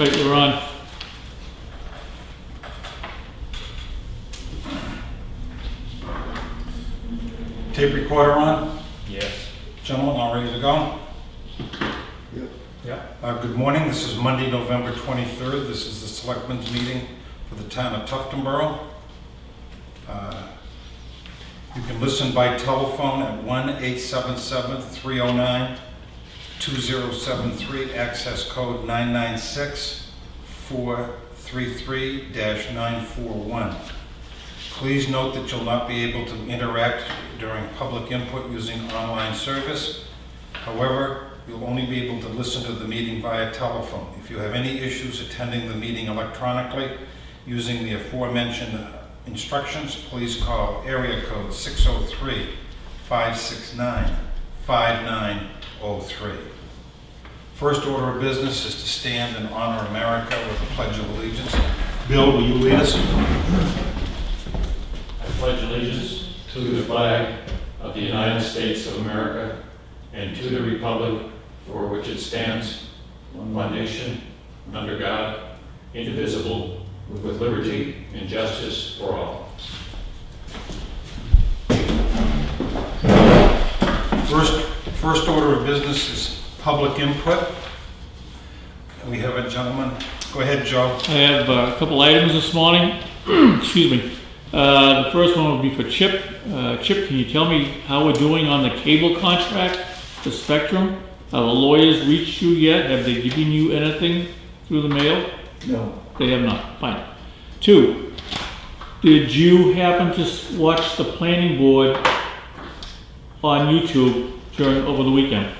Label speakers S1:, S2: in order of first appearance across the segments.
S1: Right, you're on.
S2: Tape recorder on?
S3: Yes.
S2: Gentlemen, all ready to go?
S4: Yep.
S3: Yeah.
S2: Good morning. This is Monday, November 23rd. This is the Selectmen's meeting for the town of Tuftonboro. You can listen by telephone at 1-877-309-2073, access code 996-433-941. Please note that you'll not be able to interact during public input using online service. However, you'll only be able to listen to the meeting via telephone. If you have any issues attending the meeting electronically using the aforementioned instructions, please call area code 603-569-5903. First order of business is to stand and honor America with the Pledge of Allegiance. Bill, will you lead us?
S3: I pledge allegiance to the flag of the United States of America and to the republic for which it stands, one nation, under God, indivisible, with liberty and justice for all.
S2: First order of business is public input. We have a gentleman. Go ahead, Joe.
S1: I have a couple items this morning. Excuse me. The first one will be for Chip. Chip, can you tell me how we're doing on the cable contract, the Spectrum? Have the lawyers reached you yet? Have they given you anything through the mail?
S4: No.
S1: They have not. Fine. 2, did you happen to watch the planning board on YouTube over the weekend?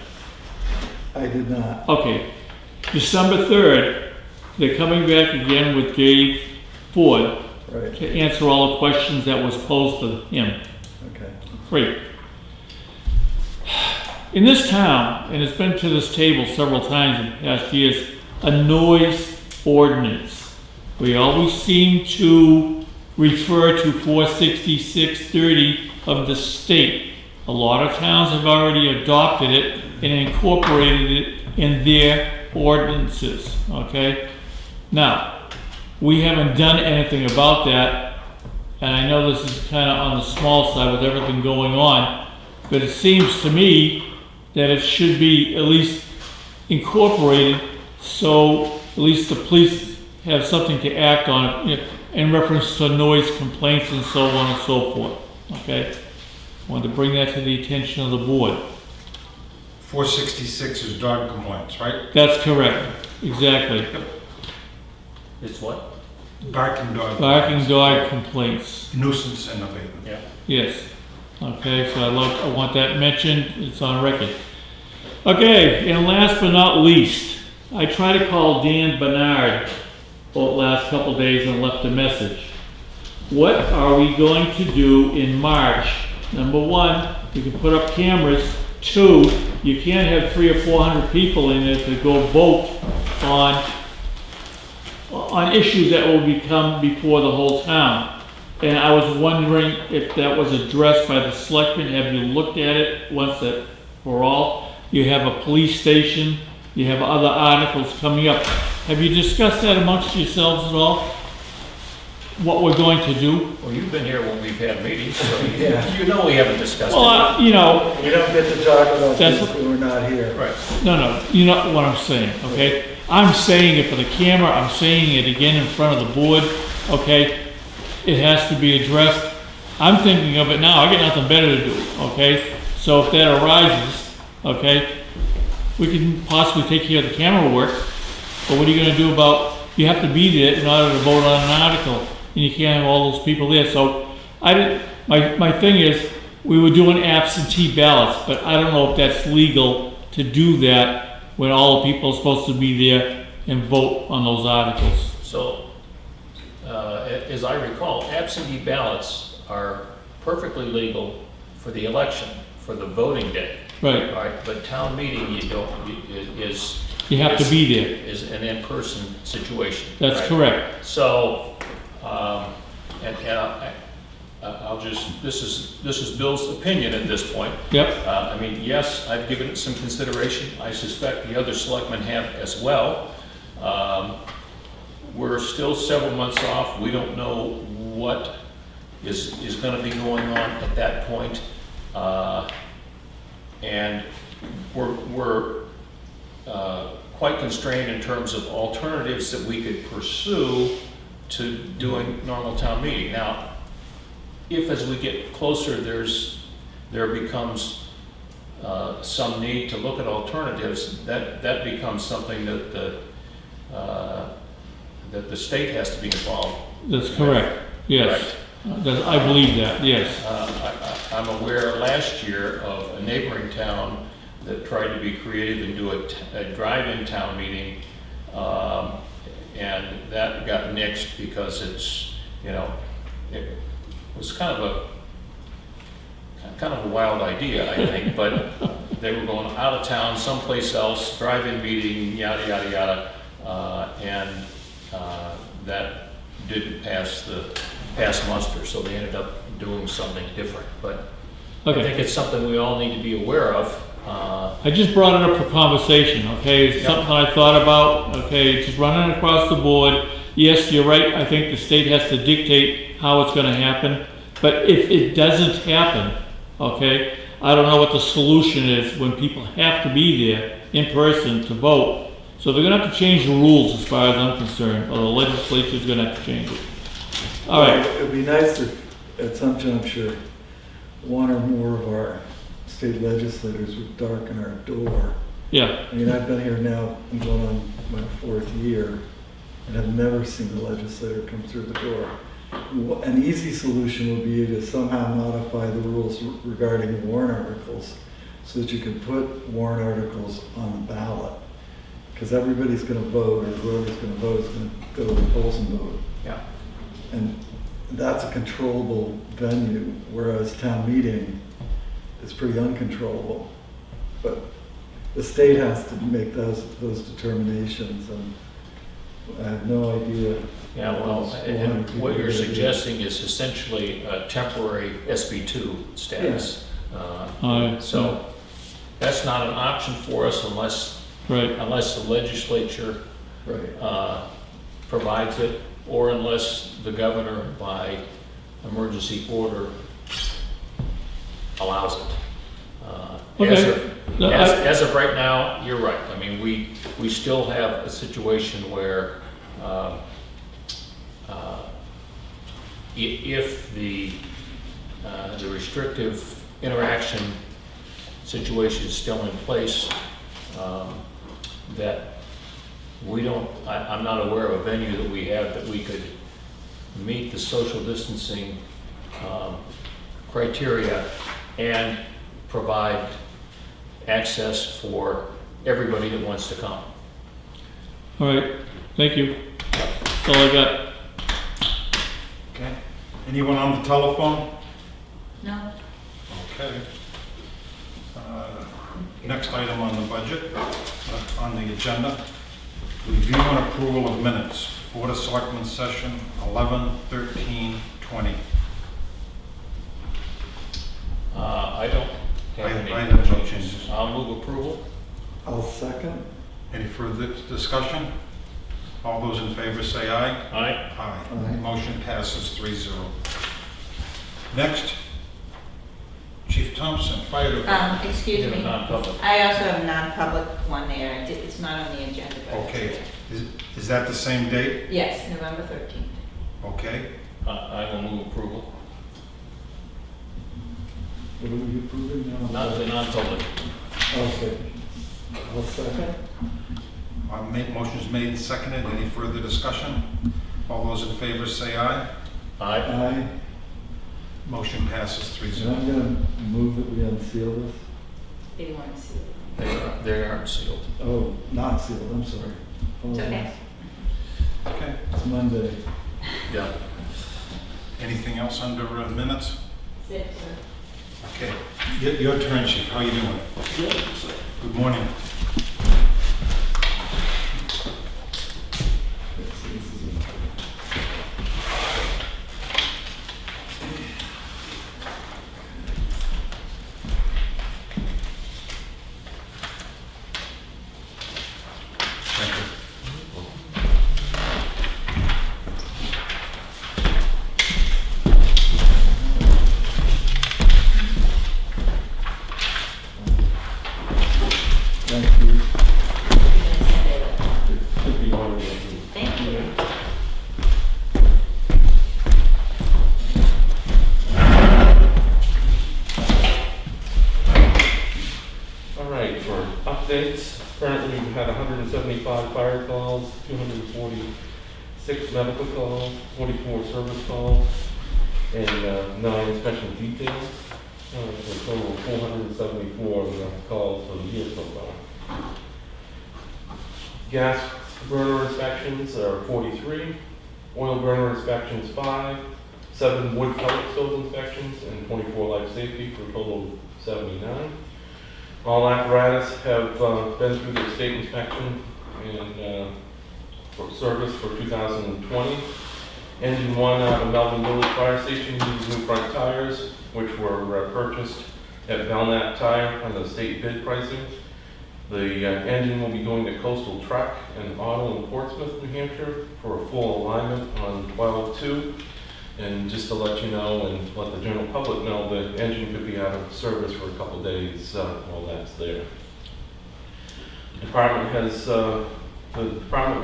S4: I did not.
S1: Okay. December 3rd, they're coming back again with Dave Ford
S4: Right.
S1: to answer all the questions that was posed to him.
S4: Okay.
S1: 3, in this town, and it's been to this table several times in past years, a noise ordinance. We always seem to refer to 46630 of the state. A lot of towns have already adopted it and incorporated it in their ordinances, okay? Now, we haven't done anything about that, and I know this is kind of on the small side with everything going on, but it seems to me that it should be at least incorporated so at least the police have something to act on, you know, in reference to noise complaints and so on and so forth, okay? Wanted to bring that to the attention of the board.
S2: 466 is dog complaints, right?
S1: That's correct, exactly.
S3: It's what?
S2: Barking dog.
S1: Barking dog complaints,
S2: Nuisance and abatement.
S3: Yeah.
S1: yes. Okay, so I want that mentioned, it's on record. Okay, and last but not least, I tried to call Dan Bernard the last couple days and left a message. What are we going to do in March? Number 1, you can put up cameras. 2, you can't have 300 or 400 people in there to go vote on issues that will become before the whole town. And I was wondering if that was addressed by the selectmen. Have you looked at it once and for all? You have a police station, you have other articles coming up. Have you discussed that amongst yourselves at all? What we're going to do?
S3: Well, you've been here when we've had meetings, so
S4: Yeah.
S3: you know we haven't discussed
S1: Well,
S3: it.
S1: you know,
S4: We don't get to talk about
S1: That's
S4: things when we're not here.
S3: Right.
S1: no, you know what I'm saying, okay? I'm saying it for the camera, I'm saying it again in front of the board, okay? It has to be addressed. I'm thinking of it now, I got nothing better to do, okay? So if that arises, okay, we can possibly take care of the camera work, but what are you gonna do about, you have to be there in order to vote on an article, and you can't have all those people there, so my thing is, we were doing absentee ballots, but I don't know if that's legal to do that when all the people are supposed to be there and vote on those articles.
S3: So, as I recall, absentee ballots are perfectly legal for the election, for the voting day.
S1: Right,
S3: Right, but town meeting, you don't, is.
S1: you have to be there,
S3: Is an in-person situation.
S1: that's
S3: right?
S1: correct.
S3: So, I'll just, this is Bill's opinion at this point.
S1: Yep,
S3: I mean, yes, I've given it some consideration. I suspect the other selectmen have as well. We're still several months off. We don't know what is going to be going on at that point. And we're quite constrained in terms of alternatives that we could pursue to doing normal town meeting. Now, if as we get closer, there becomes some need to look at alternatives, that becomes something that the state has to be involved.
S1: That's correct, yes. I believe that, yes.
S3: I'm aware last year of a neighboring town that tried to be creative and do a drive-in town meeting, and that got nixed because it's, it was kind of a wild idea, I think, but they were going out of town, someplace else, drive-in meeting, yada, yada, yada, and that didn't pass muster, so they ended up doing something different. But I think it's something we all need to be aware of.
S1: I just brought it up for conversation, okay? It's something I thought about, okay? Just running across the board. Yes, you're right, I think the state has to dictate how it's gonna happen, but if it doesn't happen, okay, I don't know what the solution is when people have to be there in person to vote. So they're gonna have to change the rules as far as I'm concerned, or the legislature's gonna have to change it. All right.
S4: It'd be nice if, at some juncture, one or more of our state legislators would darken our door.
S1: Yeah,
S4: I mean, I've been here now, I'm going on my 4th year, and I've never seen a legislator come through the door. An easy solution would be to somehow modify the rules regarding warrant articles so that you could put warrant articles on the ballot. Because everybody's going to vote, or whoever's going to vote is going to go to the polls and vote.
S3: Yeah.
S4: And that's a controllable venue, whereas town meeting is pretty uncontrollable. But the state has to make those determinations, and I have no idea.
S3: Yeah, well, and what you're suggesting is essentially a temporary SB2 status. So that's not an option for us unless the legislature provides it, or unless the governor by emergency order allows it. As of right now, you're right. I mean, we still have a situation where if the restrictive interaction situation is still in place, that I'm not aware of a venue that we have that we could meet the social distancing criteria and provide access for everybody that wants to come.
S1: all right, thank you. That's all I got.
S2: Okay. Anyone on the telephone?
S5: No.
S2: Okay. Next item on the budget, on the agenda, review and approval of minutes. Board of Selectmen session 11/13/20.
S3: I don't have any.
S2: I have no changes.
S3: I'll move approval.
S4: I'll second.
S2: Any further discussion? All those in favor say aye.
S3: Aye.
S2: Aye. Motion passes 3-0. Next, Chief Thompson, Fire Department.
S5: Excuse me.
S3: Non-public.
S5: I also have a non-public one there. It's not on the agenda, but it's
S2: Okay,
S5: there.
S2: is that the same date?
S5: Yes, November 13th.
S2: Okay,
S3: I will move approval.
S4: What are we approving now?
S3: Not the non-public.
S4: Okay. I'll second.
S2: motion's made and seconded. Any further discussion? All those in favor say aye.
S3: Aye.
S4: Aye.
S2: Motion passes
S4: And
S2: 3-0.
S4: I'm going to move that we unseal this.
S5: They didn't want to see it.
S3: They aren't sealed.
S4: Oh, not sealed, I'm sorry.
S5: It's okay.
S2: Okay,
S4: It's Monday.
S3: Yeah.
S2: anything else under minutes?
S5: That's it, sir.
S2: Okay, your turn, Chief. How you doing? Good morning. Thank you.
S6: fire calls, 246 medical calls, 44 service calls, and 9 inspection details. A total of 474 calls for the year so far. Gas burner inspections are 43, oil burner inspections 5, 7 wood pellet stove inspections, and 24 life safety for a total of 79. All apparatus have been through the state inspection and for service for 2020. Engine 1 out of Melvin Village Fire Station uses new front tires, which were purchased at Belknap Tire on the state bid pricing. The engine will be going to Coastal Truck and Auto in Portsmouth, New Hampshire for a full alignment on 12/2. And just to let you know and let the general public know, the engine could be out of service for a couple days while that's there. The department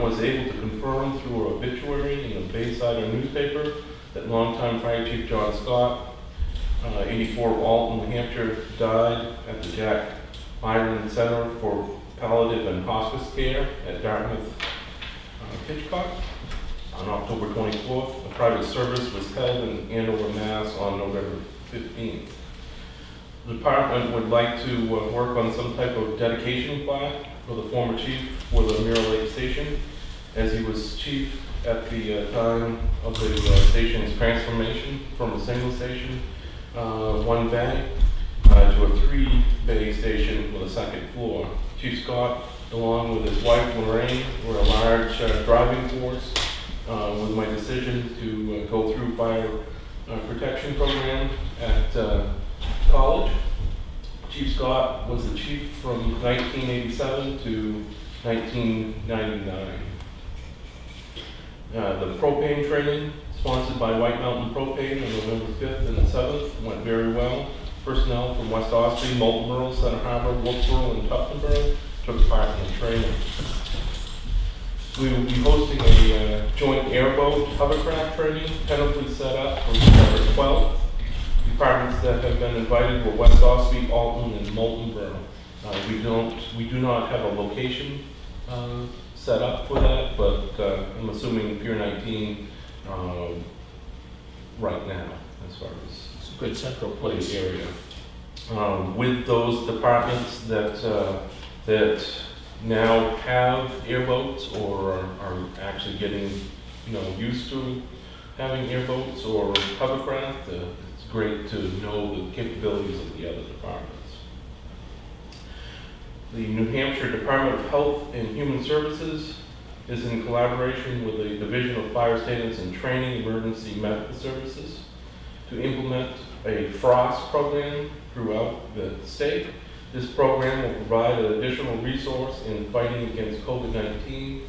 S6: was able to confirm through an obituary in the Bayside newspaper that longtime Fire Chief John Scott, 84 of Alton, New Hampshire, died at the Jack Byron Center for Palliative and Hospice Care at Dartmouth, Hitchcock. On October 24th, a private service was held in Andover, Mass. On November 15th. The department would like to work on some type of dedication plaque for the former chief for the Mirror Lake Station, as he was chief at the time of the station's transformation from a single station, one bay, to a 3-bay station with a second floor. Chief Scott, along with his wife Lorraine, were a large driving force with my decision to go through fire protection program at college. Chief Scott was the chief from 1987 to 1999. The propane training, sponsored by White Mountain Propane on November 5th and 7th, went very well. Personnel from West Austin, Moultonborough, Center Harbor, Wolfboro, and Tuftonboro took part in the training. We will be hosting a joint airboat hovercraft training, tentatively set up for December 12th. Departments that have been invited were West Austin, Alton, and Moultonborough. We do not have a location set up for that, but I'm assuming Pier 19 right now, as far as
S3: It's a good central place.
S6: area. With those departments that now have airboats or are actually getting, used to having airboats or hovercraft, it's great to know the capabilities of the other departments. The New Hampshire Department of Health and Human Services is in collaboration with the Division of Fire Standards and Training Emergency Medical Services to implement a FROST program throughout the state. This program will provide an additional resource in fighting against COVID-19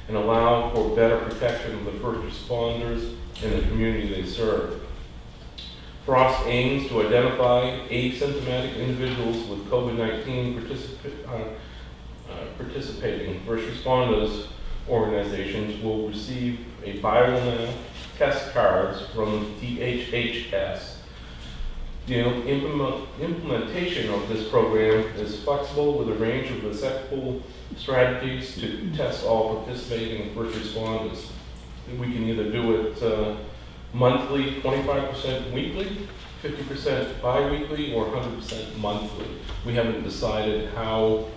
S6: and allow for better protection of the first responders and the community they serve. FROST aims to identify asymptomatic individuals with COVID-19 participating. First responders organizations will receive a viral test cards from DHHS. The implementation of this program is flexible with a range of acceptable strategies to test all participating first responders. We can either do it monthly, 25% weekly, 50% bi-weekly, or 100% monthly. We haven't decided how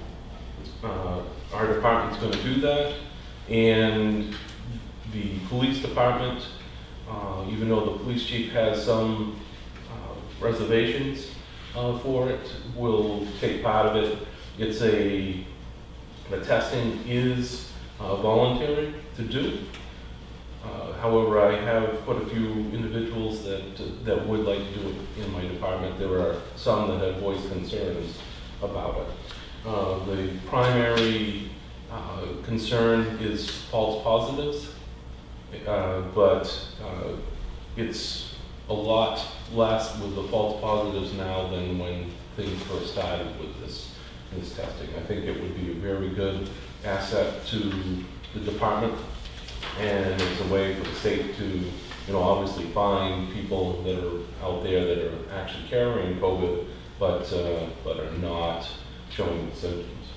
S6: our department's going to do that, and the police department, even though the police chief has some reservations for it, will take part of it. The testing is voluntary to do. However, I have put a few individuals that would like to do it in my department. There are some that have voiced concerns about it. The primary concern is false positives, but it's a lot less with the false positives now than when things first started with this testing. I think it would be a very good asset to the department, and it's a way for the state to, obviously find people that are out there that are actually carrying COVID, but are not showing the symptoms.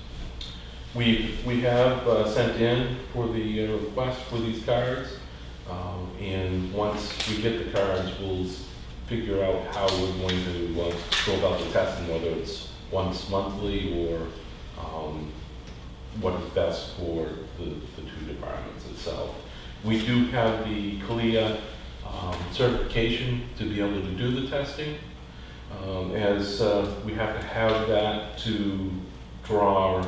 S6: We have sent in for the request for these cards, and once we get the cards, we'll figure out how we're going to go about the testing, whether it's once monthly or what is best for the two departments itself. We do have the CLIA certification to be able to do the testing, as we have to have that to draw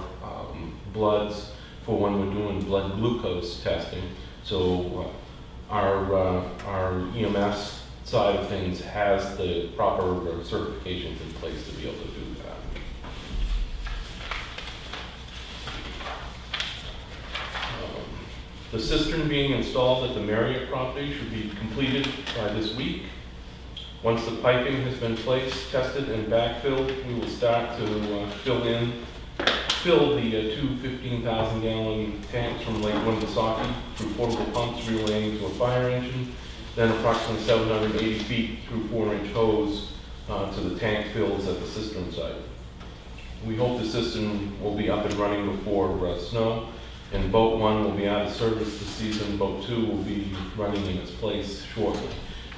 S6: bloods for when we're doing blood glucose testing. So our EMS side of things has the proper certifications in place to be able to do that. The cistern being installed at the Marriott property should be completed by this week. Once the piping has been placed, tested, and backfilled, we will start to fill the two 15,000-gallon tanks from Lake Winnipesaukee through portable pumps relaying to a fire engine, then approximately 780 feet through 4-inch hose to the tank fills at the cistern site. We hope the cistern will be up and running before snow, and boat 1 will be out of service this season. Boat 2 will be running in its place shortly.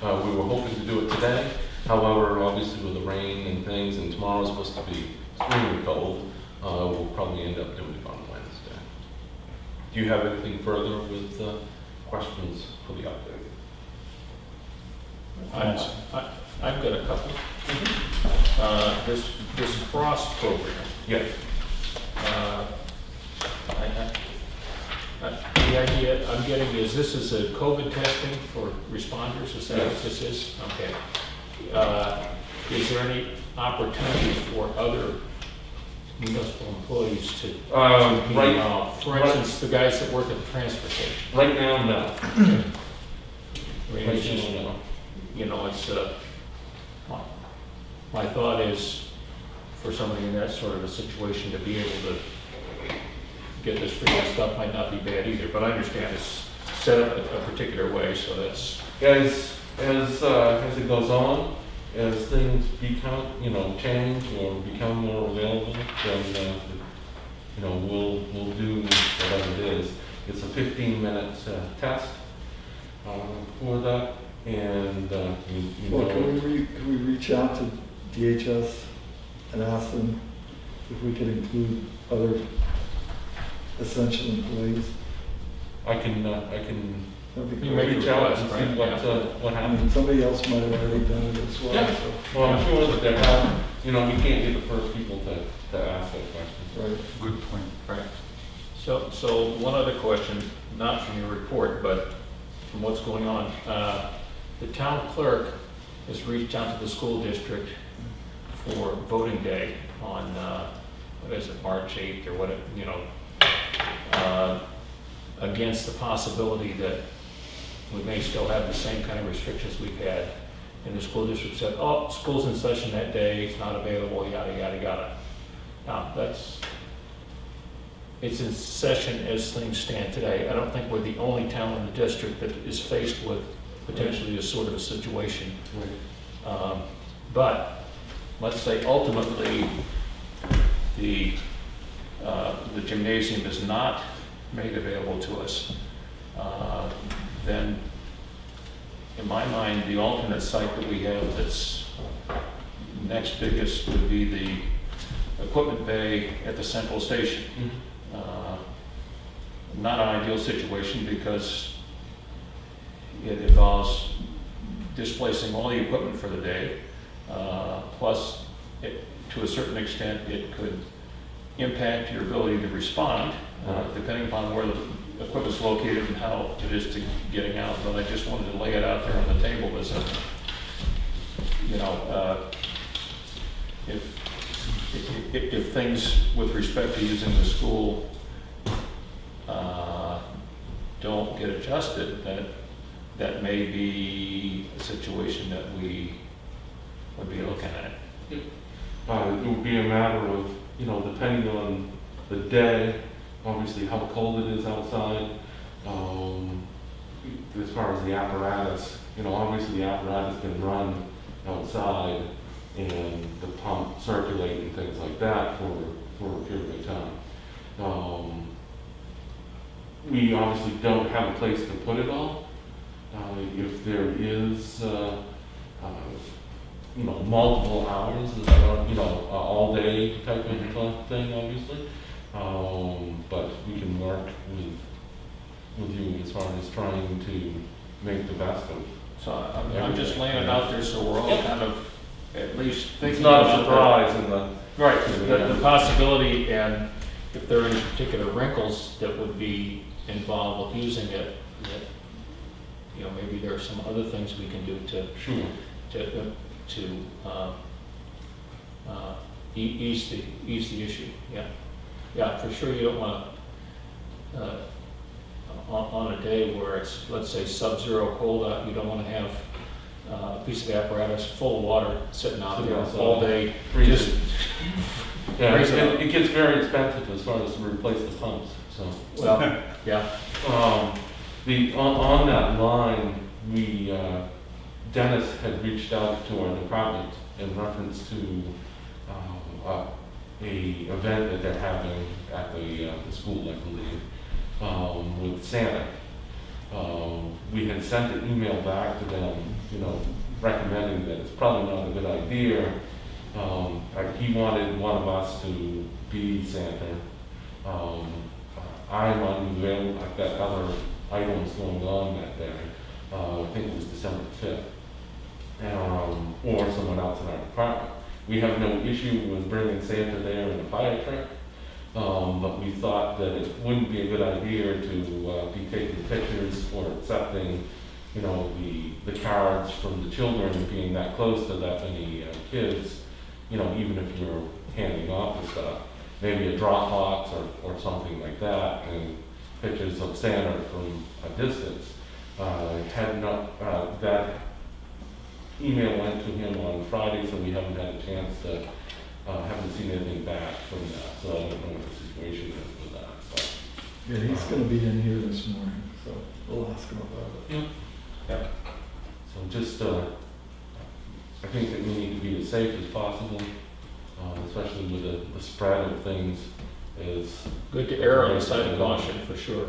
S6: We were hoping to do it today. However, obviously with the rain and things, and tomorrow's supposed to be extremely cold, we'll probably end up doing it on Wednesday. Do you have anything further with questions for the update?
S3: I've got a couple. This frost program.
S6: Yes.
S3: The idea I'm getting is this is a COVID testing for responders, is that what this is? Okay. Is there any opportunity for other municipal employees to be involved? For instance, the guys that work at the transfer station.
S6: Right now, no.
S3: I mean, it's just, you know, it's, my thought is for somebody in that sort of a situation to be able to get this free stuff might not be bad either, but I understand it's set up a particular way, so that's...
S6: As it goes on, as things become, change or become more available, then, we'll do whatever it is. It's a 15-minute test for that, and,
S4: Well, can we reach out to DHS and ask them if we could include other essential employees?
S6: I can
S4: That'd be
S3: You
S4: great.
S3: make
S6: reach
S3: a
S6: out
S3: request,
S6: and see
S3: right?
S6: what
S4: I
S6: happens.
S4: mean, somebody else might have already done it as well.
S6: Yeah.
S4: So.
S6: Well, I'm sure that they have, we can't be the first people to ask that question.
S4: Right.
S2: Good point.
S3: Right. So one other question, not from your report, but from what's going on. The town clerk has reached out to the school district for voting day on, what is it, March 8th or what, against the possibility that we may still have the same kind of restrictions we've had. And the school district said, oh, school's in session that day, it's not available, yada, yada, yada. Now, it's in session as things stand today. I don't think we're the only town in the district that is faced with potentially this sort of a situation. But let's say ultimately the gymnasium is not made available to us. Then in my mind, the alternate site that we have that's next biggest would be the equipment bay at the central station. Not an ideal situation because it involves displacing all the equipment for the day. Plus, to a certain extent, it could impact your ability to respond, depending upon where the equipment's located and how it is to getting out. But I just wanted to lay it out there on the table as a, if things with respect to using the school don't get adjusted, that may be a situation that we would be looking at.
S6: It would be a matter of, depending on the day, obviously how cold it is outside, as far as the apparatus, obviously the apparatus can run outside and the pump circulate and things like that for a period of time. We obviously don't have a place to put it all. If there is, multiple hours, all day type of thing, obviously. But we can work with you as far as trying to make the best of it.
S3: So I'm just laying it out there so we're all kind of at least thinking
S6: It's not a
S3: about
S6: surprise in the.
S3: that. Right, the possibility, and if there are any particular wrinkles that would be involved with using it, that, maybe there are some other things we can do to
S6: Sure.
S3: ease the issue. Yeah, for sure. You don't want to on a day where it's, let's say, sub-zero cold out, you don't want to have a piece of apparatus full of water sitting out there all day. Just
S6: Yeah,
S3: freeze it up.
S6: it gets very expensive as far as to replace the pumps. So
S3: Well, yeah.
S6: on that line, Dennis had reached out to our department in reference to a event that they're having at the school, I believe, with Santa. We had sent an email back to them, recommending that it's probably not a good idea. He wanted one of us to be Santa. I'm unavailable. I've got other items going on that day. I think it was December 5th. Or someone else in our department. We have no issue with bringing Santa there in a fire truck, but we thought that it wouldn't be a good idea to be taking pictures or accepting, the cards from the children and being that close to that many kids, even if you're handing off the stuff. Maybe a Dropbox or something like that, and pictures of Santa from a distance. That email went to him on Friday, so we haven't had a chance to, haven't seen anything back from that, so I don't know what the situation is with that. But,
S4: Yeah, he's gonna be in here this morning, so we'll ask him about it.
S6: yeah. So just, I think that we need to be as safe as possible, especially with the spread of things is.
S3: Good to err on the side of caution, for sure.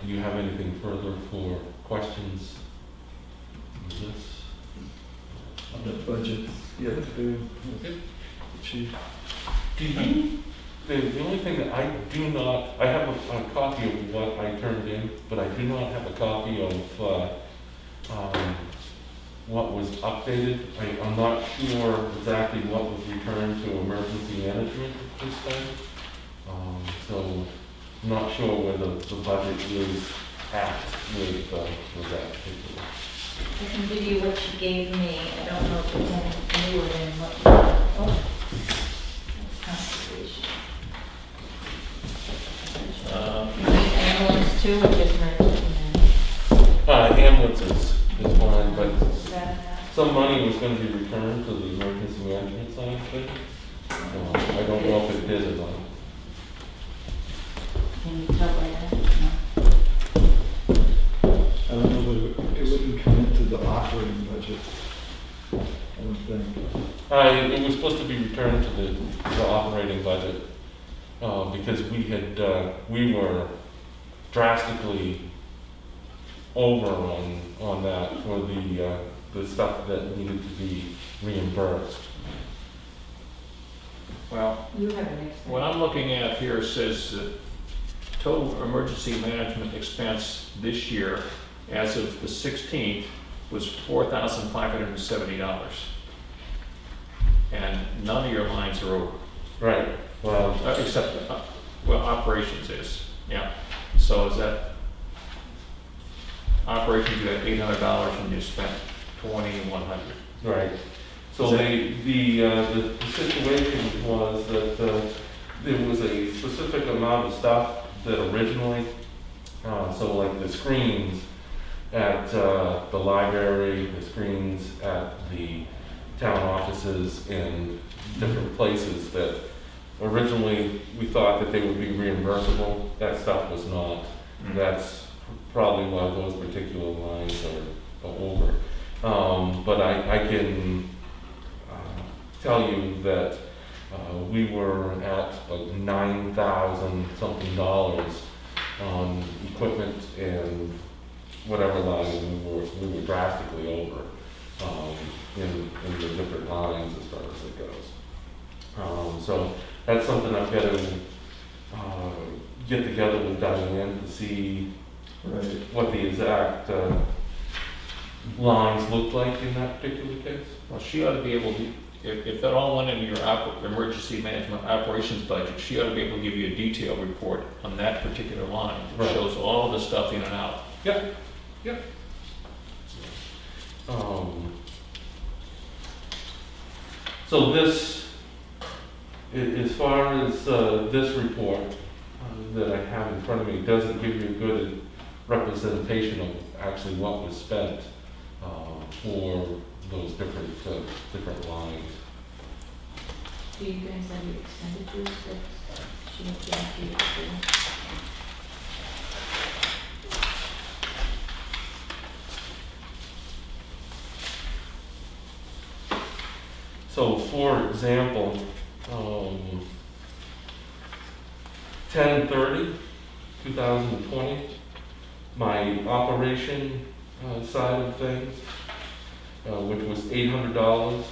S6: Do you have anything further for questions on this?
S4: On the budget, yeah, to do, chief.
S6: Do you, the only thing that I do not, I have a copy of what I turned in, but I do not have a copy of what was updated. I'm not sure exactly what was returned to emergency management this time. So I'm not sure where the budget is at with that particular.
S5: I can give you what you gave me. I don't know if it's any newer than what. That's conservation. You need ambulance too, or just emergency management?
S6: Ambulance is fine, but
S5: Is that enough?
S6: some money was going to be returned to the emergency management side of things. I don't know if it did or not.
S5: Can you tell by that?
S4: I don't know, but it wouldn't come into the operating budget, I don't think.
S6: It was supposed to be returned to the operating budget because we were drastically over on that for the stuff that needed to be reimbursed.
S3: Well,
S5: You have an explanation.
S3: what I'm looking at here says that total emergency management expense this year, as of the 16th, was $4,570. And none of your lines are over,
S6: Right. Well,
S3: except, operations is, yeah. So is that, operations, you had $800 and you spent $2,100.
S6: right. So the situation was that there was a specific amount of stuff that originally, so like the screens at the library, the screens at the town offices in different places that originally we thought that they would be reimbursable. That stuff was not. That's probably why those particular lines are over. But I can tell you that We were at like $9,000 something on equipment and whatever line we were drastically over in the different lines as far as it goes. So that's something I've got to get together with Diane to see
S4: Right.
S6: what the exact lines look like in that particular case.
S3: Well, she ought to be able to, if that all went into your emergency management operations budget, she ought to be able to give you a detailed report on that particular line. It
S6: Right.
S3: shows all the stuff in and out.
S6: Yep, yep. So this, as far as this report that I have in front of me, doesn't give you a good representation of actually what was spent for those different lines.
S5: Do you guys have your expenditures that she had given to you before?
S6: So, for example, 10/30/2020, my operation side of things, which was $800,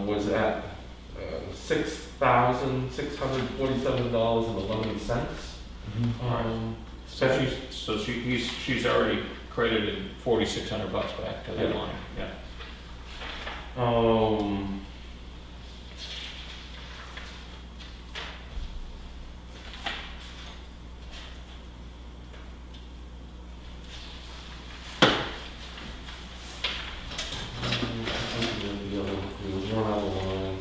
S6: was at $6,647.11.
S3: So she's already credited $4,600 back to that
S6: Yeah.
S3: line. Yeah.
S6: There was one other line.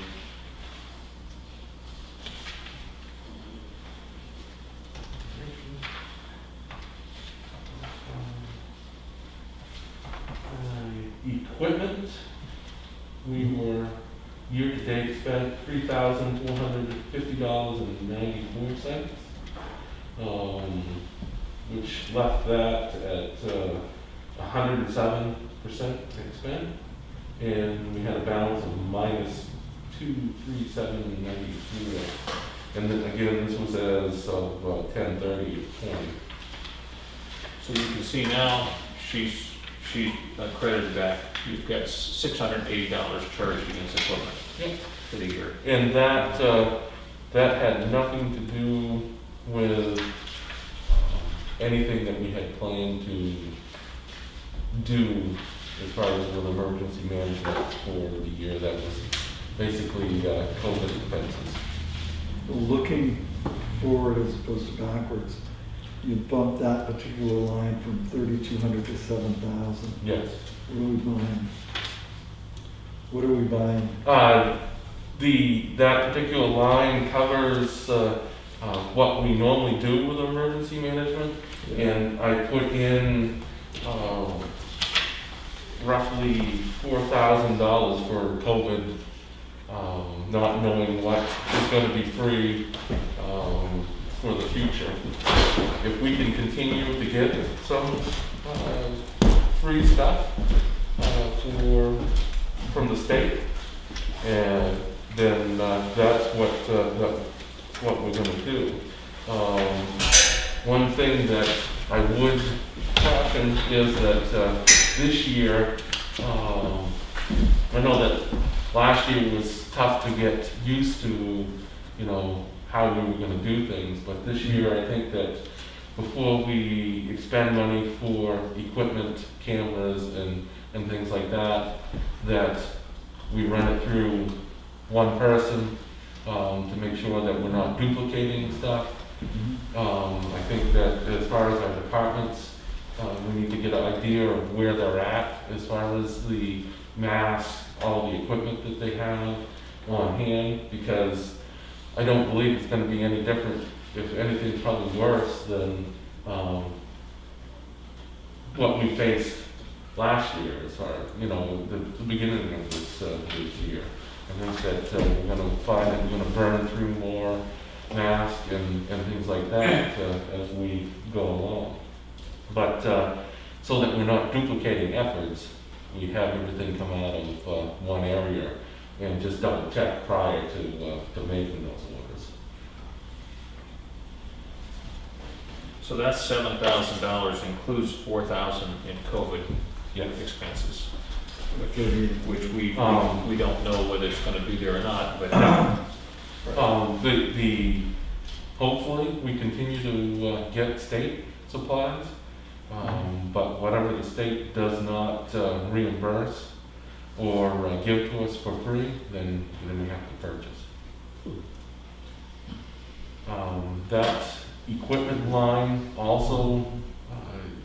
S6: Equipment, we were year-to-date spent $3,450.94, which left that at 107% expend, and we had a balance of minus 237.93. And then again, this was as of 10/30/20.
S3: So you can see now, she's credited back. You've got $680 charged against equipment for the year.
S6: And that had nothing to do with anything that we had planned to do as far as with emergency management for the year. That was basically COVID expenses.
S4: Looking forward as opposed to backwards, you bumped that particular line from 3,200 to 7,000.
S6: Yes.
S4: What are we buying? What are we buying?
S6: That particular line covers what we normally do with emergency management, and I put in roughly $4,000 for COVID, not knowing what is going to be free for the future. If we can continue to get some free stuff from the state, and then that's what we're going to do. One thing that I would caution is that this year, I know that last year was tough to get used to, how we were going to do things, but this year I think that before we expend money for equipment, cameras, and things like that, that we run it through one person to make sure that we're not duplicating stuff. I think that as far as our departments, we need to get an idea of where they're at as far as the masks, all the equipment that they have on hand, because I don't believe it's going to be any different. If anything, probably worse than what we faced last year as far as, the beginning of this year. I think that we're going to find that we're going to burn through more masks and things like that as we go along. But so that we're not duplicating efforts, we have everything come out of one area. and just double check prior to making those orders.
S3: So that $7,000 includes $4,000 in COVID
S6: Yes.
S3: expenses,
S4: If they need-
S3: which we don't know whether it's gonna be there or not, but
S6: Hopefully, we continue to get state supplies, but whatever the state does not reimburse or give to us for free, then we have to purchase. That equipment line also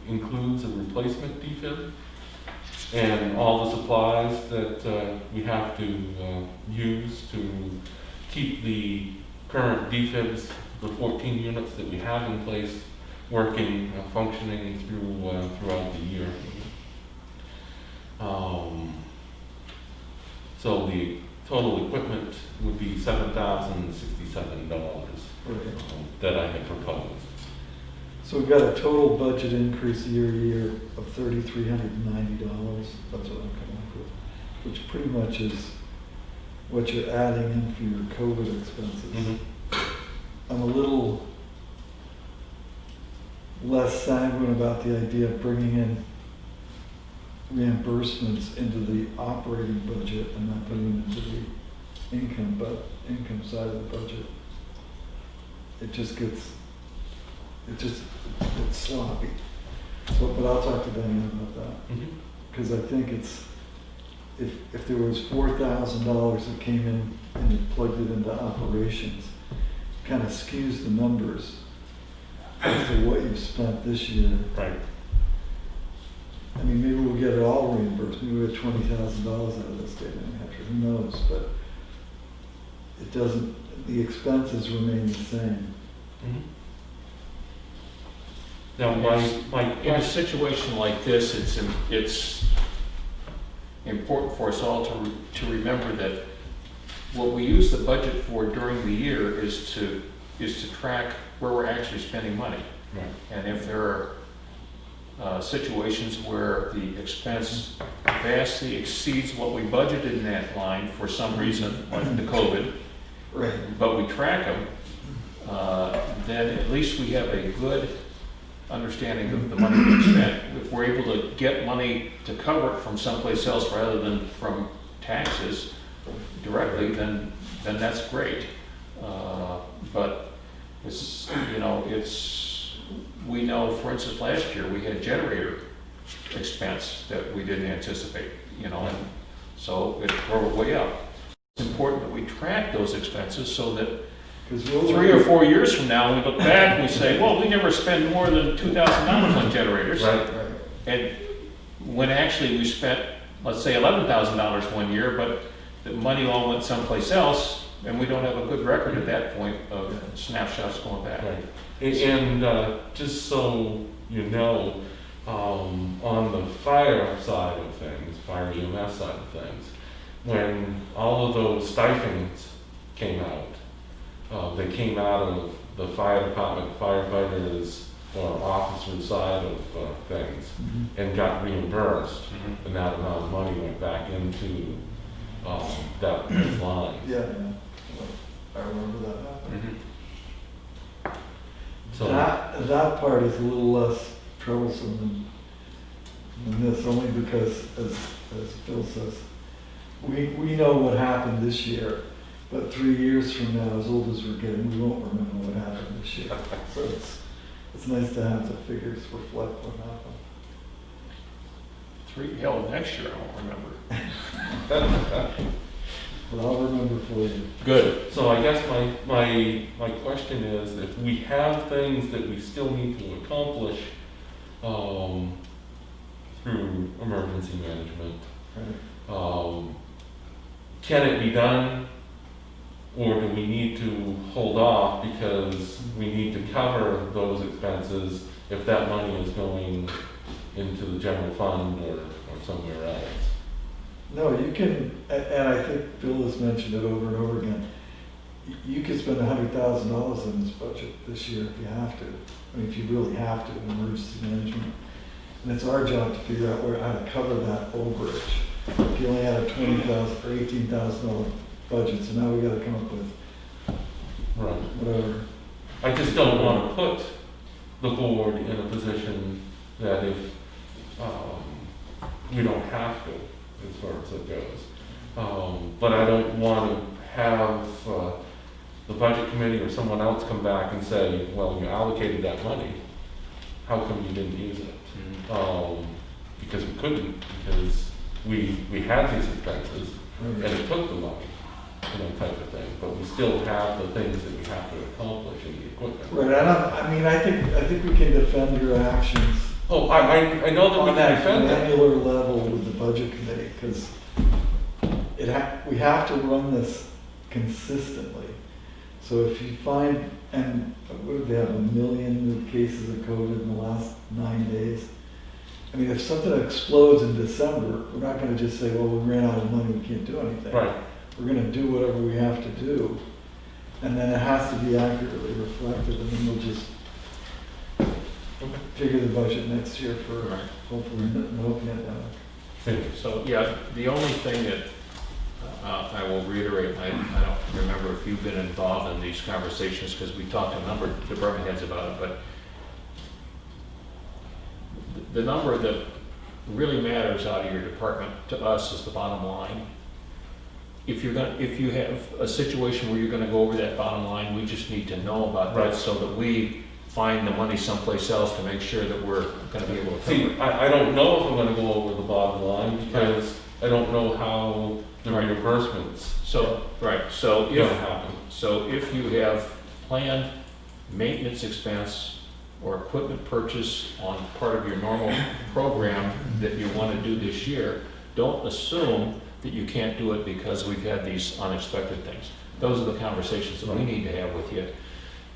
S6: includes a replacement defib, and all the supplies that we have to use to keep the current defibs, the 14 units that we have in place, working, functioning throughout the year. So the total equipment would be $7,067 that I had proposed.
S4: So we've got a total budget increase year to year of $3,390. That's what I'm coming up with, which pretty much is what you're adding in for your COVID expenses. I'm a little less sanguine about the idea of bringing in reimbursements into the operating budget and not putting them into the income side of the budget. It's sloppy. So, but I'll talk to Diane about that. Because I think it's, if there was $4,000 that came in and you plugged it into operations, kind of skews the numbers as to what you've spent this year.
S6: Right.
S4: I mean, maybe we'll get it all reimbursed. Maybe we'll get $20,000 out of the state of New Hampshire. Who knows? But it doesn't. The expenses remain the same.
S6: Now, my
S3: in a situation like this, it's important for us all to remember that what we use the budget for during the year is to track where we're actually spending money.
S6: Right.
S3: And if there are situations where the expense vastly exceeds what we budgeted in that line for some reason, like the COVID, but we track them, then at least we have a good understanding of the money we spent. If we're able to get money to cover it from someplace else rather than from taxes directly, then that's great. But we know, for instance, last year we had generator expense that we didn't anticipate, and so we're way up. It's important that we track those expenses so that 3 or 4 years from now, we look back and we say, well, we never spent more than $2,000 on generators.
S6: Right.
S3: And when actually we spent, let's say, $11,000 one year, but the money all went someplace else, and we don't have a good record at that point of snapshots going back.
S6: Right. And just so you know, on the fire side of things, fire EMS side of things, when all of those stipends came out, they came out of the fire department, firefighters, or officers side of things, and got reimbursed, and that amount of money went back into those lines.
S4: Yeah, I remember that happening.
S6: So
S4: That part is a little less troublesome than this, only because, as Phil says, we know what happened this year, but 3 years from now, as old as we're getting, we won't remember what happened this year. So it's nice to have the figures reflect what happened.
S3: Next year I won't remember.
S4: But I'll remember for you.
S3: Good.
S6: So I guess my question is, if we have things that we still need to accomplish through emergency management, can it be done, or do we need to hold off because we need to cover those expenses if that money is going into the general fund or somewhere else?
S4: No, you can, and I think Bill has mentioned it over and over again. You could spend $100,000 in this budget this year if you have to. I mean, if you really have to in emergency management. And it's our job to figure out how to cover that overage. if you only had a $20,000 or $18,000 budget, so now we gotta come up with
S6: Right.
S4: whatever.
S6: I just don't want to put the board in a position that if we don't have to, as far as it goes. But I don't want to have the budget committee or someone else come back and say, well, you allocated that money, how come you didn't use it? Because we couldn't, because we had these expenses and it took the money, type of thing. But we still have the things that we have to accomplish in the equipment.
S4: Right, I think we can defend your actions
S6: Oh, I know that we
S4: on
S6: can
S4: that
S6: defend it.
S4: granular level with the budget committee, because we have to run this consistently. So if you find, and what did they have, 1 million new cases of COVID in the last 9 days? I mean, if something explodes in December, we're not gonna just say, well, we ran out of money, we can't do anything.
S6: Right.
S4: We're gonna do whatever we have to do, and then it has to be accurately reflected, and then we'll just figure the budget next year for
S7: Right.
S4: hopefully no pandemic.
S7: So, yeah, the only thing that I will reiterate, I don't remember if you've been involved in these conversations, because we talked to a number of department heads about it, but the number that really matters out of your department to us is the bottom line. If you have a situation where you're gonna go over that bottom line, we just need to know about that
S6: Right.
S7: so that we find the money someplace else to make sure that we're gonna be able to cover it.
S6: See, I don't know if I'm gonna go over the bottom line because I don't know how the
S7: Right.
S6: reimbursements
S7: So, right, so
S6: gonna
S7: if,
S6: happen.
S7: so if you have planned maintenance expense or equipment purchase on part of your normal program that you want to do this year, don't assume that you can't do it because we've had these unexpected things. Those are the conversations that we need to have with you.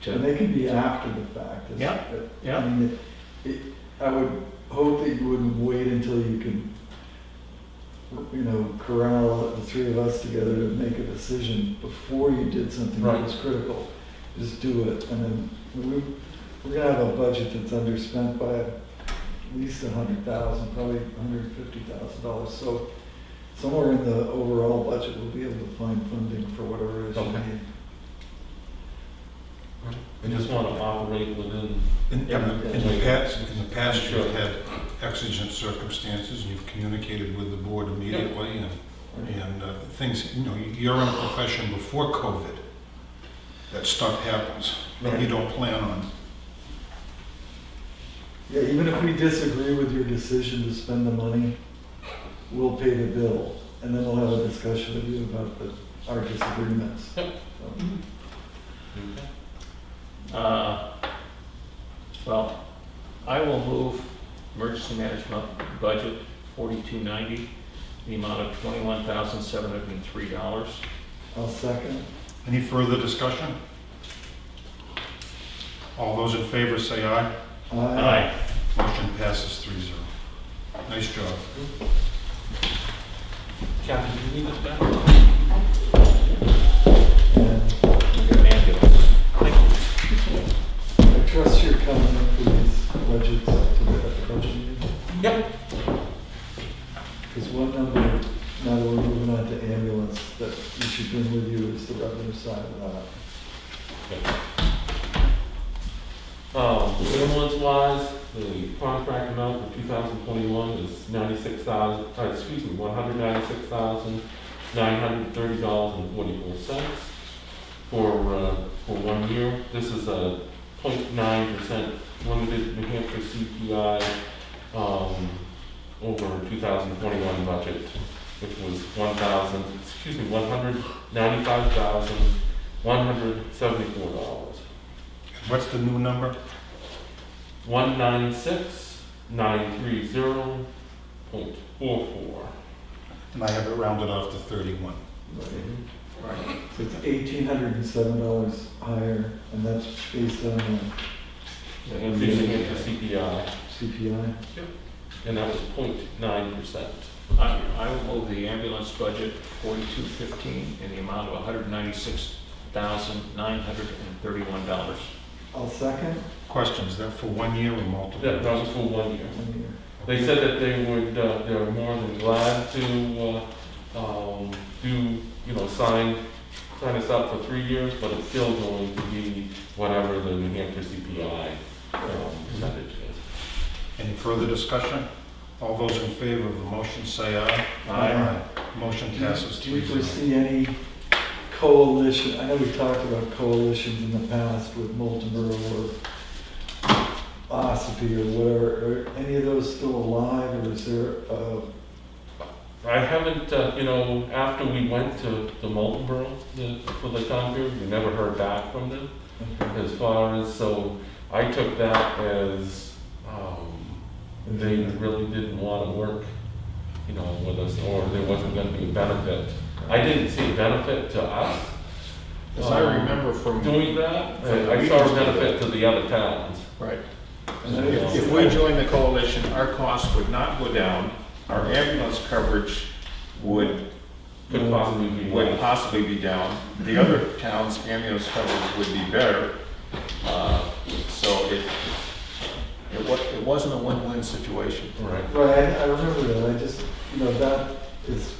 S4: And they can be after the fact.
S7: Yeah, yeah.
S4: I mean, I would hope that you wouldn't wait until you can, corral the three of us together to make a decision before you did something that
S6: Right.
S4: was critical. Just do it, and then we're gonna have a budget that's underspent by at least $100,000, probably $150,000. So somewhere in the overall budget, we'll be able to find funding for whatever it is you
S6: Okay.
S4: need.
S6: I just wanna operate within.
S2: In the past,
S6: Sure.
S2: you've had exigent circumstances, and you've communicated with the board immediately, and things, you're in a profession before COVID, that stuff happens, that you don't plan on.
S4: Yeah, even if we disagree with your decision to spend the money, we'll pay the bill, and then we'll have a discussion with you about our disagreements.
S6: Yep.
S4: So,
S7: Well, I will move emergency management budget 4290, the amount of $21,703.
S4: I'll second.
S2: Any further discussion? All those in favor say aye.
S7: Aye.
S2: Motion passes 3-0. Nice job.
S6: Kathy, do you need this back?
S4: And
S7: We've got an ambulance.
S4: I trust you're coming up for these budgets at the budget meeting.
S6: Yep.
S4: Because one number, now that we're moving on to ambulance, that you should bring with you is the revenue side of that.
S6: Ambulance wise, the contract amount for 2021 is $196,930.44 for 1 year. This is a 0.9% limited New Hampshire CPI over 2021 budget, which was $195,174.
S2: What's the new number?
S6: 196,930.44.
S2: And I have it rounded off to 31.
S7: Right.
S4: So it's $1,807 higher, and that's based on
S7: The
S6: Increasing it
S7: ambulance.
S6: to CPI,
S4: CPI.
S6: and that was 0.9%.
S7: I will move the ambulance budget 4215 in the amount of $196,931.
S4: I'll second.
S2: Questions, is that for 1 year or multiple?
S6: That was for 1 year.
S4: 1 year.
S6: They said that they would, they're more than glad to, do, sign us up for 3 years, but it's still going to be whatever the New Hampshire CPI percentage is.
S2: Any further discussion? All those in favor of the motion say aye.
S4: Aye.
S2: Motion passes
S4: Do you
S2: 3-0.
S4: foresee any coalition, I know we talked about coalitions in the past with Multimer or Ossipee or whatever, are any of those still alive, or is there,
S6: I haven't, after we went to the Molten Borough for the time period, we never heard back from them as far as, so I took that as, they really didn't want to work, with us, or there wasn't going to be a benefit. I didn't see a benefit to us.
S7: As I remember from.
S6: Doing that,
S7: from the
S6: I saw a
S7: meetings-
S6: benefit to the other towns.
S7: Right.
S4: And
S7: If we join the coalition, our costs would not go down, our ambulance coverage would
S6: Could possibly be
S7: would
S6: less.
S7: possibly be down. The other towns' ambulance coverage would be better. So it wasn't a win-win situation.
S6: Right.
S4: Right, I remember that, I just, that is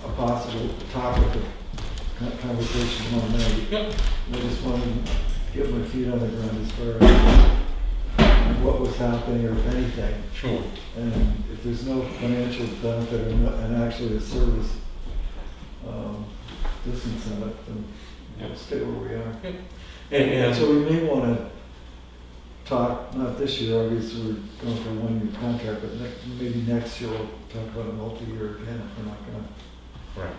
S4: a possible topic of conversation one night.
S6: Yep.
S4: I just wanted to get my feet on the ground as far as what was happening, or if anything.
S6: Sure.
S4: And if there's no financial benefit and actually a service disincentive, then we'll stay where we are.
S6: And
S4: So we may want to talk, not this year, obviously we're going for a one-year contract, but maybe next year we'll talk about a multi-year again, if we're not going to.
S6: right.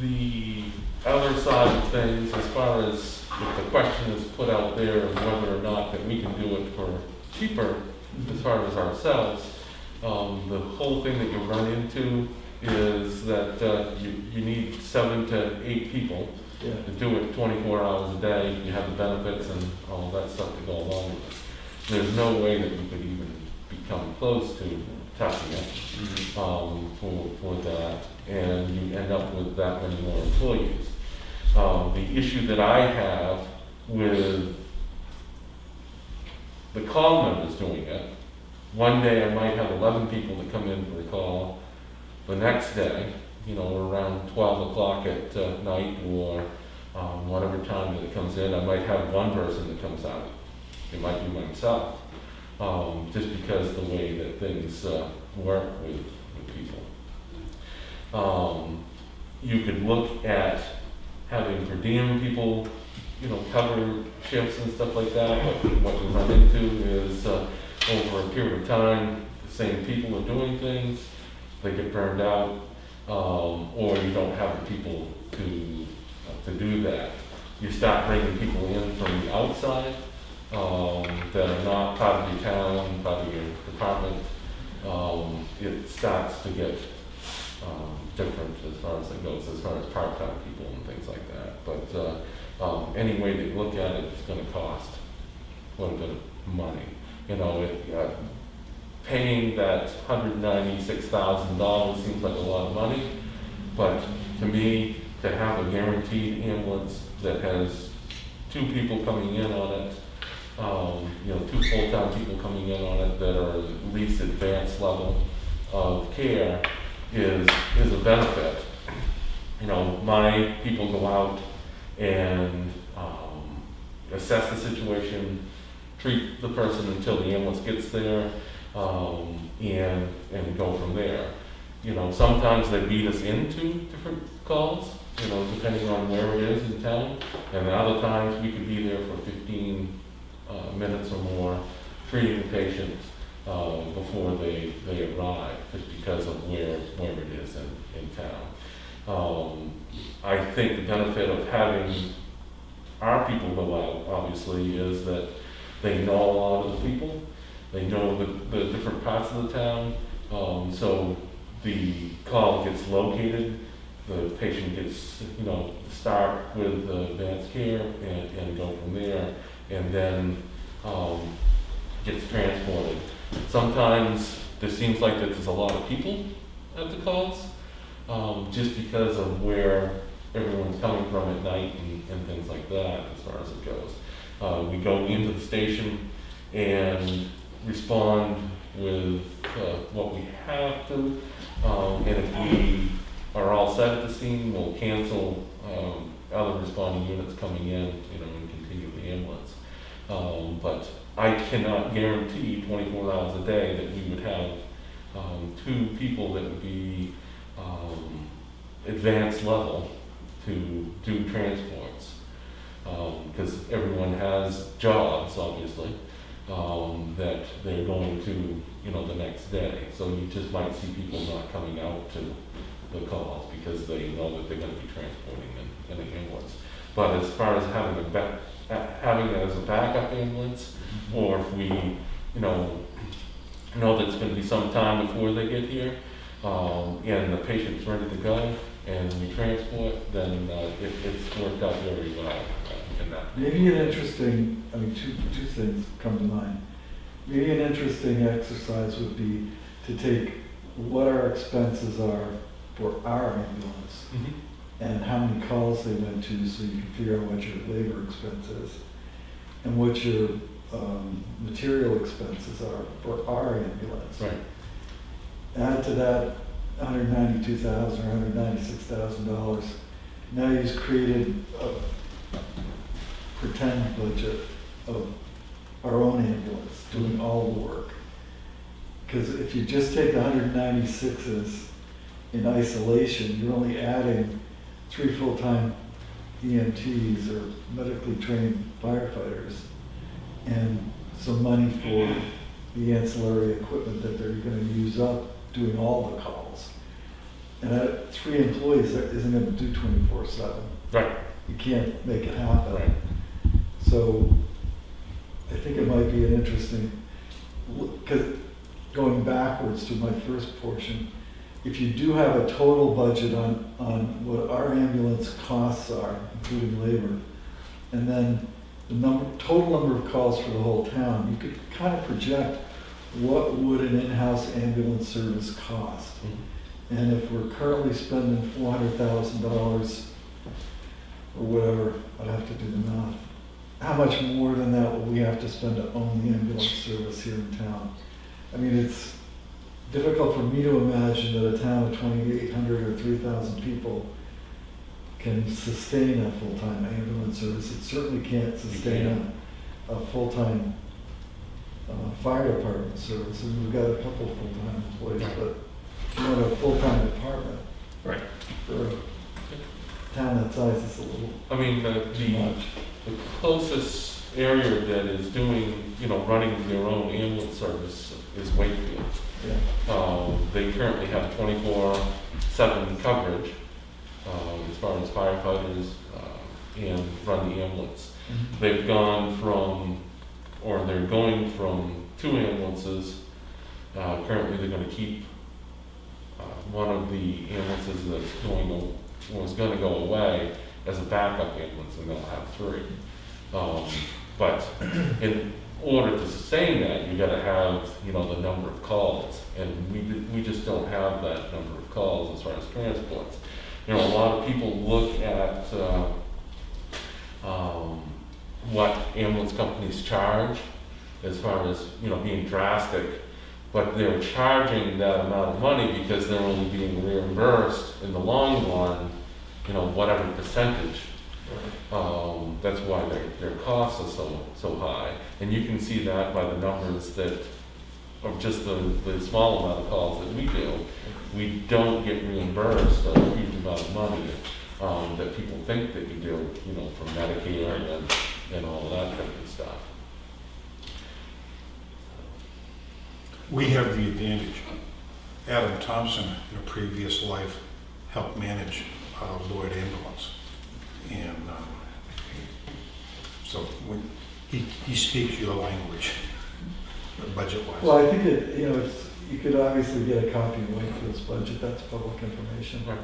S6: The other side of things, as far as if the question is put out there of whether or not that we can do it for cheaper, as far as ourselves, the whole thing that you run into is that you need 7 to 8 people
S4: Yeah.
S6: to do it 24 hours a day. You have the benefits and all that stuff to go along with it. There's no way that you could even become close to touching it for that, and you end up with that many more employees. The issue that I have with the call members doing it, one day I might have 11 people that come in for a call. The next day, around 12 o'clock at night or whatever time that it comes in, I might have one person that comes out. It might be myself, just because the way that things work with people. You could look at having per diem people, cover shifts and stuff like that, but what we run into is over a period of time, the same people are doing things, they get burned out, or you don't have the people to do that. You start bringing people in from the outside that are not part of your town, part of your department. It starts to get different as far as it goes, as far as part-time people and things like that. But any way that you look at it, it's going to cost quite a bit of money. Paying that $196,000 seems like a lot of money, but to me, to have a guaranteed ambulance that has 2 people coming in on it, 2 full-time people coming in on it that are at least advanced level of care is a benefit. My people go out and assess the situation, treat the person until the ambulance gets there, and go from there. Sometimes they beat us into different calls, depending on where it is in town, and other times we could be there for 15 minutes or more treating the patient before they arrive, just because of where it is in town. I think the benefit of having our people go out, obviously, is that they know a lot of the people, they know the different parts of the town, so the call gets located, the patient gets, start with advanced care and go from there, and then gets transported. Sometimes there seems like that there's a lot of people at the calls, just because of where everyone's coming from at night and things like that, as far as it goes. We go into the station, and respond with what we have to. And if we are all set at the scene, we'll cancel other responding units coming in, and continue the ambulance. But I cannot guarantee 24 hours a day that we would have 2 people that would be advanced level to do transports. Because everyone has jobs, obviously, that they're going to, the next day. So you just might see people not coming out to the calls because they know that they're going to be transporting in an ambulance. But as far as having having it as a backup ambulance, or if we, know that it's going to be some time before they get here, and the patient's ready to go, and we transport, then it's worked out very well in that.
S4: Maybe an interesting, two things come to mind. Maybe an interesting exercise would be to take what our expenses are for our ambulance and how many calls they went to, so you can figure out what your labor expense is and what your material expenses are for our ambulance.
S6: Right.
S4: Add to that $192,000 or $196,000. Now you've created a pretend budget of our own ambulance doing all the work. Because if you just take the 196s in isolation, you're only adding 3 full-time EMTs or medically trained firefighters and some money for the ancillary equipment that they're going to use up doing all the calls. And 3 employees isn't going to do 24/7.
S6: Right.
S4: You can't make it happen.
S6: Right.
S4: So I think it might be an interesting, because going backwards to my first portion, if you do have a total budget on what our ambulance costs are, including labor, and then the total number of calls for the whole town, you could kind of project what would an in-house ambulance service cost. And if we're currently spending $400,000 or whatever, I'd have to do the math. How much more than that will we have to spend to own the ambulance service here in town? I mean, it's difficult for me to imagine that a town of 2,800 or 3,000 people can sustain a full-time ambulance service. It certainly can't sustain a full-time fire department service. And we've got a couple of full-time employees, but not a full-time department.
S6: Right.
S4: For a town that size is a little
S6: I mean,
S4: too much.
S6: the closest area that is doing, running their own ambulance service is Wakefield.
S4: Yeah.
S6: They currently have 24/7 coverage as far as firefighters and run the ambulance. They've gone from, or they're going from 2 ambulances. Currently, they're going to keep one of the ambulances was going to go away as a backup ambulance, and they'll have 3. But in order to sustain that, you got to have the number of calls, and we just don't have that number of calls as far as transports. A lot of people look at what ambulance companies charge as far as being drastic, but they're charging that amount of money because they're only being reimbursed in the long run, whatever percentage. That's why their costs are so high, and you can see that by the numbers that of just the small amount of calls that we do. We don't get reimbursed a huge amount of money that people think that you do, from Medicare and all that kind of stuff.
S2: We have the advantage. Adam Thompson, in a previous life, helped manage Lloyd Ambulance. And so when he speaks your language, budget-wise.
S4: Well, I think you could obviously get a copy of Wakefield's budget. That's public information.
S6: Right.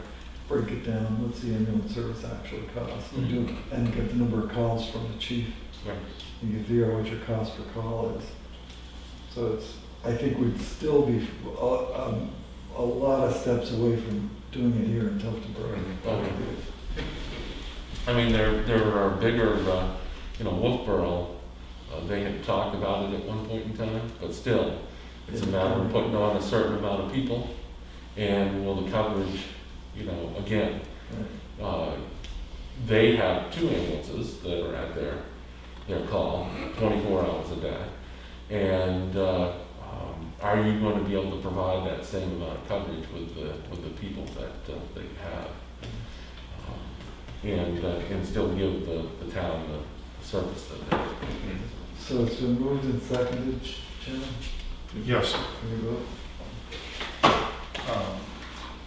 S4: Break it down. What's the ambulance service actually cost? And get the number of calls from the chief.
S6: Right.
S4: You can figure out what your cost per call is. So I think we'd still be a lot of steps away from doing it here in Tuftonboro.
S6: Okay. I mean, there are bigger, Wolfboro They had talked about it at one point in time, but still, it's a matter of putting on a certain amount of people, and will the coverage, you know, again, they have 2 ambulances that are at their call 24 hours a day. And are you going to be able to provide that same amount of coverage with the people that you have, and still give the town the service that they need?
S4: So it's been moved and seconded, Chairman?
S2: Yes.
S4: Can we vote?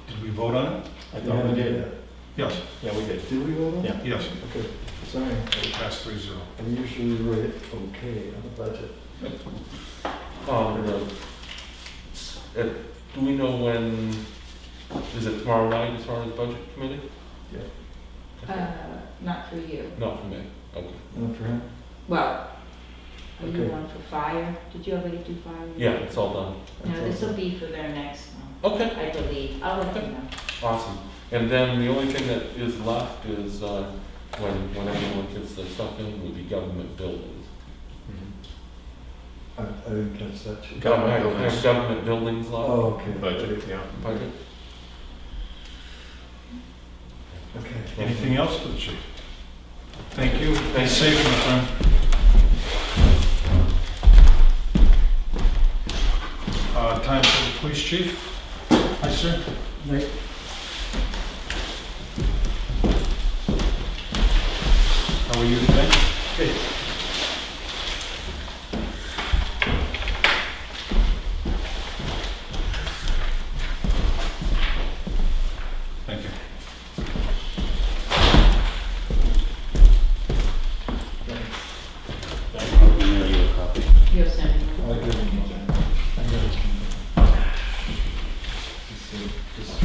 S2: Did we vote on it?
S7: I thought we did.
S2: Yes.
S7: Yeah, we did.
S4: Did we vote on it?
S7: Yeah.
S2: Yes.
S4: Okay, sorry.
S2: It passed 3-0.
S4: I usually write okay on the budget.
S6: Do we know when, is it tomorrow night as far as budget committee?
S5: Not for you.
S6: Not for me, okay.
S4: Not for him?
S5: Well, are you
S4: Okay.
S5: on for fire? Did you already do fire?
S6: Yeah, it's all done.
S5: No, this will be for their next one,
S6: Okay,
S5: I believe. I'll let you know.
S6: awesome. And then the only thing that is left is when everyone gets their stuff in, would be government buildings.
S4: I didn't catch that. Chair.
S7: Government buildings.
S6: Government buildings left.
S4: Oh, okay.
S7: Budget, yeah.
S6: Budget.
S4: Okay.
S2: Anything else for the chief? Thank you. Stay
S6: Thank you.
S2: safe, my friend. Time for the police chief. Hi, sir. How are you today?
S8: Good.
S2: Thank you.
S8: I'll email you a copy.
S5: You'll send me.
S4: I'll give him one. I got it. Just-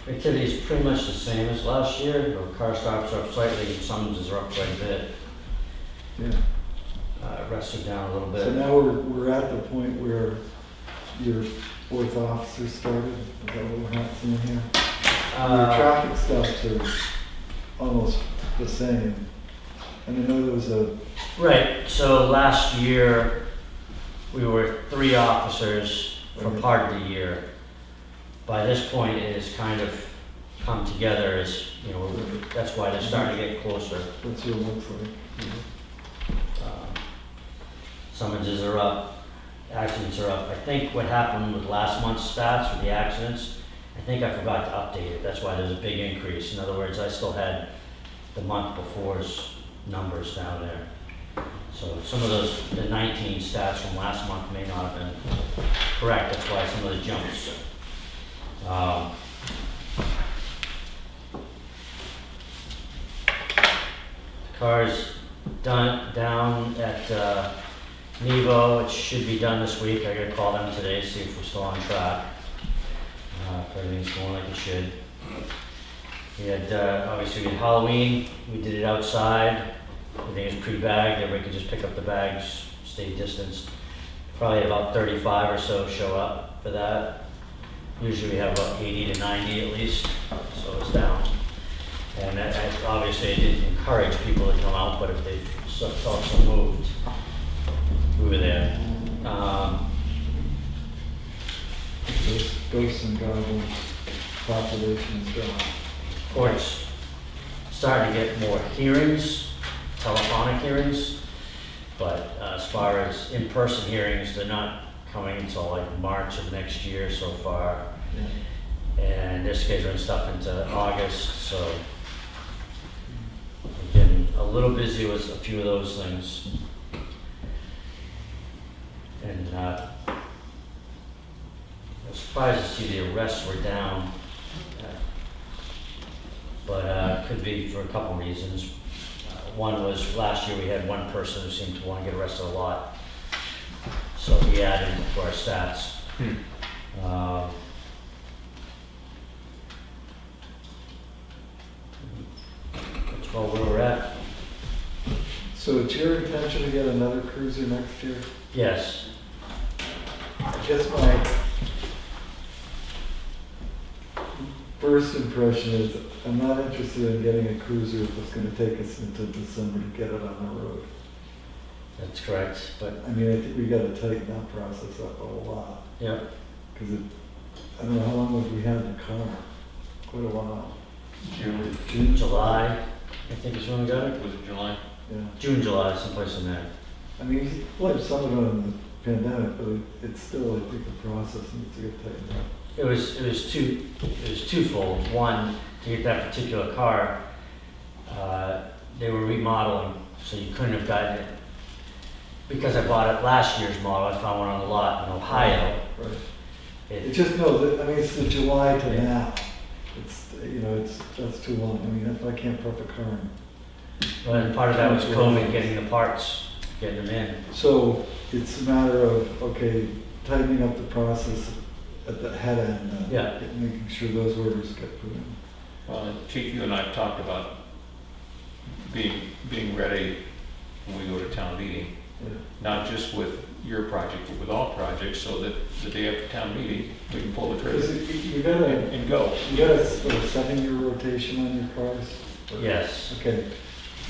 S8: Activity is pretty much the same as last year. Our car stops are up slightly, and summonses are up quite a bit.
S4: Yeah.
S8: Arrests are down a little
S4: So
S8: bit.
S4: now we're at the point where your 4th officer started. Is that what we're happening here? Your
S8: Uh,
S4: traffic stops are almost the same. And I know there was a,
S8: Right, so last year, we were 3 officers for part of the year. By this point, it has kind of come together as, you know, that's why they're starting to get closer.
S4: that's what it looks like.
S8: Summonses are up, accidents are up. I think what happened with last month's stats with the accidents, I think I forgot to update it. That's why there's a big increase. In other words, I still had the month before's numbers down there. So some of those, the 19 stats from last month may not have been correct. That's why some of the jumps. The car's down at Nevo. It should be done this week. I gotta call them today, see if we're still on track. If everything's going like it should. We had, obviously we had Halloween. We did it outside. Everything is pre-bagged. Everybody could just pick up the bags, stay distanced. Probably had about 35 or so show up for that. Usually we have about 80 to 90 at least, so it's down. And obviously I didn't encourage people to come out, but if they felt so moved, we were there.
S4: Ghosts and goblins population is down.
S8: Courts starting to get more hearings, telephonic hearings, but as far as in-person hearings, they're not coming until like March of next year so far.
S4: Yeah.
S8: And they're scheduling stuff into August, so we're getting a little busy with a few of those things. And I was surprised to see the arrests were down. But could be for a couple reasons. One was last year we had one person who seemed to want to get arrested a lot. So we added to our stats. That's well where we're at.
S4: So it's your intention to get another cruiser next year?
S8: Yes.
S4: I guess my first impression is, I'm not interested in getting a cruiser that's gonna take us into December to get it on the road.
S8: That's correct, but,
S4: I mean, I think we gotta tighten that process up a lot,
S8: yeah,
S4: because I don't know, how long have we had the car? Quite a while. June?
S8: July, I think is when we got it.
S7: Was it July?
S4: Yeah.
S8: June, July, someplace in there.
S4: I mean, you blamed some of it on the pandemic, but it's still, I think the process needs to get tightened up.
S8: It was twofold. One, to get that particular car, they were remodeling, so you couldn't have gotten it. Because I bought it last year's model, I found one on the lot in Ohio.
S4: Right.
S8: It-
S4: It just, no, I mean, it's the July to
S8: Yeah.
S4: now. It's, you know, that's too long. I mean, if I can't prep a car in.
S8: And part of that was COVID, getting the parts, getting them in.
S4: So it's a matter of, okay, tightening up the process at the head end.
S8: Yeah.
S4: Making sure those orders get put in.
S7: Well, Chief, you and I have talked about being ready when we go to town meeting,
S4: Yeah.
S7: not just with your project, but with all projects, so that the day after town meeting, we can pull the
S4: Because
S7: trigger
S4: you got
S7: and go.
S4: you got a 7-year rotation on your cars?
S8: Yes,
S4: Okay,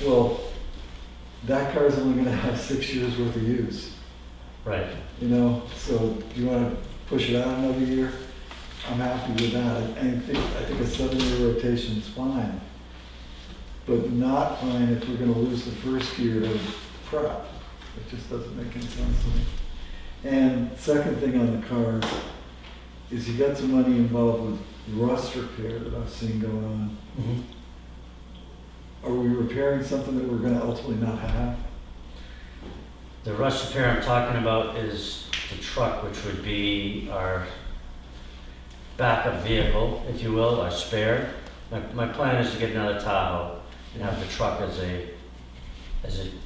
S4: well, that car's only gonna have 6 years worth of use,
S8: right.
S4: you know? So do you wanna push it out another year? I'm happy with that. I think a 7-year rotation's fine. But not fine if we're gonna lose the first year to prep. It just doesn't make any sense to me. And second thing on the cars is you got some money involved with rust repair that I've seen going on.
S8: Mhm.
S4: Are we repairing something that we're gonna ultimately not have?
S8: The rust repair I'm talking about is the truck, which would be our backup vehicle, if you will, our spare. My plan is to get another Tahoe and have the truck as a,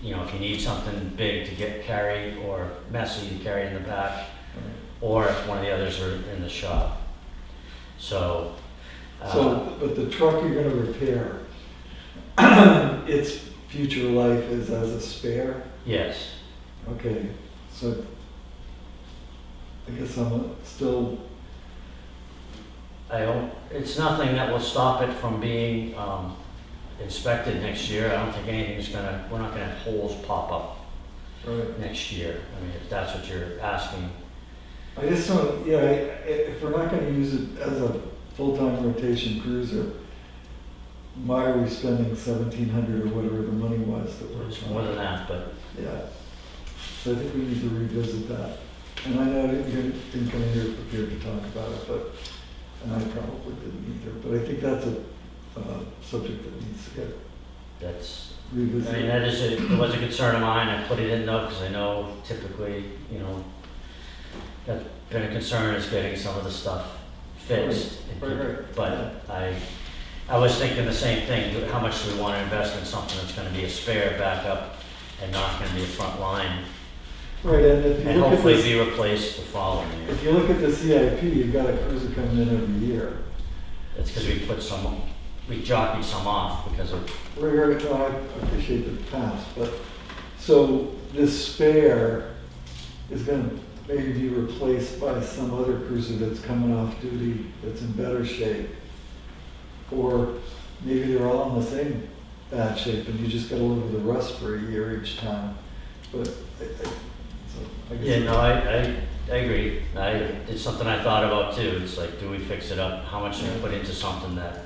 S8: you know, if you need something big to get carried or messy to carry in the back, or if one of the others are in the shop. So,
S4: But the truck you're gonna repair, its future life is as a spare?
S8: yes,
S4: Okay, so I guess I'm still,
S8: it's nothing that will stop it from being inspected next year. I don't think we're not gonna have holes pop up
S4: right.
S8: next year. I mean, if that's what you're asking.
S4: I just don't, yeah, if we're not gonna use it as a full-time rotation cruiser, why are we spending $1,700 or whatever the money was that we're
S8: It's
S4: trying?
S8: more than that, but
S4: Yeah. So I think we need to revisit that. And I know that you didn't come in here prepared to talk about it, and I probably didn't either, but I think that's a subject that needs to get
S8: that's, I
S4: revisited.
S8: mean, it was a concern of mine. I put it in though, because I know typically, you know, that's been a concern is getting some of the stuff fixed.
S4: Right.
S8: But I was thinking the same thing, how much do we want to invest in something that's gonna be a spare backup and not gonna be a front line,
S4: Right, and if you
S8: and
S4: look at
S8: hopefully
S4: this,
S8: be replaced the following year.
S4: if you look at the CIP, you've got a cruiser coming in every year.
S8: It's because we jockeyed some off because of,
S4: Right, no, I appreciate the past, but, so this spare is gonna maybe be replaced by some other cruiser that's coming off duty, that's in better shape. Or maybe they're all in the same bad shape and you just gotta live with the rust for a year each time. But, I guess.
S8: yeah, no, I agree. It's something I thought about too. It's like, do we fix it up? How much do we put into something that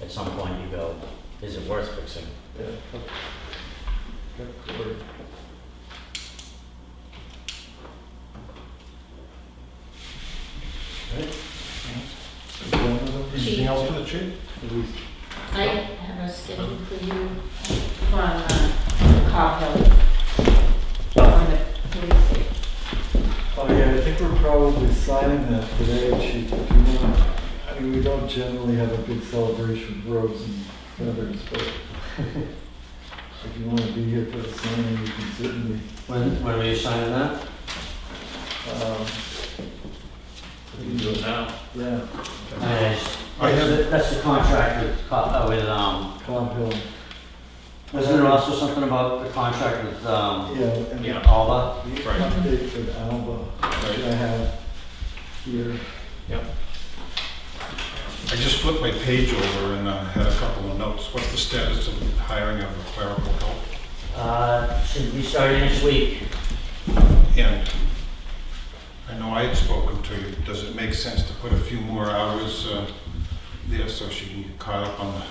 S8: at some point you go, is it worth fixing?
S4: Yeah. Okay.
S2: Anything else for the chief?
S5: I have a schedule for you from Cobb Hill on the 26th.
S4: Oh, yeah, I think we're probably signing that today, Chief, if you want. I mean, we don't generally have a big celebration of roses and feathers, but if you want to be here for the signing, you can certainly.
S8: When were you signing that?
S7: We can do it now.
S4: Yeah,
S8: That's the contract with,
S4: Cobb Hill.
S8: wasn't there also something about the contract with,
S4: Yeah, and
S7: Yeah.
S8: Alba?
S4: the
S7: Right.
S4: update with Alba that I have here.
S7: Yep.
S2: I just flipped my page over and had a couple of notes. What's the status of the hiring of a clerical help?
S8: Should be starting next week.
S2: And I know I had spoken to you. Does it make sense to put a few more hours there so she can get caught up on the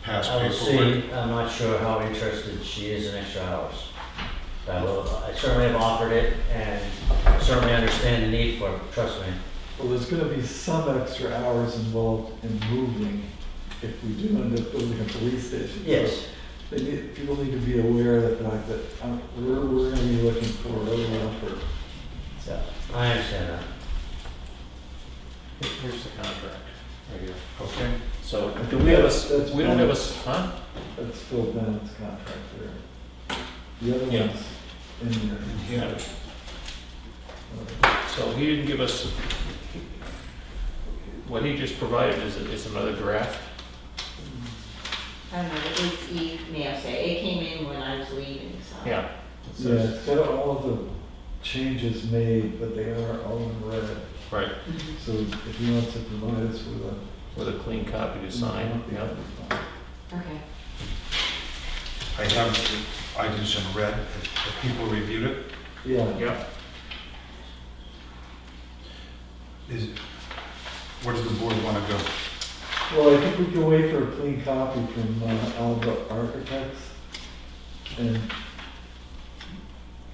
S2: past
S8: I will
S2: paperwork?
S8: see. I'm not sure how interested she is in extra hours. I certainly have offered it, and I certainly understand the need for it, trust me.
S4: Well, there's gonna be some extra hours involved in moving if we do end up building a police station. So
S8: Yes.
S4: people need to be aware of the fact that we're gonna be looking for a little effort.
S8: So, I understand that.
S7: Here's the contract, right here.
S2: Okay.
S7: So, do we have
S4: That's
S7: we don't have a,
S4: fine.
S7: huh?
S4: That's Phil Bennett's contract there. The other
S7: Yeah.
S4: one's in there.
S2: Yeah.
S7: So he didn't give us, what he just provided is another draft?
S5: I don't know, it's email say, it came in when I was leaving, so.
S7: Yeah. It
S4: Yeah,
S7: says-
S4: it's got all of the changes made, but they are all in red.
S7: Right,
S5: Mhm.
S4: So if he wants to provide us with a.
S7: with a clean copy to sign, yeah.
S4: that'd be fine.
S5: Okay.
S2: I have the items in red. Have people reviewed it?
S4: Yeah.
S7: Yeah.
S2: Where does the board want to go?
S4: Well, I think we can wait for a clean copy from Alba Architects. And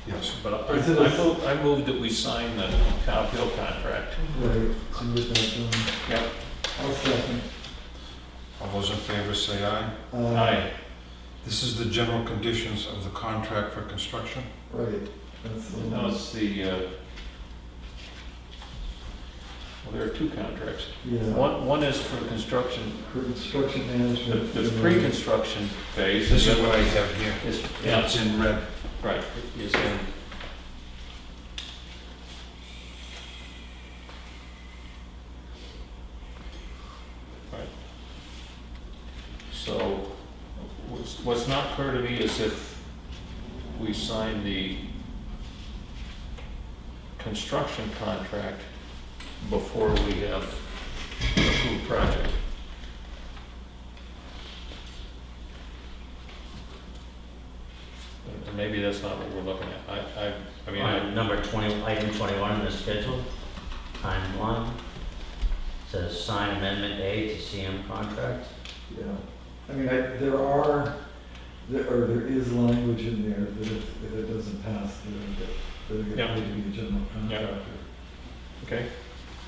S2: Yes.
S7: But
S4: Is it a-
S7: I moved that we sign the town appeal contract.
S4: right, so with that done,
S7: Yep.
S4: I'll second.
S2: All those in favor say aye.
S7: Aye.
S2: This is the general conditions of the contract for construction.
S4: Right, that's the
S7: No,
S4: one.
S7: it's the, well, there are two contracts.
S4: Yeah.
S7: One is for construction,
S4: For construction
S7: the
S4: management.
S7: the pre-construction phase.
S2: This is
S7: and
S2: what I
S7: the other
S2: have here.
S7: is-
S2: And
S7: Yeah,
S2: it's in red.
S7: right, is in. Right. So, what's not clear to me is if we sign the construction contract before we have an approved project. And maybe that's not what we're looking at. I mean,
S8: On number 20, item 21 in the schedule, timeline, says sign amendment A to CM contract.
S4: Yeah, I mean, there is language in there that if it doesn't pass, it'll get
S7: Yeah.
S4: paid to be a general contractor.
S7: okay,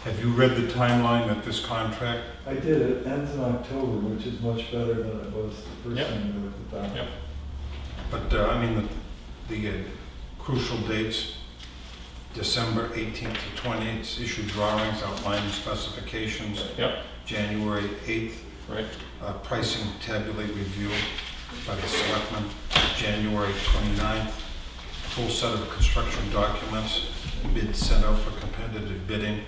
S2: Have you read the timeline of this contract?
S4: I did, it ends in October, which is much better than it was the first
S7: Yep.
S4: time we looked at that.
S7: Yep.
S2: But, I mean, the crucial dates, December 18th to 20th, issued drawings outlining specifications.
S7: Yep.
S2: January 8th,
S7: right,
S2: pricing tabulate review by the Selectmen. January 29th, full set of construction documents, bid sent out for competitive bidding.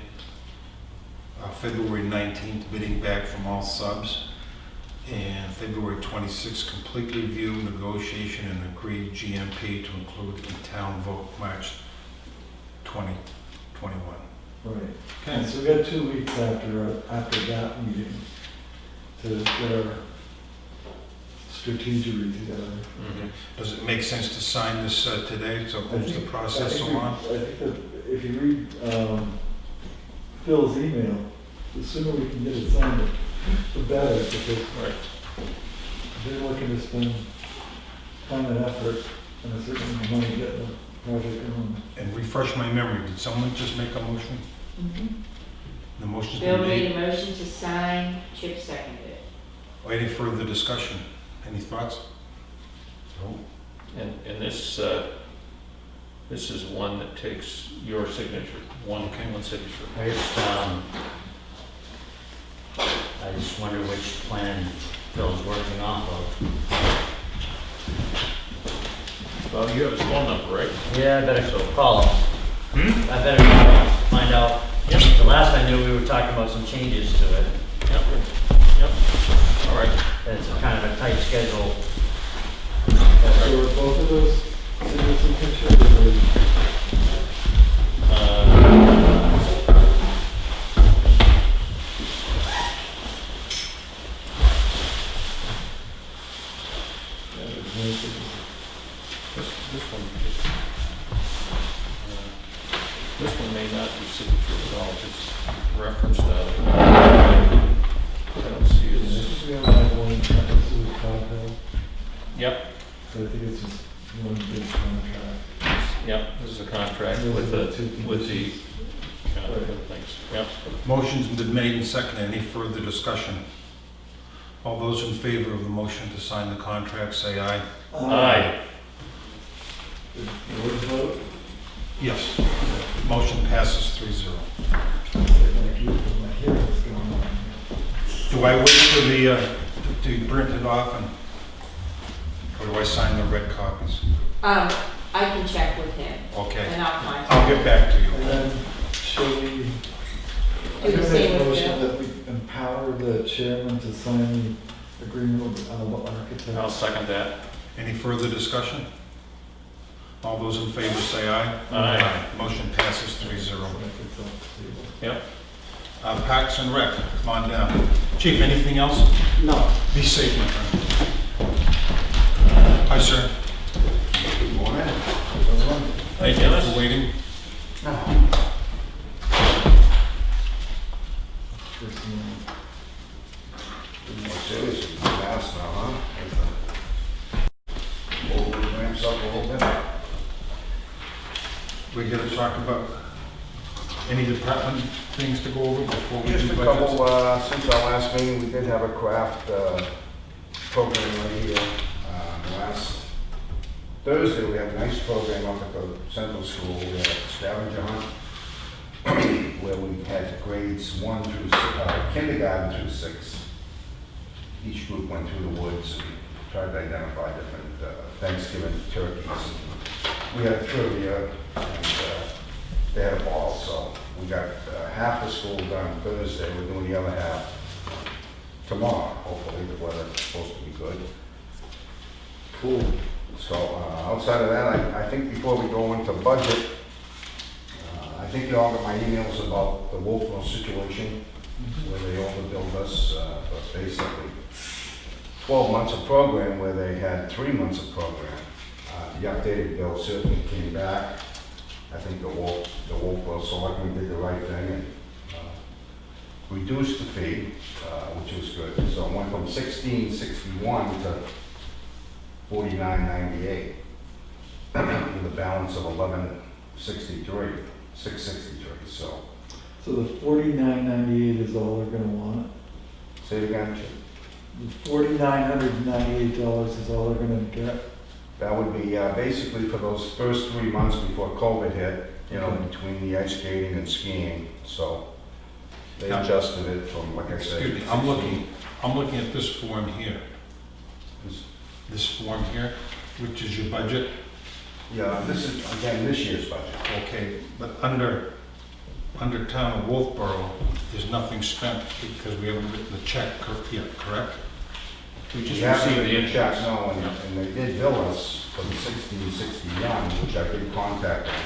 S2: February 19th, bidding back from all subs. And February 26th, complete review, negotiation, and agreed GMP to include in town vote March 2021.
S4: Right,
S2: Okay.
S4: and so we got 2 weeks after that meeting to get our strategy together.
S7: mhm,
S2: Does it make sense to sign this today, so it
S4: I
S2: moves the
S4: think-
S2: process
S4: I think
S2: along?
S4: I think that if you read Phil's email, the sooner we can get it signed, the better, because
S7: right.
S4: they're looking to spend time and effort and a certain amount of money getting the project going.
S2: And refresh my memory, did someone just make a motion?
S5: Mhm.
S2: The motion's
S5: Bill
S2: been
S5: made
S2: made.
S5: a motion to sign, Chip seconded it.
S2: Any further discussion? Any thoughts?
S7: And this is one that takes your signature, one signature.
S8: I just wonder which plan Phil's working off of.
S7: Well, you have his phone number, right?
S8: Yeah, I better go call him. I better find out.
S7: Yep.
S8: The last I knew, we were talking about some changes to it.
S7: Yep, yep, all right.
S8: It's kind of a tight schedule.
S4: So are both of those signatures or? two
S7: with the,
S4: conditions.
S7: things, yep.
S2: Motion's been made and seconded. Any further discussion? All those in favor of the motion to sign the contract, say aye.
S7: Aye.
S4: Did the board vote?
S2: Yes. Motion passes 3-0.
S4: Thank you, for my hearing's going on here.
S2: Do I wait for the, to print it off and, or do I sign the red copies?
S9: I can check with him
S2: Okay.
S9: and I'll find.
S2: I'll get back to
S4: And
S2: you.
S4: then, shall we,
S9: Do
S4: I'm
S9: the
S4: gonna
S9: same
S4: make a
S9: with
S4: motion
S9: Bill.
S4: that we empower the chairman to sign the agreement with Alba
S7: I'll
S4: Architects.
S7: second that.
S2: Any further discussion? All those in favor say aye.
S7: Aye.
S2: Motion passes 3-0.
S7: Yep.
S2: Parks and Rec, come on down. Chief, anything else?
S8: No.
S2: Be safe, my friend. Hi, sir.
S10: Good morning.
S2: Thank you for waiting.
S10: Seriously, fast now, huh? Over ramps up a little bit.
S2: We're here to talk about any department things to go over before we
S10: Just
S2: do
S10: a
S2: budgets?
S10: couple, since our last meeting, we did have a craft program right here. Last Thursday, we had a nice program up at the Central School. We had a scavenger hunt where we had grades 1 through kindergarten through 6. Each group went through the woods and tried to identify different Thanksgiving turkeys. We had trivia and they had a ball, so we got half the school done Thursday. We're doing the other half tomorrow. Hopefully the weather's supposed to be good.
S4: Cool.
S10: So outside of that, I think before we go into budget, I think you all got my emails about the Wolfville situation, where they overbilled us for basically 12 months of program, where they had 3 months of program. The updated bill certainly came back. I think the Wolfville Selectmen did the right thing and reduced the fee, which was good. So it went from $16.61 to $49.98, with a balance of $11.63, $6.63. So
S4: So the $49.98 is all they're gonna want?
S10: say it again, Chip.
S4: The $4,998 is all they're gonna get?
S10: That would be basically for those first 3 months before COVID hit, you know, between the ice skating and skiing. So they
S2: Yeah.
S10: adjusted it from, like I said.
S2: Excuse me, I'm looking at this form here. This form here, which is your budget.
S10: Yeah, this is, again, this year's budget.
S2: Okay, but under town of Wolfboro, there's nothing spent because we haven't written the check yet, correct?
S7: We
S10: We
S7: just
S10: haven't
S7: received the
S10: written checks,
S7: insurance.
S10: no, and they did bill us for the 1661, which I did contact them.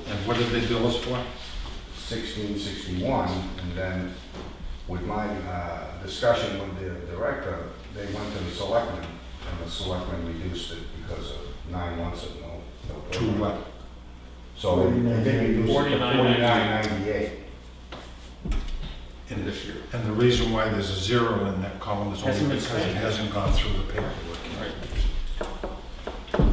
S2: And what did they bill us for?
S10: 1661, and then with my discussion with the director, they went to the selectmen, and the selectmen reduced it because of 9 months of no.
S2: To what?
S10: So they did reduce it to $49.98.
S2: In this year. And the reason why there's a 0 in that column is only
S7: Hasn't been
S2: because it
S7: spent.
S2: hasn't gone through the paperwork yet.
S7: Right.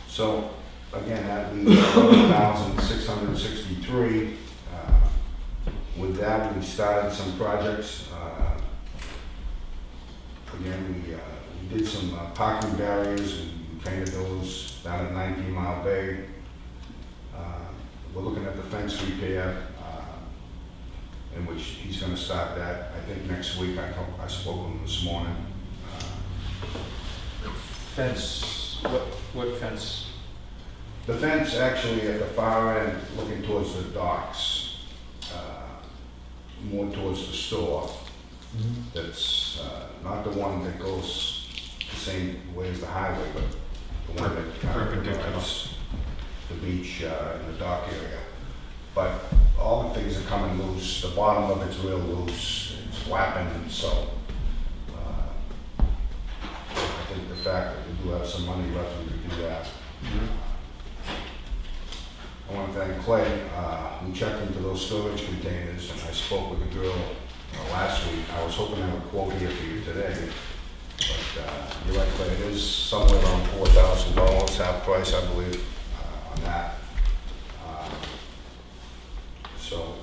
S10: So again, that leaves 11,663. With that, we started some projects. Again, we did some parking barriers and painted those down at 19 Mile Bay. We're looking at the fence repair, in which he's gonna start that, I think, next week. I spoke with him this morning.
S7: Fence, what fence?
S10: The fence actually at the far end, looking towards the docks, more towards the store. That's not the one that goes the same way as the highway, but the one that kind of
S2: Perpendicular.
S10: provides the beach and the dock area. But all the things are coming loose. The bottom of it's real loose. It's flapping, and so I think the fact that we do have some money left, we could do that. I want to thank Clay. We checked into those storage containers, and I spoke with the girl last week. I was hoping to have a quote here for you today, but you're right, Clay, it is somewhere around $4,000, half price, I believe, on on that. So,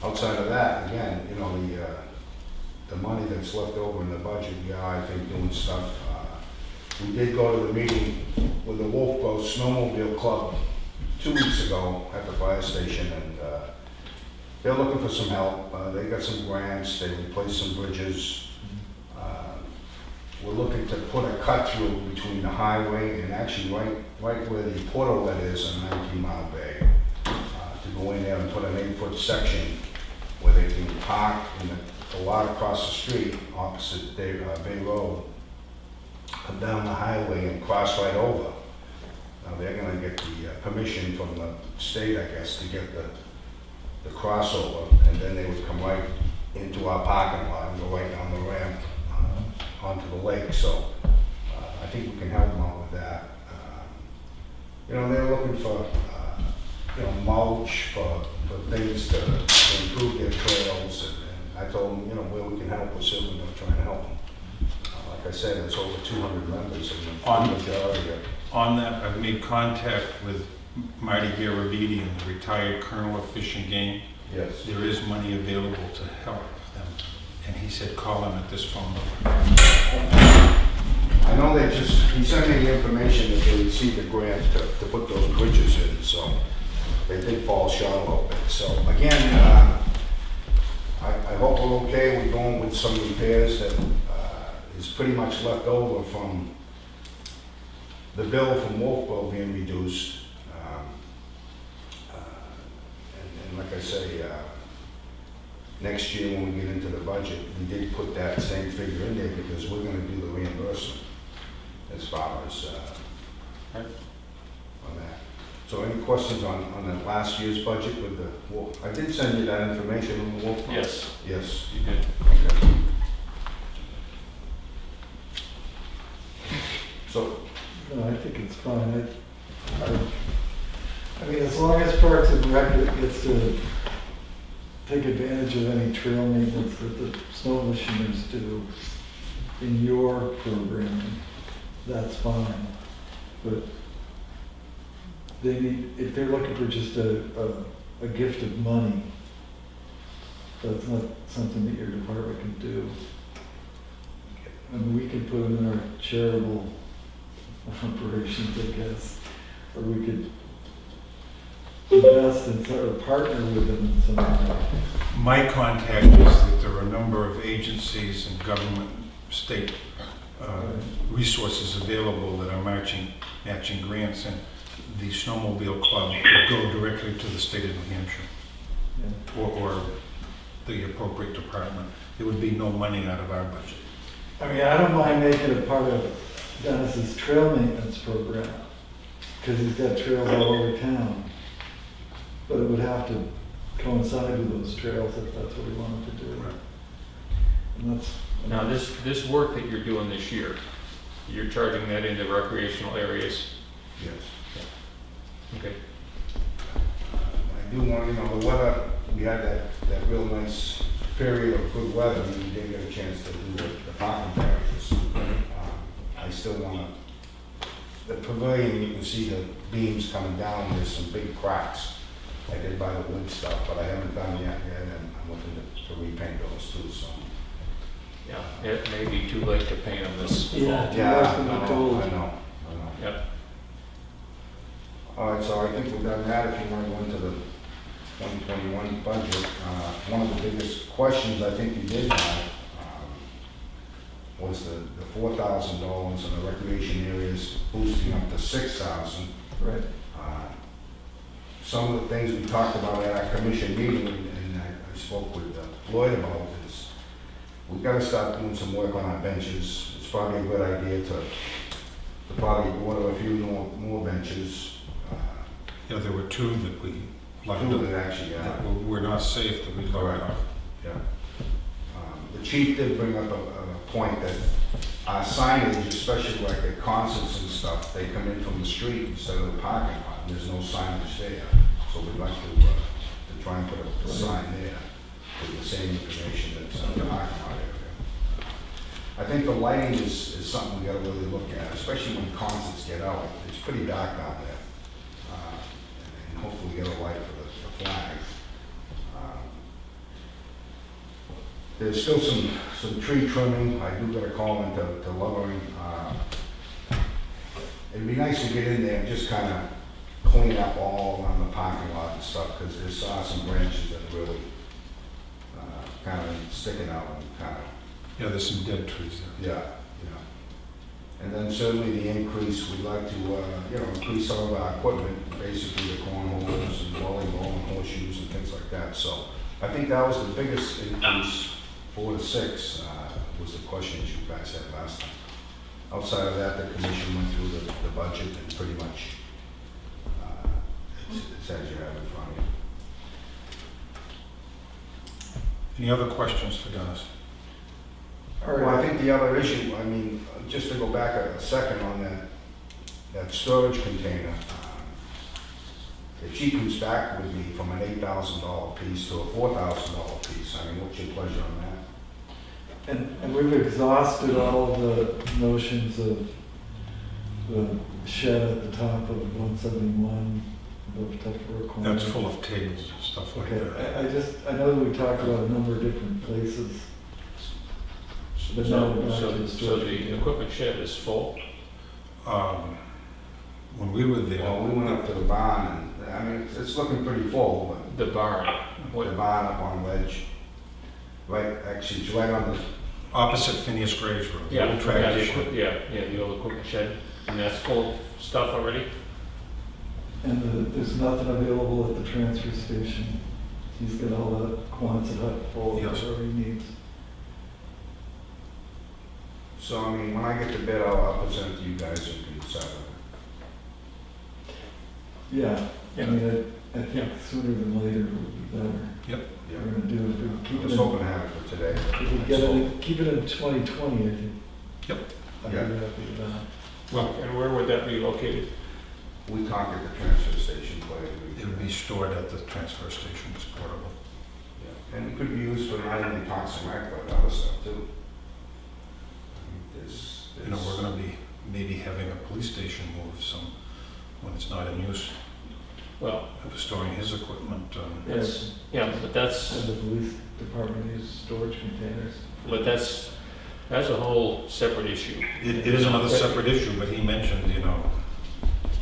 S10: outside of that, again, you know, the money that's left over in the budget, yeah, I think doing stuff. We did go to the meeting with the Wolfboro Snowmobile Club 2 weeks ago at the fire station, and they're looking for some help. They got some grants, they replaced some bridges. We're looking to put a cut through between the highway and actually right where the portal is in 19 Mile Bay. To go in there and put an 8-foot section where they can park in the lot across the street opposite Bay Road, come down the highway and cross right over. Now they're gonna get the permission from the state, I guess, to get the crossover, and then they would come right into our parking lot and go right down the ramp onto the lake. So I think we can help them out with that. You know, they're looking for you know, mulch for things to improve their trails, and I told them, you know, where we can help, we're certainly gonna try and help them. Like I said, there's over 200 members, and the majority are.
S2: On that, I've made contact with Marty Garabedian, the retired colonel of Fish and Game.
S10: Yes.
S2: There is money available to help them, and he said call him at this phone number.
S10: I know he sent me the information that they received a grant to put those bridges in, so they did fall short a little bit. So again, I hope we're okay. We're going with some repairs that is pretty much left over from the bill from Wolfboro being reduced. And like I say, next year when we get into the budget, we did put that same figure in there because we're gonna do the reimbursement as far as on that. So any questions on the last year's budget with the, I did send you that information on the Wolfboro?
S7: Yes,
S10: Yes.
S7: you did.
S10: Okay. So,
S4: No, I think it's fine. I mean, as long as Parks and Rec gets to take advantage of any trail maintenance that the snow commissioners do in your programming, that's fine. But they need, if they're looking for just a gift of money, that's not something that your department can do. I mean, we could put them in our charitable operations, I guess, or we could invest in sort of partner with them in some way.
S2: My contact is that there are a number of agencies and government, state resources available that are matching grants, and the Snowmobile Club would go directly to the state of New Hampshire
S4: Yeah.
S2: or the appropriate department. There would be no money out of our budget.
S4: I mean, I don't mind making it part of Dennis's trail maintenance program, because he's got trails all over town. But it would have to coincide with those trails if that's what we wanted to do.
S2: Right.
S4: And that's,
S7: Now, this work that you're doing this year, you're charging that into recreational areas?
S10: yes.
S7: Okay.
S10: I do want, you know, the weather, we had that real nice period of good weather, and we didn't get a chance to do the parking areas. I still want the pavilion, you can see the beams coming down, there's some big cracks. I did buy the wood stuff, but I haven't done it yet, and I'm looking to repaint those too, so.
S7: Yeah, it may be too late to paint them this fall.
S4: Yeah.
S10: Yeah,
S4: than
S10: I
S4: we told.
S10: know.
S7: Yep.
S10: All right, so I think we've done that. If you want to go into the 2021 budget, one of the biggest questions I think you did have was the $4,000 in the recreation areas boosting up to $6,000.
S4: right.
S10: Some of the things we talked about at our commission meeting, and I spoke with Lloyd about, is we've got to start doing some work on our benches. It's probably a good idea to probably order a few more benches.
S2: Yeah, there were two that we locked
S10: Two
S2: up,
S10: that actually,
S2: that were not safe, that we locked
S10: Correct.
S2: off.
S10: Yeah. The chief did bring up a point that our signage, especially like at concerts and stuff, they come in from the street instead of the parking lot, and there's no signage there. So we'd like to try and put a sign there with the same information that's in the parking lot area. I think the lighting is something we gotta really look at, especially when concerts get out. It's pretty dark down there. And hopefully we get a light for the flag. There's still some tree trimming. I do gotta call into Lovering. It'd be nice to get in there and just kinda clean up all around the parking lot and stuff, because there's some branches that are really kind of sticking out and kind of,
S2: Yeah, there's some dead trees there.
S10: yeah. And then certainly the increase, we'd like to, increase some of our equipment, basically the cornholes and volleyball and horseshoes and things like that. So I think that was the biggest increase, 4 to 6, was the questions you guys had last time. Outside of that, the commission went through the budget and pretty much, it's as you have in front of you.
S2: Any other questions for Dennis?
S10: Well, I think the other issue, I mean, just to go back a second on that storage container, if she comes back with me from an $8,000 piece to a $4,000 piece, I mean, what's your pleasure on that?
S4: And we've exhausted all of the notions of the shed at the top of 171, the Tupperware corner.
S2: That's full of tables and stuff like
S4: Okay,
S2: that.
S4: I know that we talked about a number of different places. But now we're back to the
S7: So
S4: storage
S7: the
S4: container.
S7: equipment shed is full?
S2: When we were there,
S10: Well, we went up to the barn and, I mean, it's looking pretty full,
S7: The barn?
S10: but
S7: What,
S10: the barn up on ledge, right, actually, it's right on the,
S2: opposite Phineas Graves Road. the
S7: yeah,
S2: old
S7: yeah,
S2: tractor
S7: the
S2: shed.
S7: the old equipment shed, and that's full of stuff already?
S4: And there's nothing available at the transfer station. He's got all the Quonset hut full of
S2: Yes.
S4: whatever he needs.
S10: so I mean, when I get the bid, I'll present it to you guys and you can decide.
S4: Yeah, I
S7: Yeah.
S4: mean, I think sooner than later would be better.
S2: Yep.
S4: We're gonna do it, we
S10: I
S4: keep
S10: was
S4: it
S10: hoping
S4: in,
S10: to have it for today.
S4: if we get it, keep it in 2020, I think.
S2: Yep.
S4: I'd be
S10: Yeah.
S4: happy with that.
S2: Well,
S7: And where would that be located?
S10: We talked at the transfer station quite a
S2: it
S10: bit.
S2: would be stored at the transfer station, it's portable.
S10: Yeah. And it could be used for not only Parks and Rec, but other stuff too. I mean,
S2: You know, we're gonna be maybe having a police station move some, when it's not in use,
S7: Well,
S2: for storing his equipment.
S7: that's, yeah, but that's,
S4: And the police department uses storage containers.
S7: that's a whole separate issue.
S2: It is another separate issue, but he mentioned,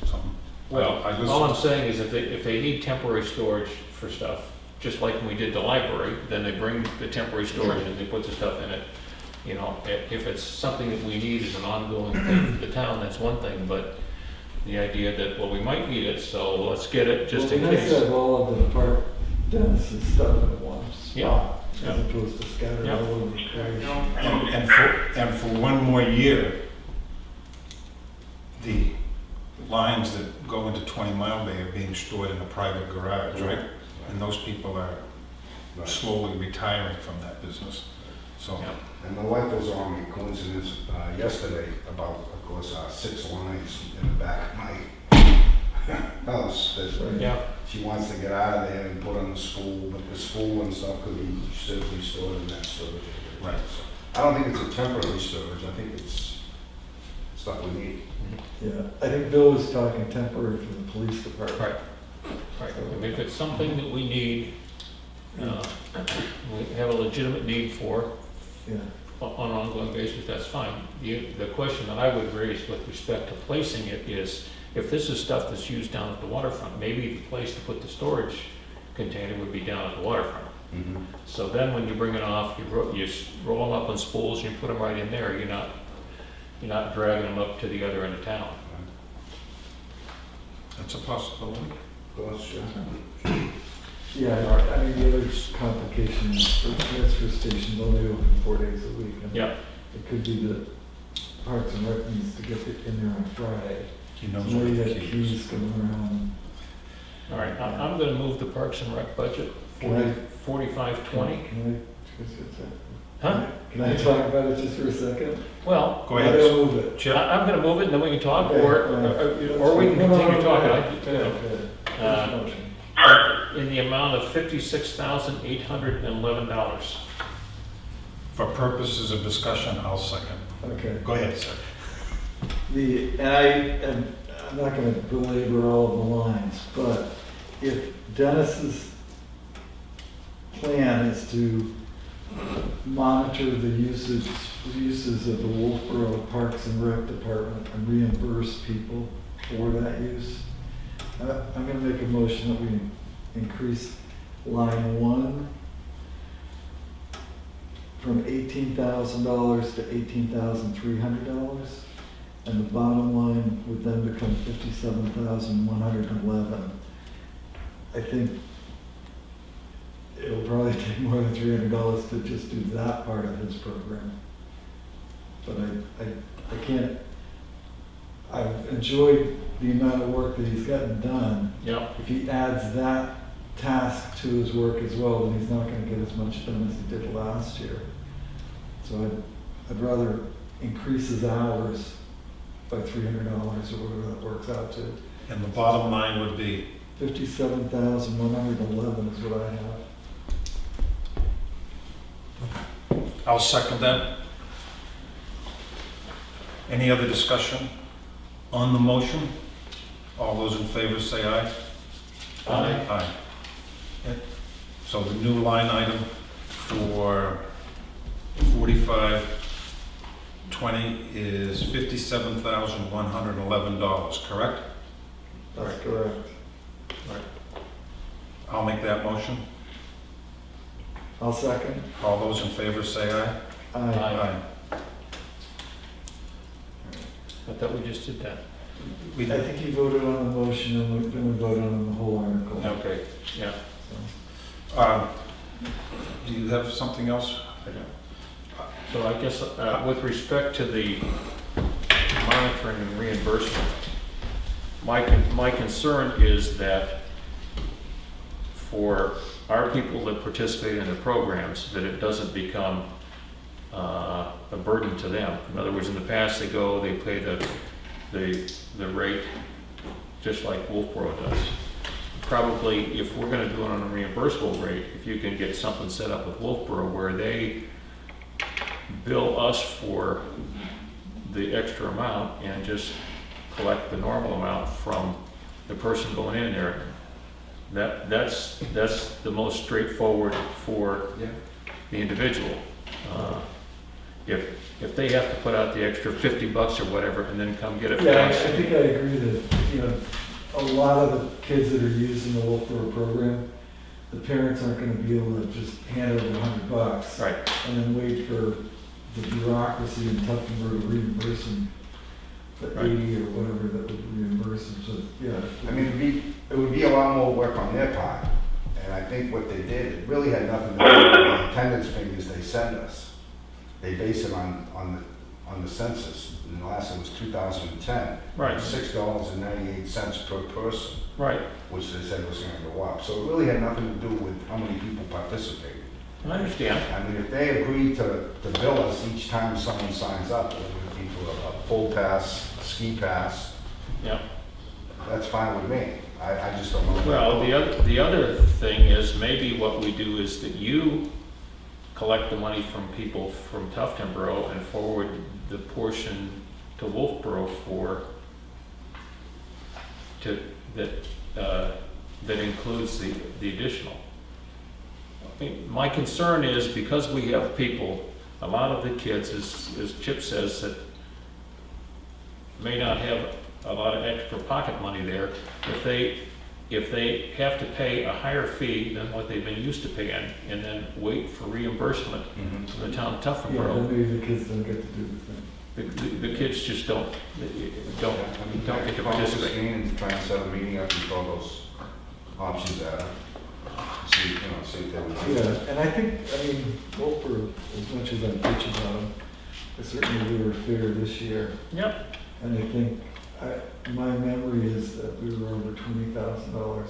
S2: something.
S7: Well,
S2: I listened-
S7: all I'm saying is if they need temporary storage for stuff, just like when we did the library, then they bring the temporary storage and they put the stuff in it. You know, if it's something that we need as an ongoing thing for the town, that's one thing, but the idea that, well, we might need it, so let's get it just in
S4: Well, it'd be nice
S7: case.
S4: to have all of the park Dennis's stuff in one spot,
S7: Yeah.
S4: as opposed to scattered
S7: Yeah.
S4: all over the place.
S2: And for one more year, the lines that go into 20 Mile Bay are being stored in a private garage, right? And those people are
S10: Right.
S2: slowly retiring from that business, so.
S7: Yeah.
S10: And my wife was on me coincidence yesterday about, of course, 6 lines in the back of my house that
S7: Yeah,
S10: she wants to get out of there and put on the school, but the school and stuff could be simply stored in that storage area.
S2: Right.
S10: So I don't think it's a temporary storage, I think it's stuff we need.
S4: Yeah, I think Bill was talking temporary for the police department.
S7: right, right. I mean, if it's something that we need, we have a legitimate need for,
S4: Yeah,
S7: on an ongoing basis, that's fine. The question that I would raise with respect to placing it is, if this is stuff that's used down at the waterfront, maybe the place to put the storage container would be down at the waterfront. So then when you bring it off, you roll them up on spools, you put them right in there, you're not dragging them up to the other end of town.
S2: That's a possibility.
S10: Of course, yeah.
S4: yeah, I mean, the other complication is the transfer station's only open 4 days a week. and
S7: Yeah,
S4: It could be that Parks and Rec needs to get it in there on Friday.
S2: He
S4: So
S2: knows
S4: now
S2: what
S4: you
S2: the
S4: got
S2: key is.
S4: keys going around.
S7: all right, I'm gonna move the Parks and Rec budget,
S4: Can I-
S7: 4520.
S4: Can I,
S7: Huh?
S4: can I talk about it just for a second?
S7: Well,
S2: Go
S4: I'm
S2: ahead.
S4: gonna move it.
S2: Chip?
S7: I'm gonna move it and then we can talk,
S4: Okay,
S7: or we can
S4: No, no,
S7: continue
S4: no,
S7: talking.
S4: go
S7: I-
S4: ahead. Go ahead, go ahead.
S7: Uh,
S4: First motion.
S7: In the amount of $56,811.
S2: For purposes of discussion, I'll second.
S4: Okay.
S2: Go ahead, sir.
S4: I'm not gonna belabor all of the lines, but if Dennis's plan is to monitor the uses of the Wolfboro Parks and Rec Department and reimburse people for that use, I'm gonna make a motion that we increase line 1 from $18,000 to $18,300, and the bottom line would then become $57,111. I think it'll probably take more than $300 to just do that part of his program. But I can't, I've enjoyed the amount of work that he's gotten done.
S7: Yep.
S4: If he adds that task to his work as well, then he's not gonna get as much done as he did last year. So I'd rather increase his hours by $300 or whatever that works out to.
S2: And the bottom line would be?
S4: $57,111 is what I have.
S2: I'll second that. Any other discussion on the motion? All those in favor say aye.
S7: Aye.
S2: Aye. Okay. So the new line item for 4520 is $57,111, correct?
S4: That's correct.
S2: I'll make that motion.
S4: I'll second.
S2: All those in favor say aye.
S4: Aye.
S7: I thought we just did that.
S2: We,
S4: I think you voted on the motion and then we voted on the whole article.
S7: Okay, yeah.
S2: do you have something else?
S7: I don't. So I guess with respect to the monitoring and reimbursement, my concern is that for our people that participate in the programs, that it doesn't become a burden to them. In other words, in the past, they pay the rate just like Wolfboro does. Probably, if we're going to do it on a reimbursable rate, if you can get something set up with Wolfboro where they bill us for the extra amount and just collect the normal amount from the person going in there, that's the most straightforward for the individual. If they have to put out the extra $50 or whatever and then come get it from
S4: Yeah, I
S7: us.
S4: think I agree that, a lot of the kids that are using the Wolfboro program, the parents aren't gonna be able to just hand over $100.
S7: Right.
S4: And then wait for the bureaucracy in Tuftonburg to reimburse them the
S7: Right.
S4: 80 or whatever that would reimburse them, so, yeah.
S10: I mean, it would be a lot more work on their part. And I think what they did, it really had nothing to do with the attendance figures they send us. They base it on the census. And the last one was 2010.
S7: Right.
S10: $6.98 per person,
S7: Right.
S10: which they said was gonna go up. So it really had nothing to do with how many people participated.
S7: I understand.
S10: I mean, if they agree to bill us each time someone signs up, whether it be for a full pass, ski pass,
S7: Yep.
S10: that's fine with me. I just don't know.
S7: Well, the other thing is maybe what we do is that you collect the money from people from Tuftonboro and forward the portion to Wolfboro that includes the additional. I mean, my concern is because we have people, a lot of the kids, as Chip says, that may not have a lot of extra pocket money there, if they have to pay a higher fee than what they've been used to paying and then wait for reimbursement from the town of
S4: Yeah,
S7: Tuftonboro,
S4: then maybe the kids don't get to do the thing.
S7: the kids just don't get to participate.
S10: And try and set a meeting up and throw those options at them. See if they would.
S4: Yeah, and I think, Wolfboro, as much as I bitch about them, certainly we were fair this year.
S7: Yep.
S4: And I think, my memory is that we were over $20,000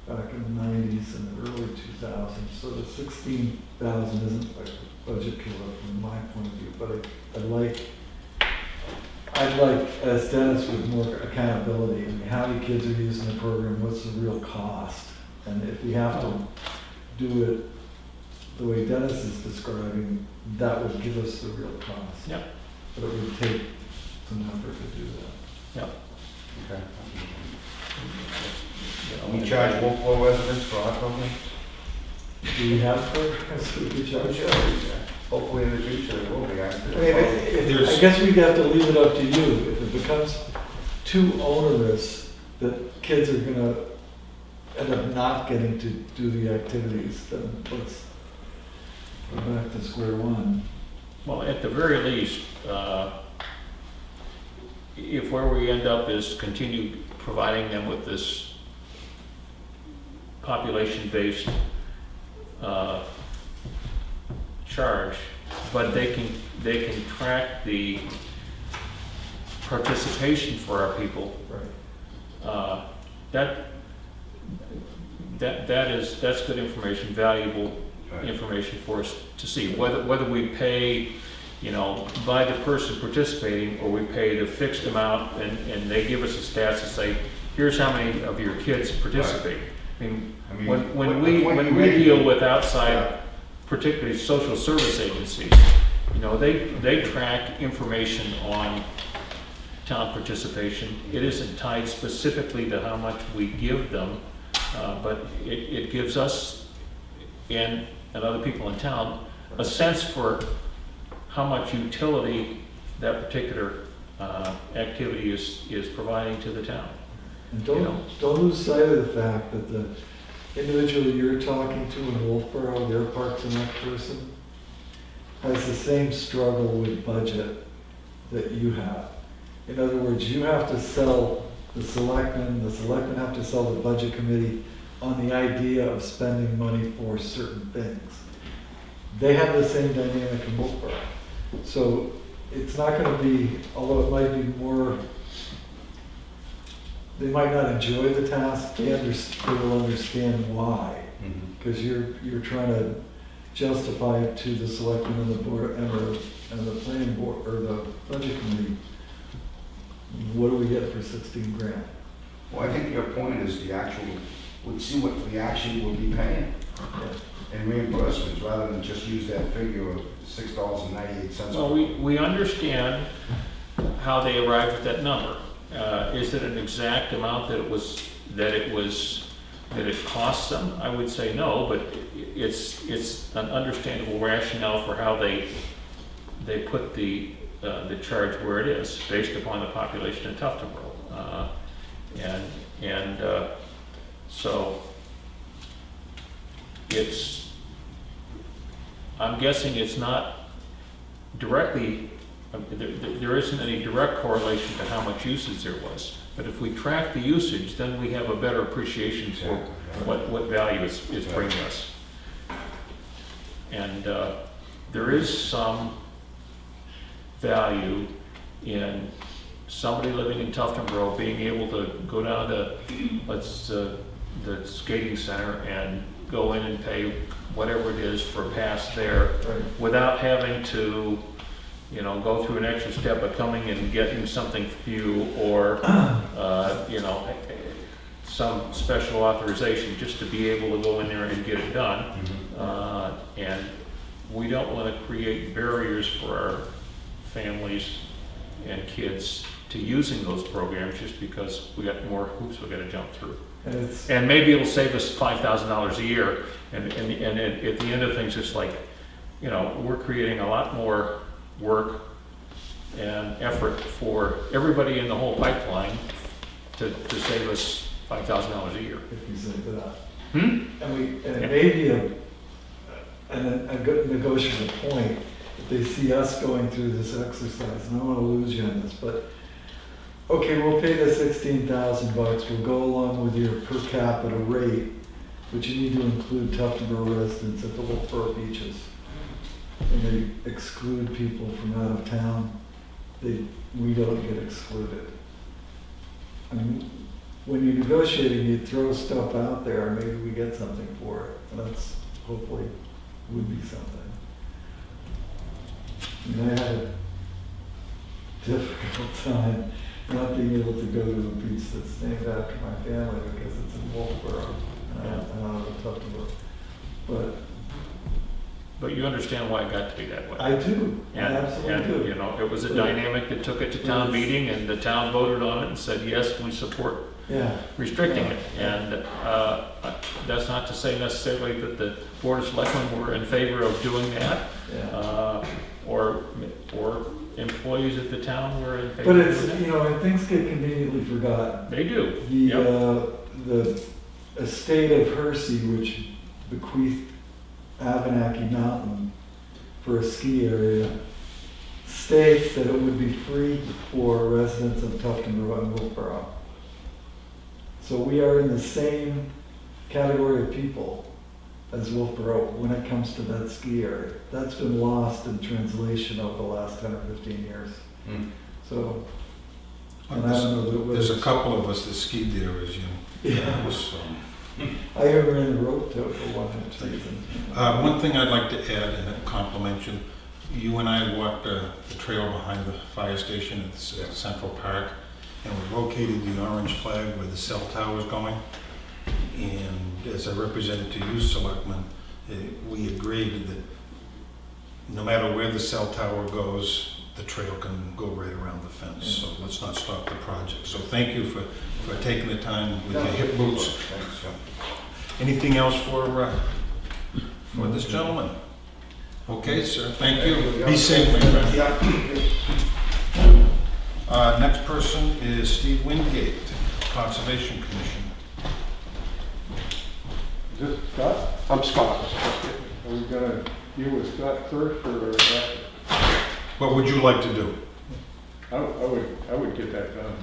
S4: back in the 90s and the early 2000s. So the 16,000 isn't like a budget killer from my point of view, but I'd like, as Dennis, with more accountability. I mean, how many kids are using the program? What's the real cost? And if we have to do it the way Dennis is describing, that would give us the real cost.
S7: Yep.
S4: But it would take some effort to do that.
S7: Yep.
S10: Okay.
S7: You know,
S10: We charge Wolfboro residents for our program?
S4: Do we have programs that we charge?
S10: Hopefully in the future there will be.
S4: I guess we'd have to leave it up to you. If it becomes too onerous, that kids are gonna end up not getting to do the activities, then let's go back to square one.
S7: Well, at the very least, if where we end up is continue providing them with this population-based charge, but they can track the participation for our people.
S4: Right.
S7: That's good information, valuable information for us to see. Whether we pay, you know, by the person participating, or we pay the fixed amount and they give us the stats and say, here's how many of your kids participate. I mean, when we deal with outside, particularly social service agencies, you know, they track information on town participation. It isn't tied specifically to how much we give them, but it gives us and other people in town a sense for how much utility that particular activity is providing to the town.
S4: And
S7: don't
S4: lose sight of the fact that the individual you're talking to in Wolfboro, their Parks and Rec person, has the same struggle with budget that you have. In other words, you have to sell the selectmen have to sell the budget committee on the idea of spending money for certain things. They have the same dynamic in Wolfboro. So it's not going to be, although it might be more, they might not enjoy the task, they will understand why. Because you're trying to justify it to the selectmen and the board and the planning board or the budget committee. What do we get for 16 grand?
S10: Well, I think your point is would see what we actually will be paying in reimbursements, rather than just use that figure of $6.98.
S7: Well, we understand how they arrived at that number. Is it an exact amount that it costs them? I would say no, but it's an understandable rationale for how they put the charge where it is, based upon the population in Tuftonboro. So I'm guessing it's not directly, there isn't any direct correlation to how much usage there was. But if we track the usage, then we have a better appreciation for what value it's bringing us. And there is some value in somebody living in Tuftonboro being able to go down to, the skating center and go in and pay whatever it is for a pass there, without having to, you know, go through an extra step of coming and getting something for you, or you know, some special authorization just to be able to go in there and get it done. And we don't want to create barriers for our families and kids to using those programs just because we got more hoops we got to jump through. And maybe it'll save us $5,000 a year. And at the end of things, it's like, you know, we're creating a lot more work and effort for everybody in the whole pipeline to save us $5,000 a year.
S4: If you say that. And it may be a good negotiable point if they see us going through this exercise. And I don't want to lose you on this, but okay, we'll pay the $16,000. We'll go along with your per capita rate, but you need to include Tuftonboro residents at the Wolfboro beaches. And they exclude people from out of town. We don't get excluded. I mean, when you're negotiating, you throw stuff out there, maybe we get something for it. And that's hopefully would be something. I mean, I had a difficult time not being able to go to a beach that's named after my family because it's in Wolfboro, and I don't know Tuftonboro. But
S7: But you understand why it got to be that way.
S4: I do, I
S7: And,
S4: absolutely
S7: you
S4: do.
S7: know, it was a dynamic that took it to town meeting, and the town voted on it and said, yes, we support
S4: Yeah,
S7: restricting it. And that's not to say necessarily that the Board of Selectmen were in favor of doing that,
S4: yeah.
S7: or employees at the town were in favor
S4: But
S7: of
S4: it's,
S7: doing
S4: you know, and things get conveniently forgotten.
S7: that. They do.
S4: The estate of Hersey, which bequeathed Abenaki Mountain for a ski area, states that it would be free for residents of Tuftonboro and Wolfboro. So we are in the same category of people as Wolfboro when it comes to that ski area. That's been lost in translation over the last 10 or 15 years.
S2: Mm.
S4: So, and I don't know that it was.
S2: There's a couple of us that skied there as you
S4: Yeah.
S2: know, so.
S4: I even ran the rope tow for one season.
S2: One thing I'd like to add and compliment you, you and I walked the trail behind the fire station at Central Park, and we located the orange flag where the cell tower is going. And as I represented to you, Selectmen, we agreed that no matter where the cell tower goes, the trail can go right around the fence. So let's not stop the project. So thank you for taking the time with your hip boots.
S10: Thanks, John.
S2: Anything else for this gentleman? Okay, sir, thank you. Be safe, my friend. Next person is Steve Wingate, Conservation Commission.
S11: Is this Scott? I'm Scott. Are we gonna deal with Scott first or after?
S2: What would you like to do?
S11: I would get that done.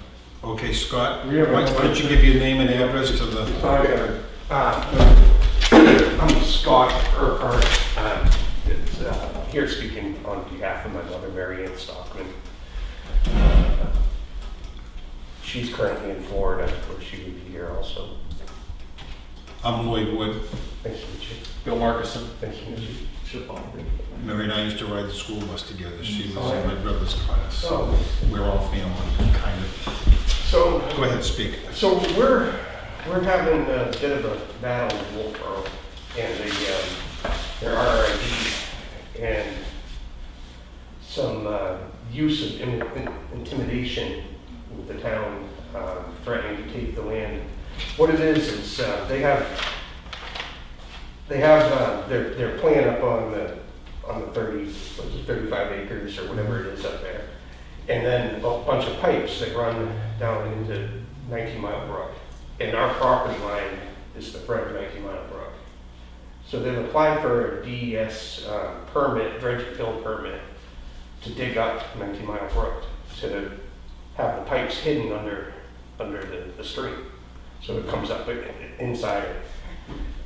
S2: Okay, Scott,
S11: We have
S2: why don't you give your name and address to the...
S12: I'm Scott Urquhart. Here speaking on behalf of my mother, Mary Ann Stockman. She's currently in Florida, or she would be here also.
S2: I'm Lloyd Wood.
S12: Nice to meet you.
S7: Bill Markison.
S12: Nice to meet you.
S2: Mary and I used to ride the school bus together. She was in my brother's class. So
S12: Oh.
S2: we're all family, kind of.
S12: So,
S2: Go ahead, speak.
S12: so we're having a bit of a battle in Wolfboro, and their RID and some use of intimidation with the town, threatening to take the land. What it is they have their plan up on the 35 acres or whatever it is up there, and then a bunch of pipes that run down into 19 Mile Brook, and our property line is the front of 19 Mile Brook. So they've applied for a DES permit, dredge and fill permit, to dig up 19 Mile Brook, to have the pipes hidden under the stream, so it comes up inside it.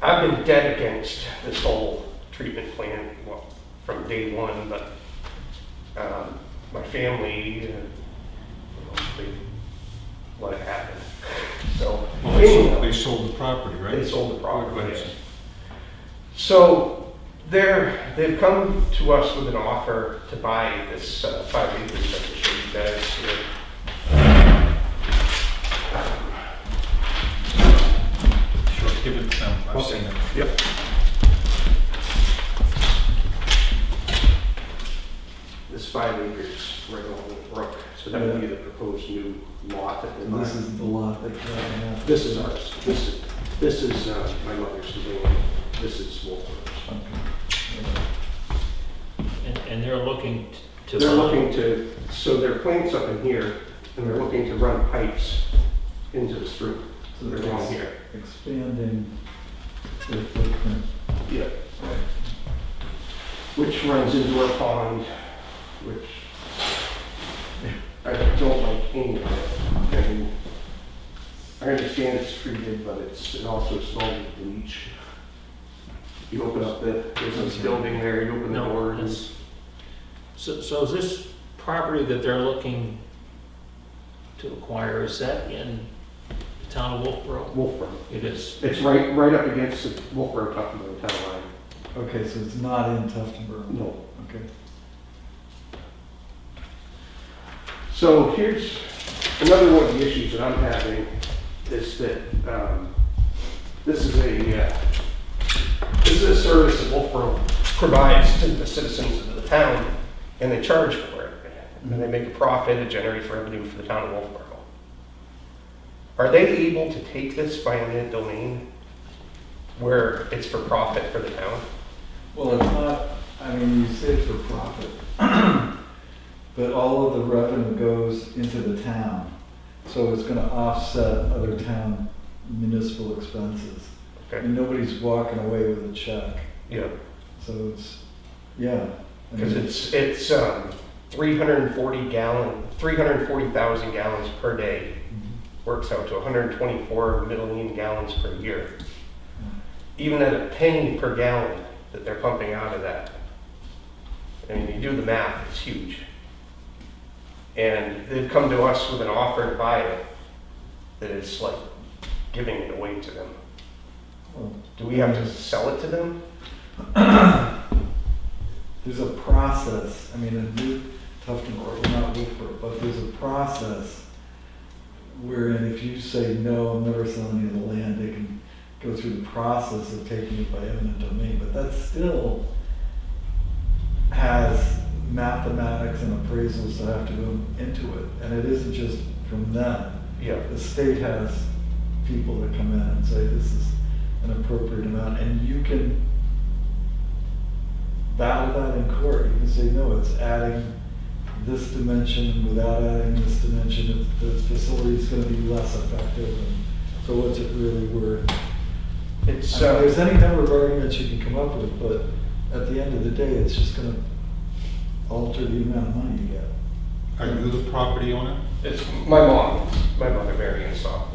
S12: I've been dead against this whole treatment plan, well, from day one, but my family, they let it happen. So
S2: They sold the property, right?
S12: they sold the property.
S2: Right.
S12: Yes. So they've come to us with an offer to buy this 5 acres that I show you guys here.
S2: Sure, give it to them. I've seen it.
S12: Yep. This 5 acres right along the brook, so that would be the proposed new lot that they're
S4: And this
S12: buying.
S4: is the lot that you have.
S12: This is ours. This is my mother's land. This is Wolfboro's.
S7: And they're looking to.
S12: They're looking to, so their plant's up in here, and they're looking to run pipes into the stream. So they're going here.
S4: Expanding their footprint.
S12: Yeah. Which runs into our pond, which I don't like any of it. And I understand it's treated, but it also smells of bleach. You open up there's this building there, you open the
S7: No,
S12: door.
S7: it's- So is this property that they're looking to acquire, is that in the town of Wolfboro?
S12: Wolfboro.
S7: It is.
S12: It's right up against the Wolfboro Tuftonboro town line.
S4: Okay, so it's not in Tuftonboro?
S12: No.
S4: Okay.
S12: So here's another one of the issues that I'm having is that this is a service that Wolfboro provides to the citizens of the town, and they charge for it. And they make a profit, it generates revenue for the town of Wolfboro. Are they able to take this by eminent domain where it's for profit for the town?
S4: Well, it's not, I mean, you say for profit, but all of the revenue goes into the town. So it's gonna offset other town municipal expenses.
S12: Okay.
S4: And nobody's walking away with a check.
S12: Yeah,
S4: So it's, yeah. I mean,
S12: because it's 340,000 gallons per day. Works out to 124 million gallons per year. Even at a penny per gallon that they're pumping out of that. I mean, you do the math, it's huge. And they've come to us with an offer to buy it that is like giving it away to them.
S4: well,
S12: Do we have to sell it to them?
S4: There's a process, I mean, in Tufton, or not Woodford, but there's a process wherein if you say, no, I'm never selling you the land, they can go through the process of taking it by eminent domain, but that still has mathematics and appraisals that have to go into it, and it isn't just from them.
S12: Yeah.
S4: The state has people that come in and say, this is an appropriate amount, and you can battle that in court. You can say, no, it's adding this dimension without adding this dimension. The facility is going to be less effective, and so what's it really worth?
S12: It's,
S4: I mean, there's any number of arguments you can come up with, but at the end of the day, it's just going to alter the amount of money you get.
S2: Are you the property owner?
S12: it's my mom, my mother, Marion Saw.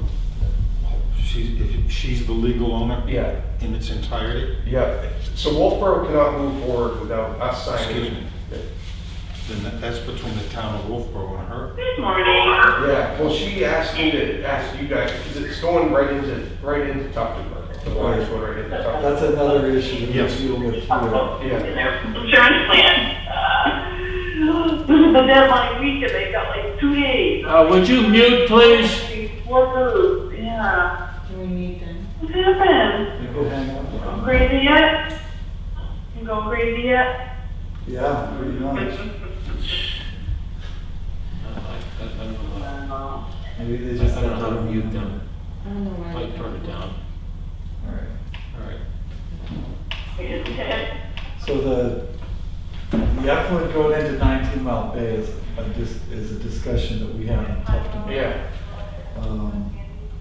S2: She's the legal owner
S12: Yeah,
S2: in its entirety?
S12: yeah. So Wolfboro cannot move forward without us
S2: Excuse
S12: signing.
S2: me. Then that's between the town of Wolfboro and her.
S12: Yeah, well, she asked me to ask you guys, because it's going right into Tufton. The water's going right into Tufton.
S4: That's another issue that
S2: Yes.
S4: we deal with here.
S12: Yeah,
S13: Insurance plan. This is the deadline week and they've got like 2 days.
S1: Would you mute, please?
S13: Before those, yeah.
S5: Do we need them?
S13: What's happened?
S4: You go hang out with them.
S13: Crazy yet? You going crazy yet?
S4: Yeah, pretty much. Maybe they
S7: I
S4: just
S7: don't know how to mute them.
S5: I don't know why.
S7: Like, turn it down.
S4: All right.
S7: All right.
S4: So the effluent going into 19 Mile Bay is a discussion that we have in Tufton.
S12: yeah.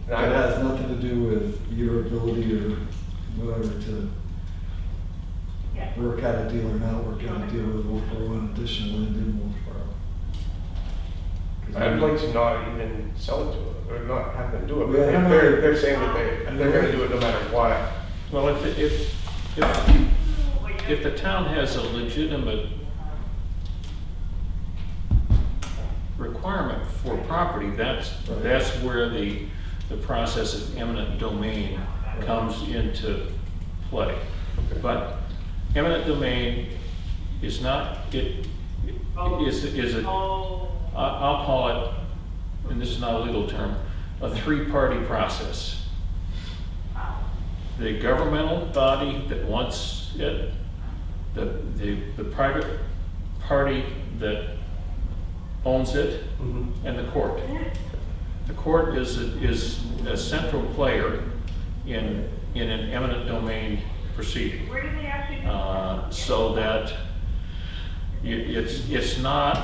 S4: It has nothing to do with your ability or whatever to work out a deal or not work out a deal with Wolfboro and additional land in Wolfboro. 'Cause
S12: I'd like to not even sell it to them, or not have them do it, but
S4: Yeah, I know.
S12: they're saying that they're gonna do it no matter what.
S7: Well, if the town has a legitimate requirement for property, that's where the process of eminent domain comes into play. But eminent domain is not, I'll call it, and this is not a legal term, a three-party process. The governmental body that wants it, the private party that owns it, and the court. The court is a central player in an eminent domain proceeding.
S13: Where do they actually do
S7: So that it's not,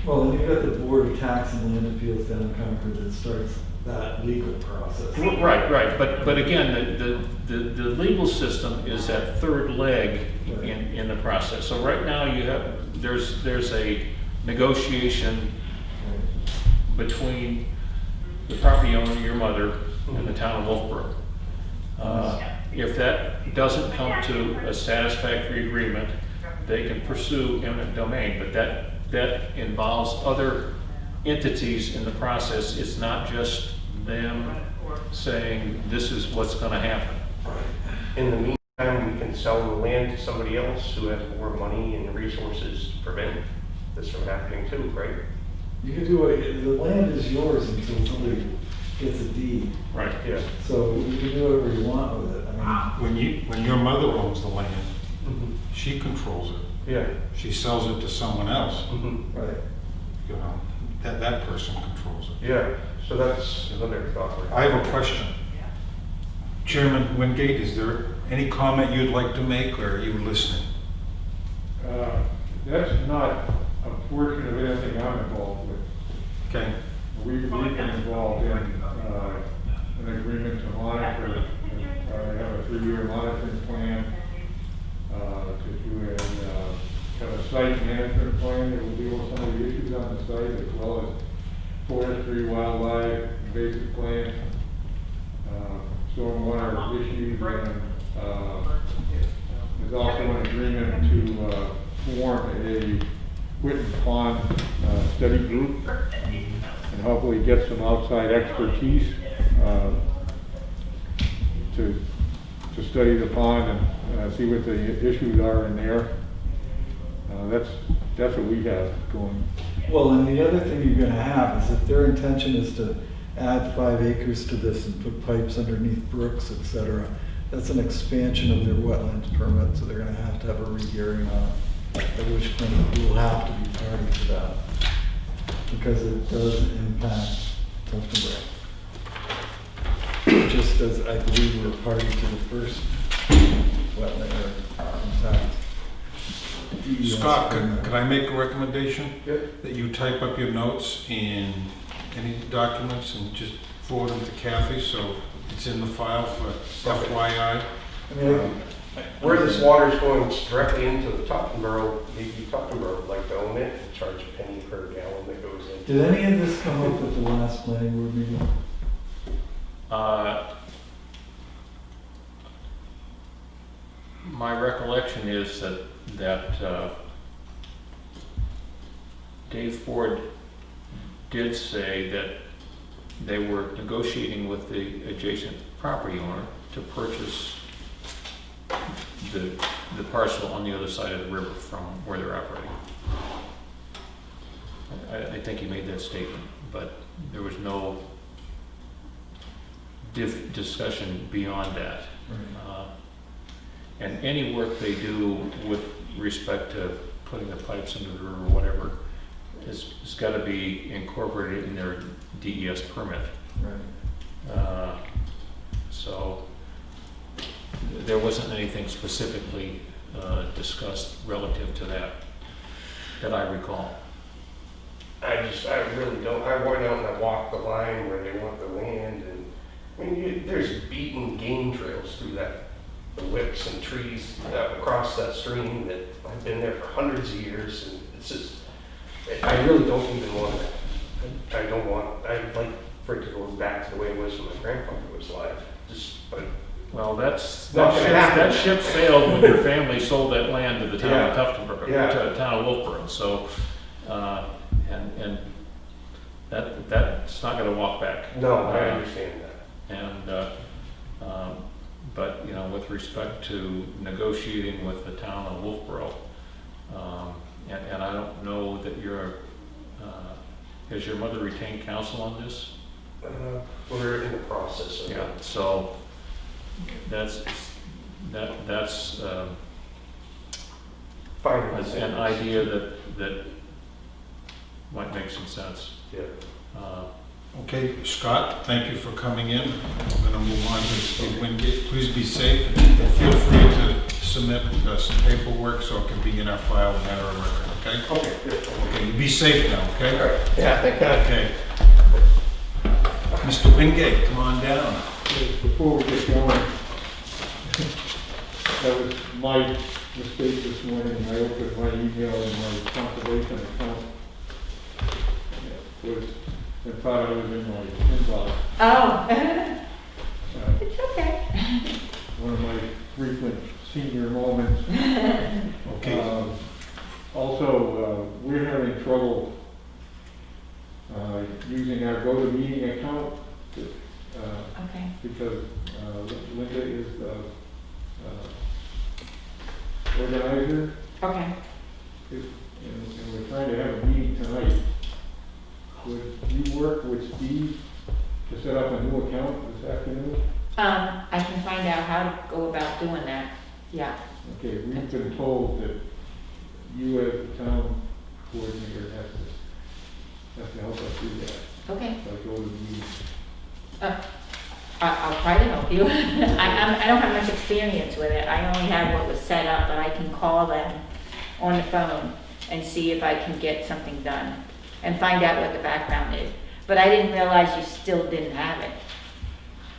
S4: Well, then you've got the Board of Tax and Land Appeals down in Concord that starts that legal process.
S7: right, but again, the legal system is that third leg in the process. So right now there's a negotiation between the property owner, your mother, and the town of Wolfboro. If that doesn't come to a satisfactory agreement, they can pursue eminent domain, but that involves other entities in the process. It's not just them saying, this is what's gonna happen.
S12: In the meantime, we can sell the land to somebody else who has more money and resources to prevent this from happening too, right?
S4: You can do it, the land is yours until somebody gets a deed.
S7: Right.
S12: Yeah.
S4: So you can do whatever you want with it. I
S2: When your mother owns the land,
S6: Mhm.
S2: she controls it.
S6: Yeah.
S2: She sells it to someone else,
S6: Mhm.
S4: Right.
S2: you know, that person controls it.
S6: Yeah, so that's another thought.
S2: I have a question. Chairman Wingate, is there any comment you'd like to make, or are you listening?
S11: That's not a portion of anything I'm involved with.
S2: Okay,
S11: We've been involved in an agreement to monitor. I have a 3-year monitoring plan to do have a site management plan that will deal with some of the issues on the site, as well as forestry, wildlife, invasive plants, stormwater issues, and there's also an agreement to form a Whitten Pond study group and hopefully get some outside expertise to study the pond and see what the issues are in there. That's what we have going.
S4: Well, and the other thing you're gonna have is if their intention is to add 5 acres to this and put pipes underneath brooks, et cetera, that's an expansion of their wetlands permit, so they're gonna have a rehearing on it, at which point we will have to be party to that, because it does impact Tufton Brook. Just as I believe we're party to the first wetland, impact.
S2: Scott, could I make a recommendation?
S6: Yeah.
S2: That you type up your notes and any documents and just forward them to Kathy, so it's in the file for FYI.
S4: I mean,
S12: Where this water's going directly into the Tuftonboro, maybe Tuftonboro would like to own it and charge a penny per gallon that goes in.
S4: did any of this come up at the last planning board meeting?
S7: My recollection is that Dave Ford did say that they were negotiating with the adjacent property owner to purchase the parcel on the other side of the river from where they're operating. I think he made that statement, but there was no discussion beyond that. And any work they do with respect to putting the pipes into the river or whatever has got to be incorporated in their DES permit.
S4: Right.
S7: So there wasn't anything specifically discussed relative to that I recall.
S12: I really don't, I went out and I walked the line where they want the land, and, I mean, there's beaten game trails through that, the wicks and trees that across that stream that I've been there for hundreds of years, and it's just, I really don't even want it. I'd like for it to go back to the way it was when my grandfather was alive, but.
S7: Well, that
S12: happen.
S7: ship sailed when your family sold that land to the town of Tuftonboro,
S12: Yeah.
S7: to the town of Wolfboro. So, and that's not going to walk back.
S12: No, I understand that.
S7: And but with respect to negotiating with the town of Wolfboro, and I don't know that has your mother retained counsel on this?
S12: We're in the process of
S7: Yeah.
S12: it.
S7: So that's
S12: Fine.
S7: an idea that might make some sense.
S12: Yeah.
S2: Okay, Scott, thank you for coming in. I'm going to move on to Steve Wingate. Please be safe, and feel free to submit some paperwork so it can be in our file and matter of record, okay?
S12: Okay.
S2: Okay, you be safe now, okay?
S12: All right. Yeah, thank you.
S2: Okay. Mr. Wingate, come on down.
S11: Before we get going, that was my mistake this morning. I opened my email in my conservation account. I thought I was in my inbox.
S5: Oh,
S11: Uh,
S5: it's okay.
S11: One of my frequent senior moments.
S2: Okay.
S11: Also, we're having trouble using our GoToMeeting account
S5: Okay.
S11: because Linda is the organizer,
S5: Okay.
S11: and we're trying to have a meeting tonight. Would you work with Steve to set up a new account this afternoon?
S5: I can find out how to go about doing that, yeah.
S11: Okay, we've been told that you as the town coordinator have to help us do that.
S5: Okay,
S11: So I go to the meeting.
S5: I'll try to help you. I don't have much experience with it, I only have what was set up, but I can call them on the phone and see if I can get something done and find out what the background is. But I didn't realize you still didn't have it.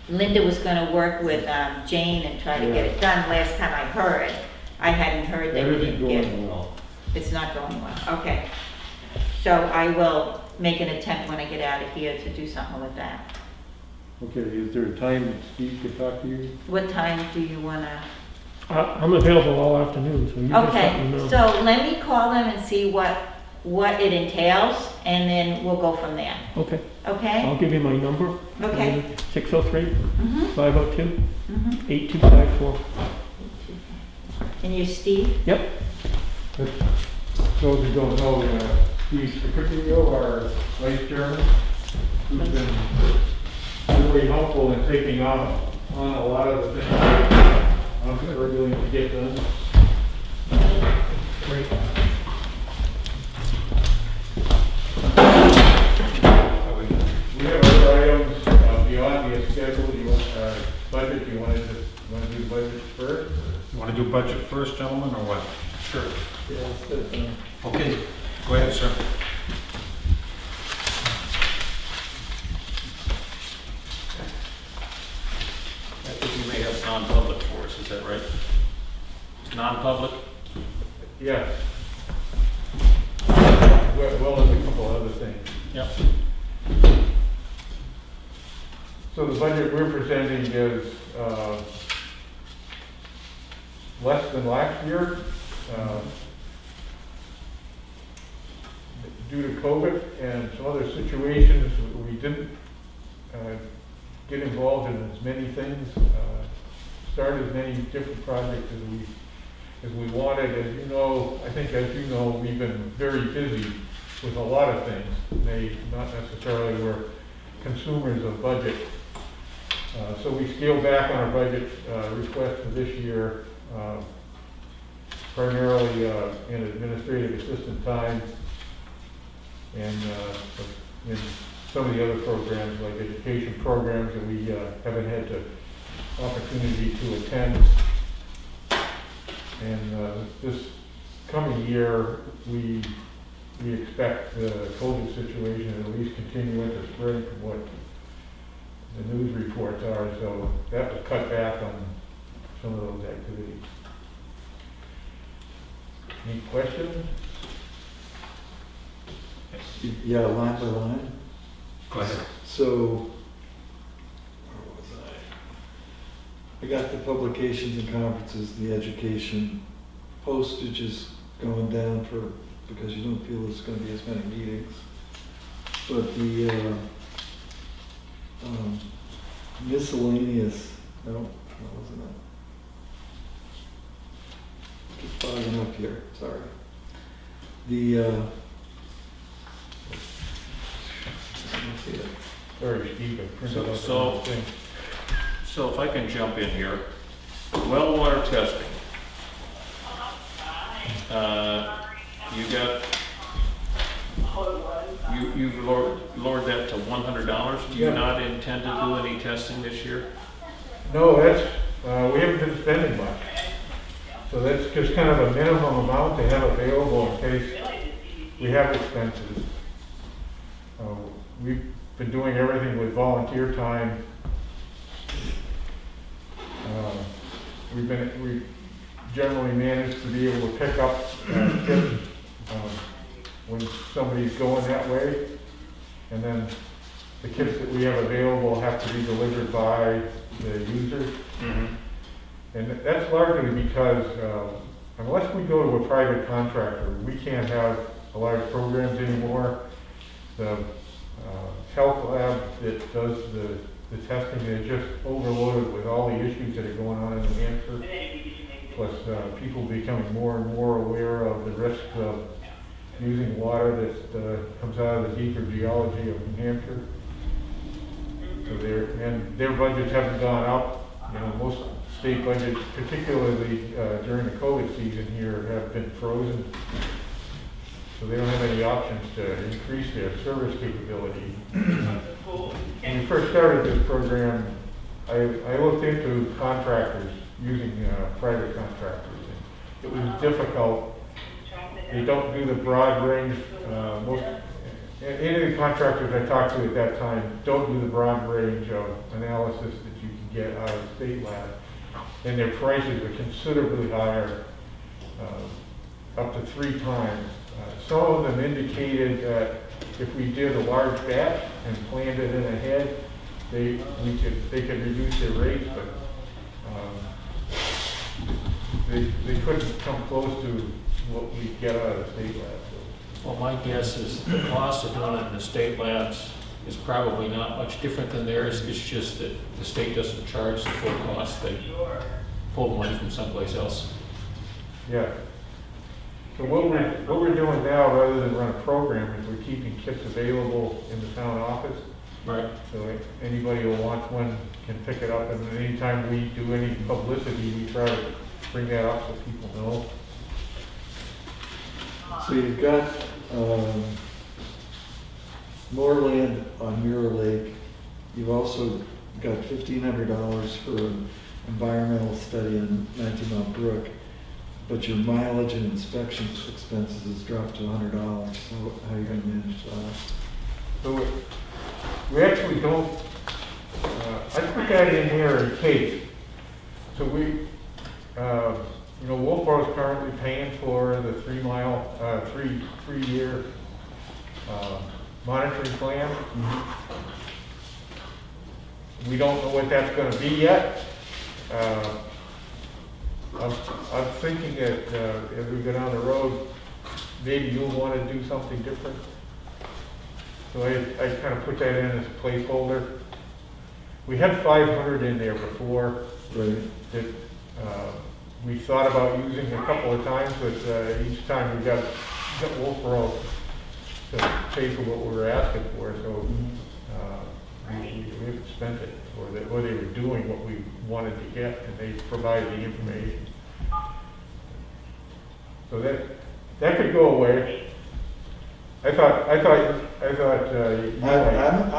S5: Linda was gonna work with Jane and try to get it done last time I heard. I hadn't heard that you
S11: Everything's
S5: didn't get it.
S11: going well.
S5: It's not going well, okay. So I will make an attempt when I get out of here to do something with that.
S11: Okay, is there a time that Steve could talk to you?
S5: What time do you wanna?
S14: I'm available all afternoon, so you just let me
S5: Okay,
S14: know.
S5: so let me call them and see what it entails, and then we'll go from there,
S14: Okay,
S5: okay?
S14: I'll give you my number.
S5: Okay.
S14: 603
S5: Mhm,
S14: 502
S5: mhm.
S14: 8254.
S5: And you're Steve?
S14: Yep.
S11: But those who don't know, Steve Secretio, our vice chairman, who's been really helpful in taking on a lot of the things I'm struggling to get done.
S14: Great.
S11: We have other items beyond the schedule. You want budget? You want to do the budget first?
S2: You want to do budget first, gentlemen, or what?
S11: Sure.
S4: Yeah, it's,
S2: Okay, go ahead, sir.
S7: I think you may have non-public for us, is that right? Non-public?
S11: Yes. Well, there's a couple other things.
S7: Yep.
S11: So the budget we're presenting is less than last year. Due to COVID and some other situations, we didn't get involved in as many things, start as many different projects as we wanted. As you know, I think as you know, we've been very busy with a lot of things. They not necessarily were consumers of budget. So we scaled back on our budget request for this year, primarily in administrative assistant time and in some of the other programs like education programs that we haven't had the opportunity to attend. And this coming year, we expect the COVID situation to at least continue into spring from what the news reports are, so that was cut back on some of those activities. Any questions?
S4: yeah, line by line.
S2: Go ahead.
S4: So, where was I? I got the publications and conferences, the education, postage is going down because you don't feel there's gonna be as many meetings. But the, miscellaneous, no, that wasn't it. Just fogging up here, sorry. The, let's see it.
S11: Sorry, Steve, I printed out the
S7: So-
S11: whole thing.
S7: So if I can jump in here, well water testing. You've lowered that to $100. Do you
S11: Yeah.
S7: not intend to do any testing this year?
S11: No, that's, we haven't been spending much. So that's just kind of a minimum amount to have available in case we have expenses. We've been doing everything with volunteer time. We've generally managed to be able to pick up tips when somebody's going that way. And then the kits that we have available have to be delivered by the users.
S7: Mm-hmm.
S11: And that's largely because unless we go to a private contractor, we can't have large programs anymore. The health lab that does the testing is just overloaded with all the issues that are going on in New Hampshire. Plus people becoming more and more aware of the risks of using water that comes out of the deeper geology of New Hampshire. So their budgets haven't gone up. You know, most state budgets, particularly during the COVID season here, have been frozen. So they don't have any options to increase their service capability. When we first started this program, I looked into contractors, using private contractors. It was difficult. They don't do the broad range. Any of the contractors I talked to at that time don't do the broad range of analysis that you can get out of the state lab. And their prices are considerably higher, up to 3 times. Some of them indicated that if we did a large batch and planned it in ahead, they could reduce their rates, but they couldn't come close to what we get out of the state lab. So.
S7: Well, my guess is the cost of doing it in the state labs is probably not much different than theirs. It's just that the state doesn't charge the full cost. They pull the money from someplace else.
S11: Yeah. So what we're doing now, rather than run a program, is we're keeping kits available in the town office.
S7: Right.
S11: So anybody who wants one can pick it up, and anytime we do any publicity, we try to bring that up so people know.
S4: So you've got more land on Mirror Lake. You've also got $1,500 for an environmental study on 19 Mile Brook, but your mileage and inspection expenses has dropped to $100. So how are you going to manage that?
S11: So we actually don't, I put that in here in case. So we, you know, Wolfboro is currently paying for the 3-year monitoring plan.
S4: Mm-hmm.
S11: We don't know what that's going to be yet. I'm thinking that as we go down the road, maybe you'll want to do something different. So I kind of put that in as a placeholder. We had 500 in there before.
S4: Right.
S11: That we thought about using a couple of times, but each time we got Wolfboro to pay for what we were asking for, so we haven't spent it, or they were doing what we wanted to get, and they provided the information. So that could go away. I'm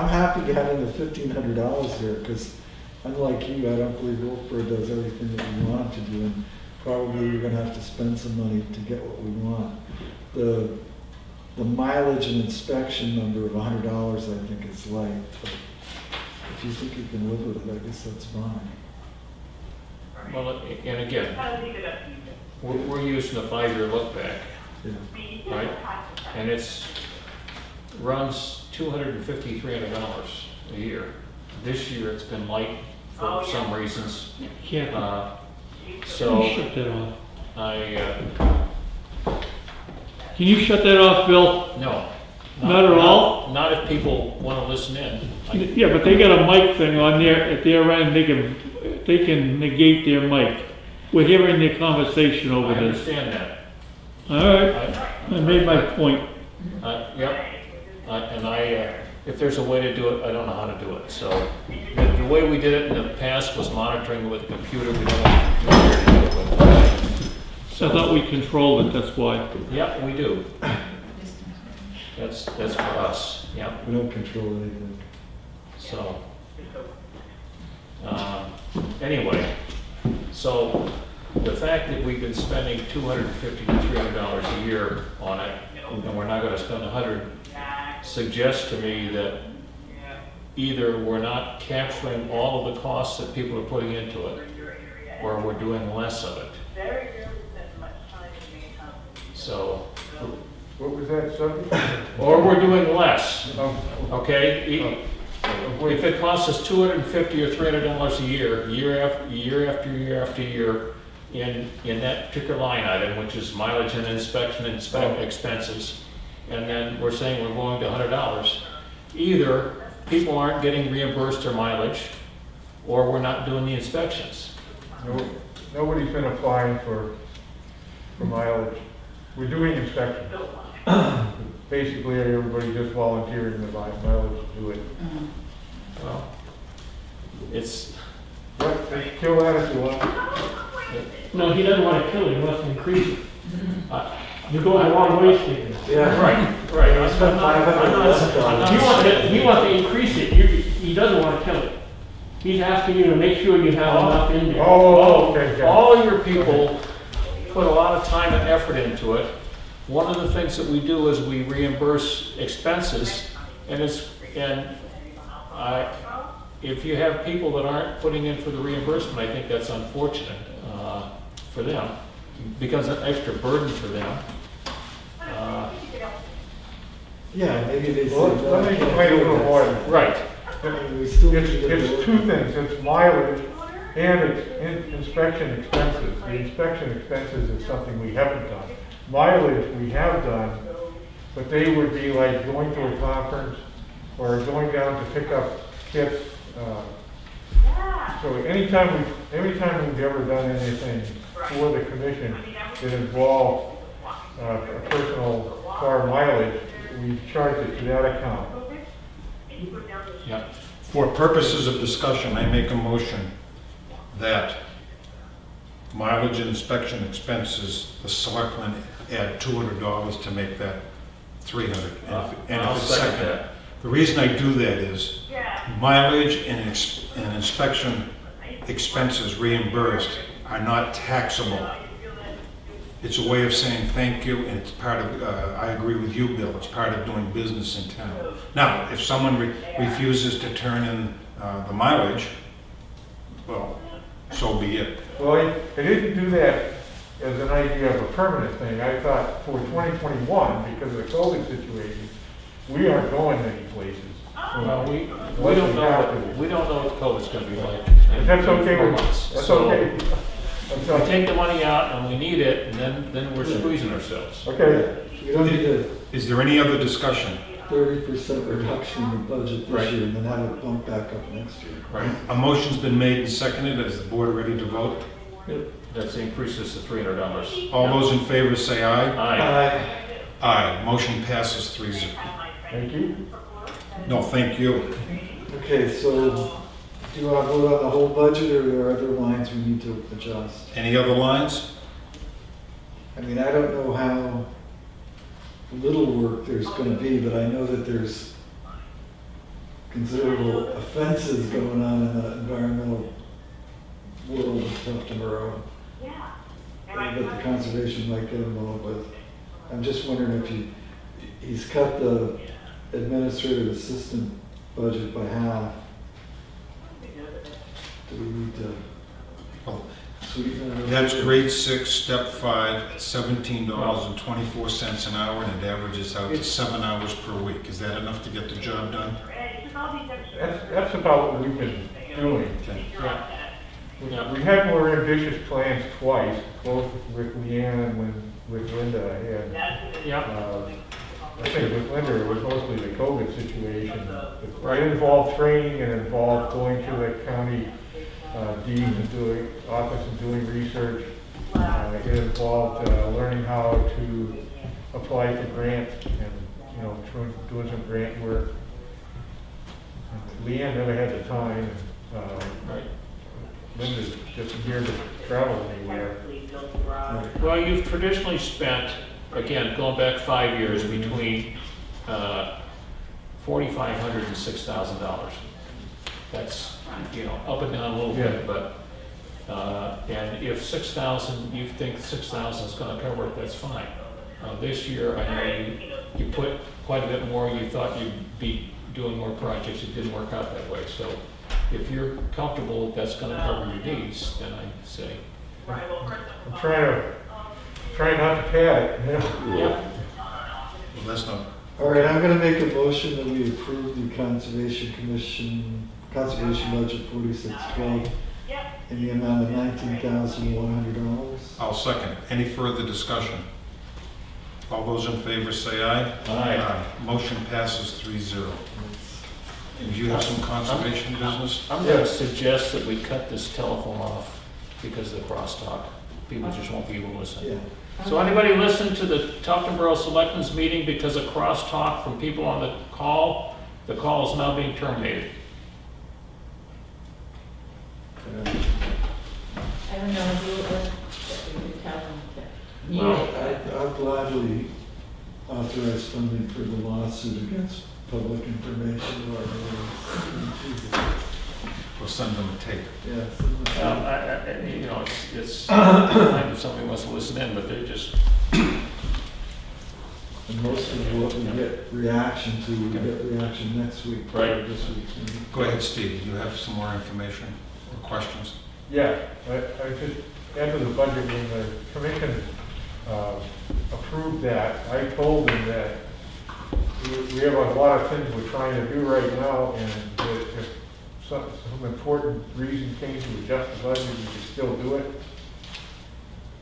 S4: happy to have the $1,500 there, because unlike you, I don't believe Wolfboro does everything that we want it to do, and probably you're gonna have to spend some money to get what we want. The mileage and inspection number of $100, I think, is light, but if you think you can live with it, I guess that's fine.
S7: Well, and again, we're using a 5-year look back,
S4: Yeah.
S7: right? And runs $250, $300 a year. This year it's been light for some reasons.
S1: Yeah.
S7: So
S1: Shut that off. Can you shut that off, Bill?
S7: No.
S1: Not at all?
S7: Not if people want to listen in.
S1: Yeah, but they got a mic thing on there at their end. They can negate their mic. We're hearing their conversation over
S7: I
S1: this.
S7: understand that.
S1: All right, I made my point.
S7: Yep. If there's a way to do it, I don't know how to do it. So the way we did it in the past was monitoring with a computer. We don't have a computer to do it with.
S1: I thought we controlled it, that's why.
S7: Yep, we do. That's for us. Yep.
S4: We don't control anything.
S7: So, anyway, so the fact that we've been spending $250 to $300 a year on it, and we're not going to spend $100, suggests to me that either we're not capturing all of the costs that people are putting into it, or we're doing less of it. So,
S11: what was that subject?
S7: or we're doing less. Okay?
S11: If
S7: If it costs us $250 or $300 a year, year after year, in that particular line item, which is mileage and inspection expenses, and then we're saying we're going to $100, either people aren't getting reimbursed their mileage, or we're not doing the inspections.
S11: Nobody's been applying for mileage. We're doing inspections. Basically, everybody just volunteering the mileage to do it.
S7: Well, it's,
S11: Kill that if you want.
S14: No, he doesn't want to kill it, he wants to increase it. You're going the wrong way, Stephen.
S4: Yeah.
S7: right.
S4: You spent $500.
S14: He wants to increase it, he doesn't want to kill it. He's asking you to make sure you have enough in there.
S11: Okay.
S7: All your people put a lot of time and effort into it. One of the things that we do is we reimburse expenses, and if you have people that aren't putting in for the reimbursement, I think that's unfortunate for them, because it's an extra burden for them.
S4: Yeah, maybe they say.
S11: Well, let me explain a little more.
S7: Right.
S4: We still need to get
S11: It's two things, it's mileage and it's inspection expenses. The inspection expenses is something we haven't done. Mileage we have done, but they would be like going to a conference or going down to pick up kits. So anytime we've ever done anything for the commission that involved a personal car mileage, we charge it to that account.
S7: Yeah.
S2: For purposes of discussion, I make a motion that mileage and inspection expenses, the selectmen add $200 to make that $300. And
S7: I'll
S2: if it's
S7: second
S2: second,
S7: that.
S2: the reason I do that is mileage and inspection expenses reimbursed are not taxable. It's a way of saying thank you, and it's part of, I agree with you, Bill, it's part of doing business in town. Now, if someone refuses to turn in the mileage, well, so be it.
S11: Well, I didn't do that as an idea of a permanent thing. I thought for 2021, because of the COVID situation, we aren't going many places.
S7: Well, we don't know what COVID's gonna be like.
S11: That's okay
S7: in
S11: with
S7: 4 months.
S11: That's
S7: So,
S11: okay.
S7: we take the money out and we need it, and then we're squeezing ourselves.
S11: Okay.
S4: We don't need a
S2: Is there any other discussion?
S4: 30% reduction in the budget
S7: Right.
S4: this year and then have it bump back up next year.
S7: Right.
S2: A motion's been made and seconded. Is the board ready to vote?
S7: That's increases to $300.
S2: All those in favor say aye.
S7: Aye.
S2: Aye. Motion passes 3-0.
S11: Thank you.
S2: No, thank you.
S4: Okay, so do you want to vote on the whole budget or are there other lines we need to adjust?
S2: Any other lines?
S4: I mean, I don't know how little work there's going to be, but I know that there's considerable offenses going on in the environmental world of Tufton Borough that the conservation might get involved with. I'm just wondering if he's cut the administrative assistant budget by half. Do we need to
S2: Oh,
S4: sweeten it?
S2: that's grade 6, step 5, at $17.24 an hour, and it averages out to 7 hours per week. Is that enough to get the job done?
S11: That's about what we've been doing.
S7: Yeah.
S11: We had more ambitious plans twice, both with Leanne and with Linda.
S7: Yeah.
S11: I think with Linda, it was mostly the COVID situation. It involved training and involved going to the county deeds and doing office and doing research. It involved learning how to apply for grants and doing some grant work. And Leanne never had the time.
S7: Right.
S11: Linda's just here to travel anywhere.
S7: Well, you've traditionally spent, again, going back 5 years, between $4,500 and $6,000. That's, up and down a little bit, but, and if 6,000, you think 6,000 is gonna cover it, that's fine. This year, I know you put quite a bit more, you thought you'd be doing more projects, it didn't work out that way, so if you're comfortable that's gonna cover your needs, then I say.
S11: I'm trying not to pad it.
S7: Yeah.
S2: Well, that's not,
S4: All right, I'm going to make a motion that we approve the conservation budget 4612 in the amount of $19,100.
S2: I'll second it. Any further discussion? All those in favor say aye.
S7: Aye.
S2: Motion passes 3-0. And do you have some conservation business?
S7: I'm going to suggest that we cut this telephone off because of the crosstalk. People just won't be able to listen.
S4: Yeah.
S7: So anybody listen to the Tufton Borough Selectmen's meeting because of crosstalk from people on the call? The call is now being terminated.
S5: don't know, do it with, that we could tell them to.
S4: Well, I'd gladly authorize funding for the lawsuit against public information or
S2: We'll send them a tape.
S4: yes.
S7: You know, it's fine if somebody wants to listen in, but they're just,
S4: And most of what we get reaction to, we get reaction next week.
S7: Right.
S4: Or this week's meeting.
S2: Go ahead, Steve, you have some more information or questions?
S11: Yeah, I just, after the budget, when the commission approved that, I told them that we have a lot of things we're trying to do right now, and that if some important reason came to adjust the budget, we could still do it.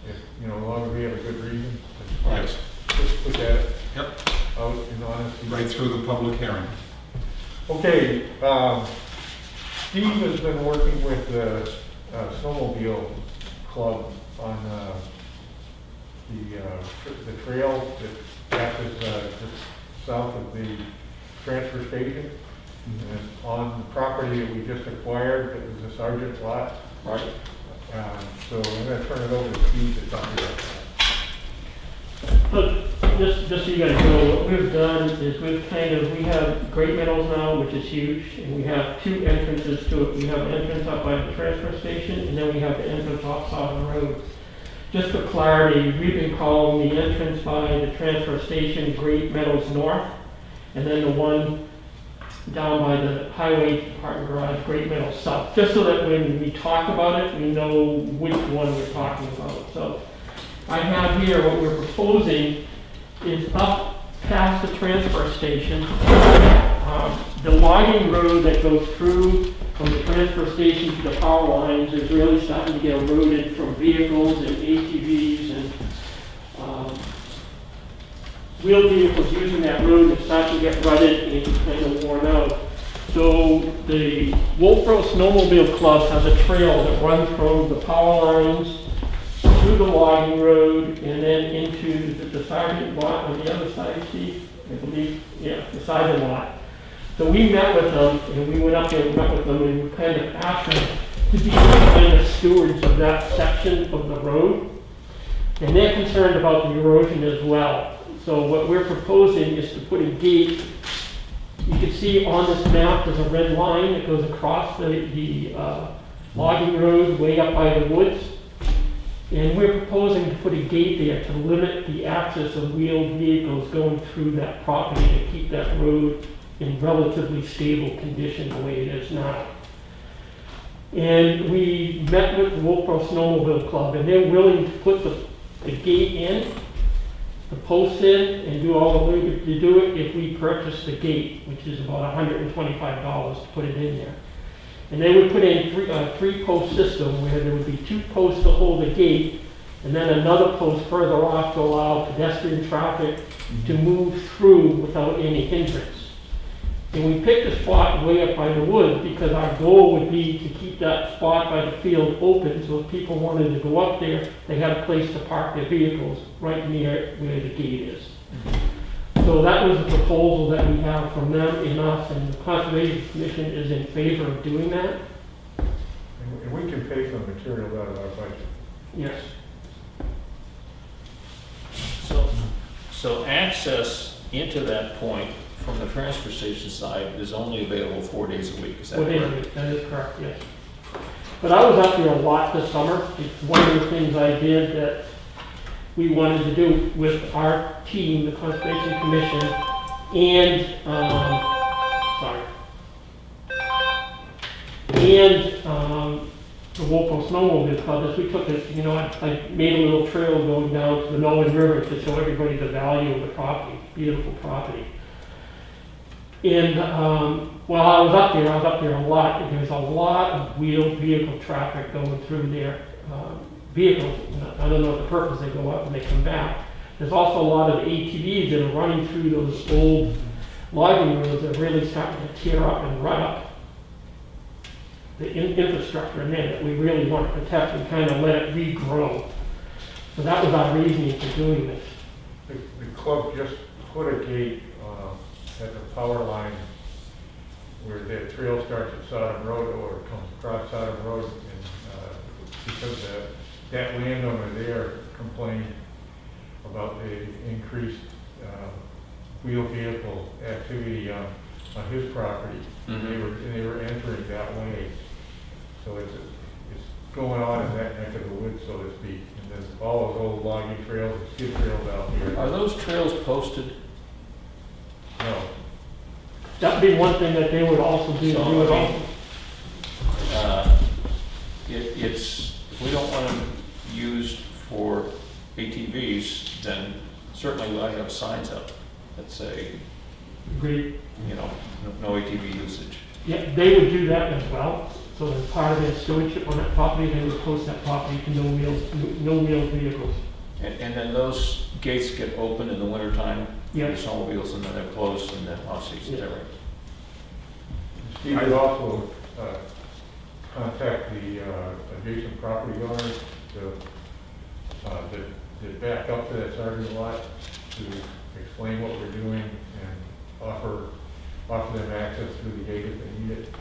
S11: If, you know, as long as we have a good reason.
S2: Yes.
S11: Just put that
S2: Yep,
S11: out in honesty.
S2: right through the public hearing.
S11: Okay, Steve has been working with the snowmobile club on the trail that passes just south of the transfer station. And on the property that we just acquired, that was a sergeant's lot.
S7: right?
S11: So I'm gonna turn it over to Steve to talk about that.
S14: Look, just so you guys know, what we've done is we have Great Meadows now, which is huge, and we have two entrances to it. We have an entrance up by the transfer station, and then we have the entrance off side of the road. Just for clarity, we've been calling the entrance by the transfer station Great Meadows North, and then the one down by the highway department garage, Great Meadows South, just so that when we talk about it, we know which one we're talking about. So I have here what we're proposing is up past the transfer station. The logging road that goes through from the transfer station to the power lines is really starting to get eroded from vehicles and ATVs and wheeled vehicles using that road. It's starting to get rutted and kind of worn out. So the Wolfboro Snowmobile Club has a trail that runs from the power lines through the logging road and then into the sergeant lot on the other side, Steve, I believe, yeah, the sergeant lot. So we met with them, and we went up there and met with them, and we kind of asked them to be kind of stewards of that section of the road. And they're concerned about the erosion as well. So what we're proposing is to put a gate. You can see on this map, there's a red line that goes across the logging road way up by the woods. And we're proposing to put a gate there to limit the access of wheeled vehicles going through that property to keep that road in relatively stable condition the way it is now. And we met with the Wolfboro Snowmobile Club, and they're willing to put the gate in, the posts in, and do all the labor to do it if we purchase the gate, which is about $125 to put it in there. And they would put in three-post system where there would be two posts to hold the gate, and then another post further off to allow pedestrian traffic to move through without any hindrance. And we picked a spot way up by the woods because our goal would be to keep that spot by the field open, so if people wanted to go up there, they had a place to park their vehicles right near where the gate is. So that was the proposal that we have from them and us, and the Conservation Commission is in favor of doing that.
S11: And we can pay for material out of our budget.
S14: Yes.
S7: So access into that point from the transfer station side is only available 4 days a week, is that correct?
S14: That is correct, yes. But I was up there a lot this summer. It's one of the things I did that we wanted to do with our team, the Conservation Commission, and, the Wolfboro Snowmobile Club, as we took it, you know, I made a little trail going down to the Nolan River to show everybody the value of the property, beautiful property. And while I was up there a lot, and there's a lot of wheeled vehicle traffic going through there. Vehicles, I don't know the purpose, they go up and they come back. There's also a lot of ATVs that are running through those old logging roads that are really starting to tear up and rut up the infrastructure in there that we really want to protect and kind of let it regrow. So that was our reasoning for doing this.
S11: The club just put a gate at the power line where the trail starts at Sodom Road or comes across Sodom Road, and because that landowner there complained about the increased wheeled vehicle activity on his property. They were entering that way. So it's going on in that neck of the woods, so to speak. And there's all those old logging trails, and skid trails out here.
S7: Are those trails posted?
S11: No.
S14: That'd be one thing that they would also do.
S7: So,
S14: They would
S7: I mean,
S14: also-
S7: if we don't want them used for ATVs, then certainly I have signs up that say,
S14: Agree.
S7: you know, no ATV usage.
S14: Yeah, they would do that as well. So as part of their stewardship on that property, they would post that property to no wheeled vehicles.
S7: And then those gates get open in the wintertime, for
S14: Yeah.
S7: the snowmobiles, and then they're closed in the off-season, is that right?
S11: Steve would also contact the adjacent property owners that back up to that Sergeant lot to explain what we're doing and offer them access through the gate if they need it.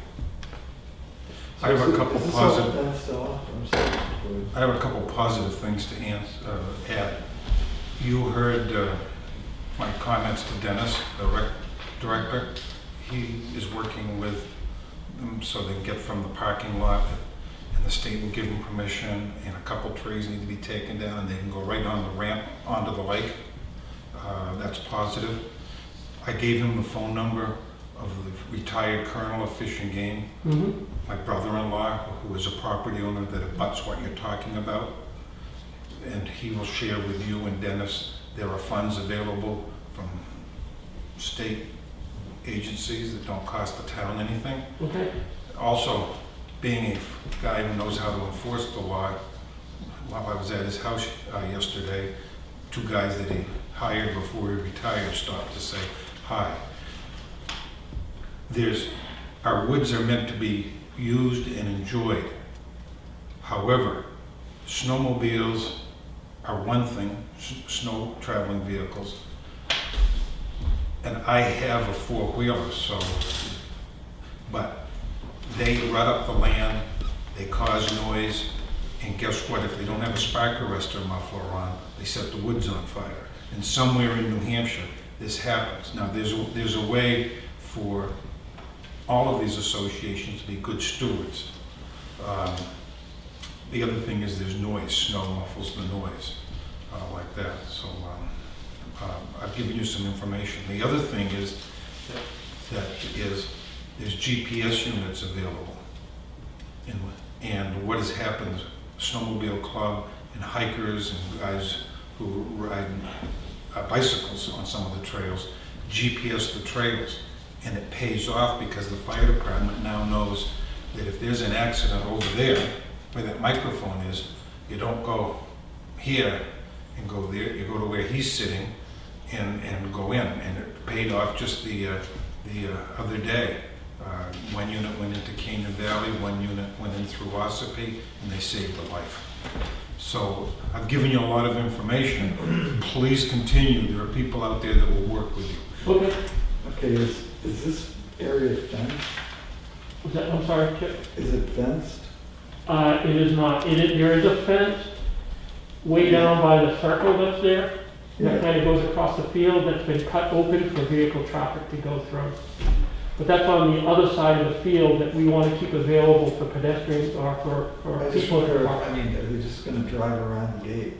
S2: I have a couple
S4: Is this all
S2: positive,
S4: fenced off? I'm sorry. Go ahead.
S2: I have a couple positive things to add. You heard my comments to Dennis, the rec director. He is working with them so they can get from the parking lot, and the state will give them permission, and a couple trees need to be taken down, and they can go right on the ramp onto the lake. That's positive. I gave him the phone number of the retired colonel of Fish and Game, my brother-in-law, who is a property owner that abuts what you're talking about. And he will share with you and Dennis, there are funds available from state agencies that don't cost the town anything.
S14: Okay.
S2: Also, being a guy who knows how to enforce the law, while I was at his house yesterday, two guys that he hired before he retired stopped to say hi. Our woods are meant to be used and enjoyed. However, snowmobiles are one thing, snow traveling vehicles, and I have a four-wheeler, so, but they rut up the land, they cause noise, and guess what? If they don't have a spark arrestor muffler on, they set the woods on fire. And somewhere in New Hampshire, this happens. Now, there's a way for all of these associations to be good stewards. The other thing is there's noise. Snow muffles the noise, like that. So I've given you some information. The other thing is there's GPS units available. And what has happened, snowmobile club and hikers and guys who ride bicycles on some of the trails, GPS the trails. And it pays off because the fire department now knows that if there's an accident over there, where that microphone is, you don't go here and go there, you go to where he's sitting and go in. And it paid off just the other day. One unit went into Canaan Valley, one unit went in through Ossipee, and they saved a life. So I've given you a lot of information. Please continue. There are people out there that will work with you.
S14: Okay.
S4: Okay, is this area fenced?
S14: Was that, I'm sorry, Chip?
S4: Is it fenced?
S14: It is not. There is a fence way down by the circle that's there. That kind of goes across the field that's been cut open for vehicle traffic to go through. But that's on the other side of the field that we want to keep available for pedestrians or for
S4: I just
S14: people to
S4: wonder,
S14: park.
S4: I mean, are they just gonna drive around the gate?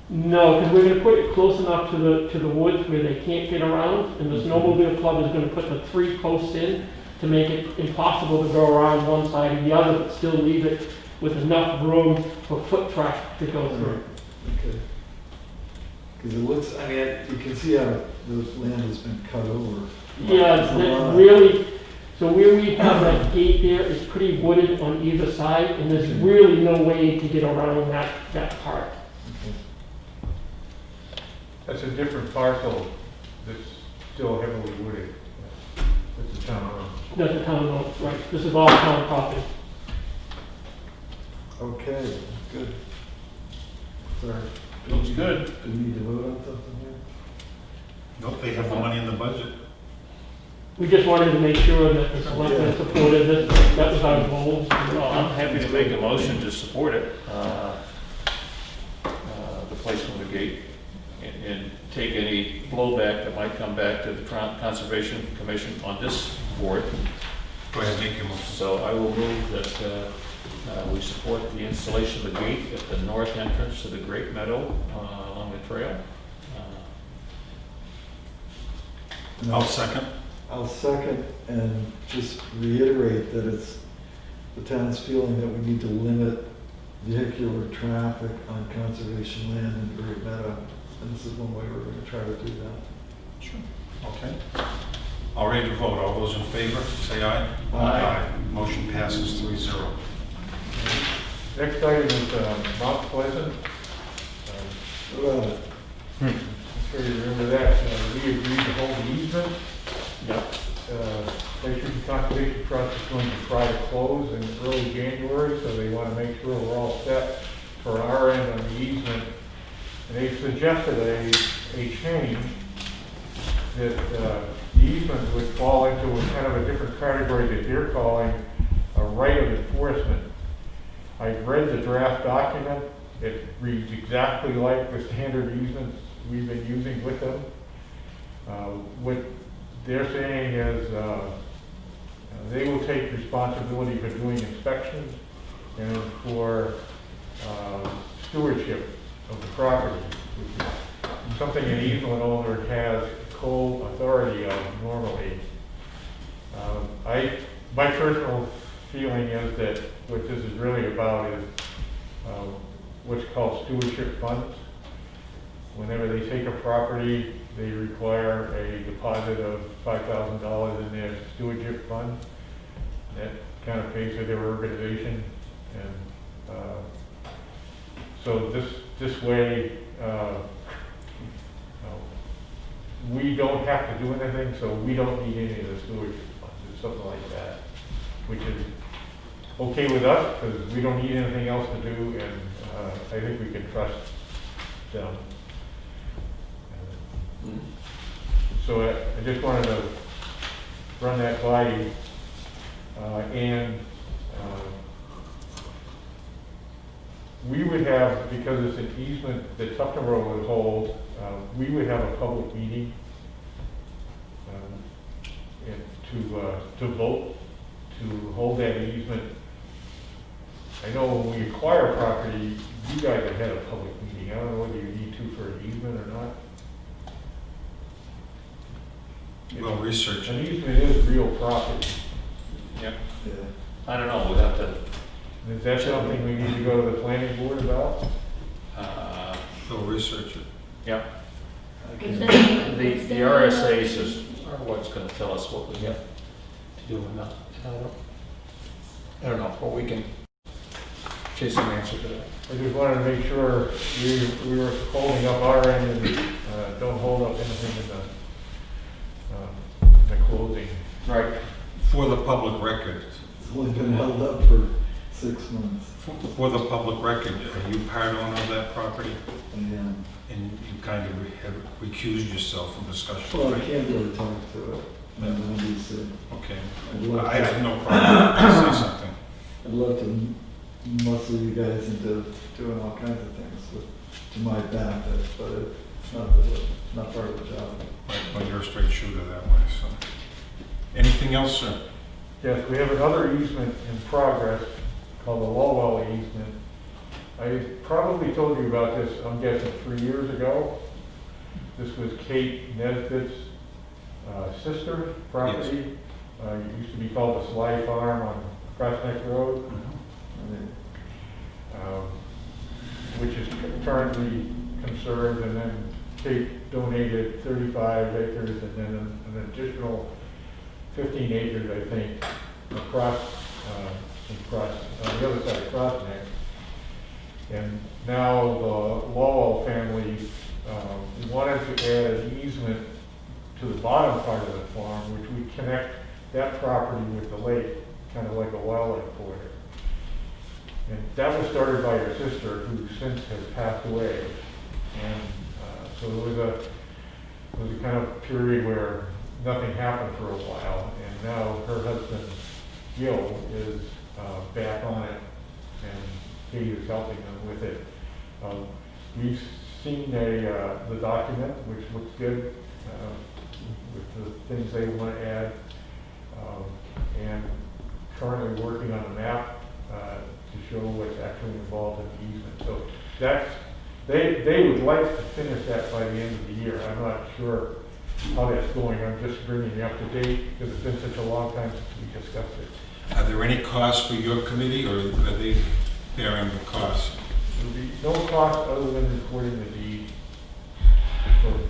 S14: No, because we're going to put it close enough to the woods where they can't get around, and the snowmobile club is going to put the 3 posts in to make it impossible to go around one side or the other, but still leave it with enough room for foot traffic to go through.
S4: Okay. Because it looks, I mean, you can see how the land has been cut over.
S14: Yeah,
S4: It's a
S14: that
S4: lot.
S14: really, so where we have that gate there is pretty wooded on either side, and there's really no way to get around that part.
S4: Okay.
S11: That's a different parcel that's still heavily wooded. That's the town road.
S14: That's the town road, right? This is all town property.
S4: Okay, good. Sorry.
S7: Looks good.
S4: Do we need to vote on something here?
S2: Nope, they have the money in the budget.
S14: we just wanted to make sure that the selectmen supported it. That was our goal.
S7: Well, I'm happy to make a motion to support it, the placement of the gate, and take any blowback that might come back to the Conservation Commission on this board.
S2: Go ahead, make your motion.
S7: So I will move that we support the installation of the gate at the north entrance to the Great Meadow along the trail.
S2: I'll second.
S4: I'll second and just reiterate that it's the town's feeling that we need to limit vehicular traffic on conservation land in Great Meadow. And this is one way we're going to try to do that.
S2: Sure. Okay. All ready to vote. All those in favor, say aye.
S7: Aye.
S2: Motion passes 3-0.
S11: Next item is Mount Pleasant.
S4: What about it?
S11: I'm sure you remember that. We agreed to hold the easement.
S7: Yep.
S11: Lakeshore Conservation Trust is going to try to close in early January, so they want to make sure we're all set for our end on the easement. And they suggested a change that the easement would fall into kind of a different category that they're calling a right of enforcement. I've read the draft document. It reads exactly like the standard easements we've been using with them. What they're saying is they will take responsibility for doing inspections and for stewardship of the property, which is something an easement owner has full authority of normally. My personal feeling is that what this is really about is what's called stewardship funds. Whenever they take a property, they require a deposit of $5,000 in their stewardship fund. That kind of pays for their organization. And so this way, we don't have to do anything, so we don't need any of the stewardship funds or something like that, which is okay with us because we don't need anything else to do, and I think we can trust them. So I just wanted to run that by you, and we would have, because it's an easement that Tufton Road would hold, we would have a public meeting and to vote to hold that easement. I know when we acquire property, you guys have had a public meeting. I don't know whether you need to for an easement or not.
S2: We'll research
S11: An
S2: it.
S11: easement is real property.
S7: Yep.
S4: Yeah.
S7: I don't know, we'll have to,
S11: Is that something we need to go to the planning board about?
S2: We'll research it.
S7: yep.
S4: I
S5: Is
S4: can't-
S5: that-
S7: The RSA's are what's gonna tell us what we have to do and not. I don't know, or we can chase an answer to that.
S11: I just wanted to make sure we were holding up our end and don't hold up anything in the closing.
S7: Right.
S2: For the public record,
S4: It's only been held up for 6 months.
S2: for the public record, are you part owner of that property?
S4: And,
S2: And you kind of have recused yourself from discussion,
S4: well, I
S2: right?
S4: can't really talk to it. And obviously,
S2: Okay.
S4: I'd love
S2: I
S4: to-
S2: have no problem to say something.
S4: I'd love to muscle you guys into doing all kinds of things to my benefit, but it's not part of the job.
S2: Right, well, you're a straight shooter that way, so. Anything else, sir?
S11: Yes, we have another easement in progress called the Lowell easement. I probably told you about this, I'm guessing 3 years ago. This was Kate Nesbitt's sister property. It used to be called the Sly Farm on Prospect Road, which is currently conserved, and then Kate donated 35 acres and then an additional 15 acres, I think, across on the other side of Crossneck. And now the Lowell family wanted to add an easement to the bottom part of the farm, which would connect that property with the lake, kind of like a wildlife corridor. And that was started by her sister, who since has passed away. And so it was a kind of period where nothing happened for a while, and now her husband, Gil, is back on it, and Kate is helping them with it. We've seen the document, which looks good, with the things they want to add, and currently working on a map to show what's actually involved in the easement. So that's, they would like to finish that by the end of the year. I'm not sure how that's going. I'm just bringing you up to date because it's been such a long time since we discussed it.
S2: Are there any costs for your committee, or are they bearing the cost?
S11: There'll be no cost other than recording the deed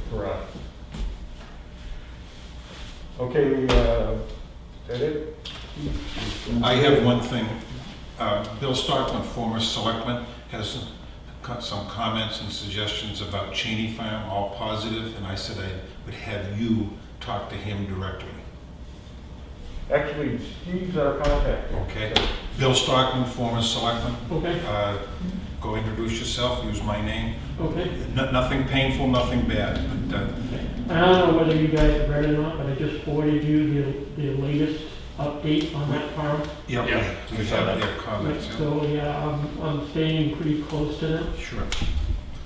S11: for us. Okay, is that it?
S2: I have one thing. Bill Starkman, former selectman, has some comments and suggestions about Cheney Farm, all positive, and I said I would have you talk to him directly.
S11: Actually, Steve's our contact.
S2: Okay. Bill Starkman, former selectman.
S14: Okay,
S2: Go introduce yourself, use my name.
S14: okay.
S2: Nothing painful, nothing bad. But,
S14: I don't know whether you guys have read it or not, but I just forwarded you the latest update on that farm.
S2: yeah, we have their comments. Yeah.
S14: So, yeah, I'm staying pretty close to them.
S2: Sure.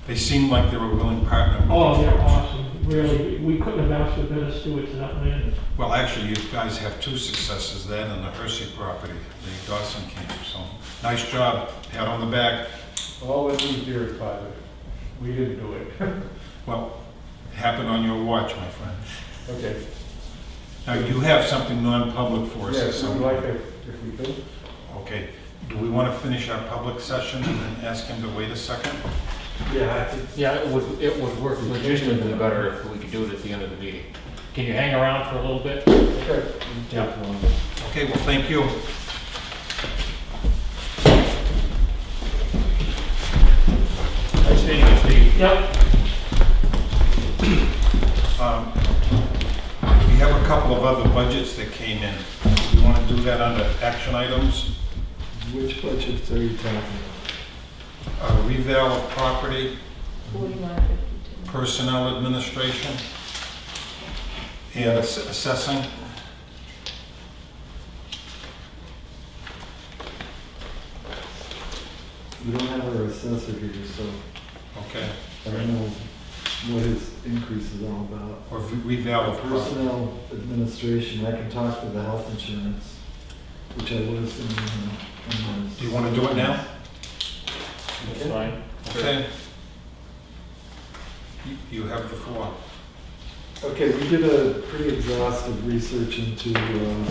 S2: They seem like they're a willing partner. with
S14: Oh,
S2: you
S14: they're
S2: folks.
S14: awesome. Really, we couldn't have asked for better stewards of that land.
S2: Well, actually, you guys have two successes, that and the Hersey property, the Dawson camp. So, nice job. Pat on the back.
S11: All that we do is positive. We didn't do it.
S2: Well, it happened on your watch, my friend.
S11: Okay.
S2: Now, you have something non-public for us. at
S11: Yes,
S2: some
S11: we'd like
S2: point.
S11: it if we could.
S2: Okay. Do we want to finish our public session and then ask him to wait a second?
S4: Yeah, I think
S7: Yeah, it would work logistically better if we could do it at the end of the meeting. Can you hang around for a little bit?
S11: Okay.
S7: Yeah.
S2: Okay, well, thank you.
S7: Nice meeting you, Steve.
S14: Yep.
S2: We have a couple of other budgets that came in. You want to do that under action items?
S4: which budgets are you talking about?
S2: Revale of property,
S5: 4152.
S2: personnel administration, and assessing.
S4: We don't have our assessor here, so
S2: Okay.
S4: I don't know what his increase is all about.
S2: Or revale of property.
S4: Personnel administration, I can talk to the health insurance, which I was in the.
S2: Do you want to do it now?
S7: That's fine.
S2: Okay. You have the floor.
S4: Okay, we did a pretty exhaustive research into, into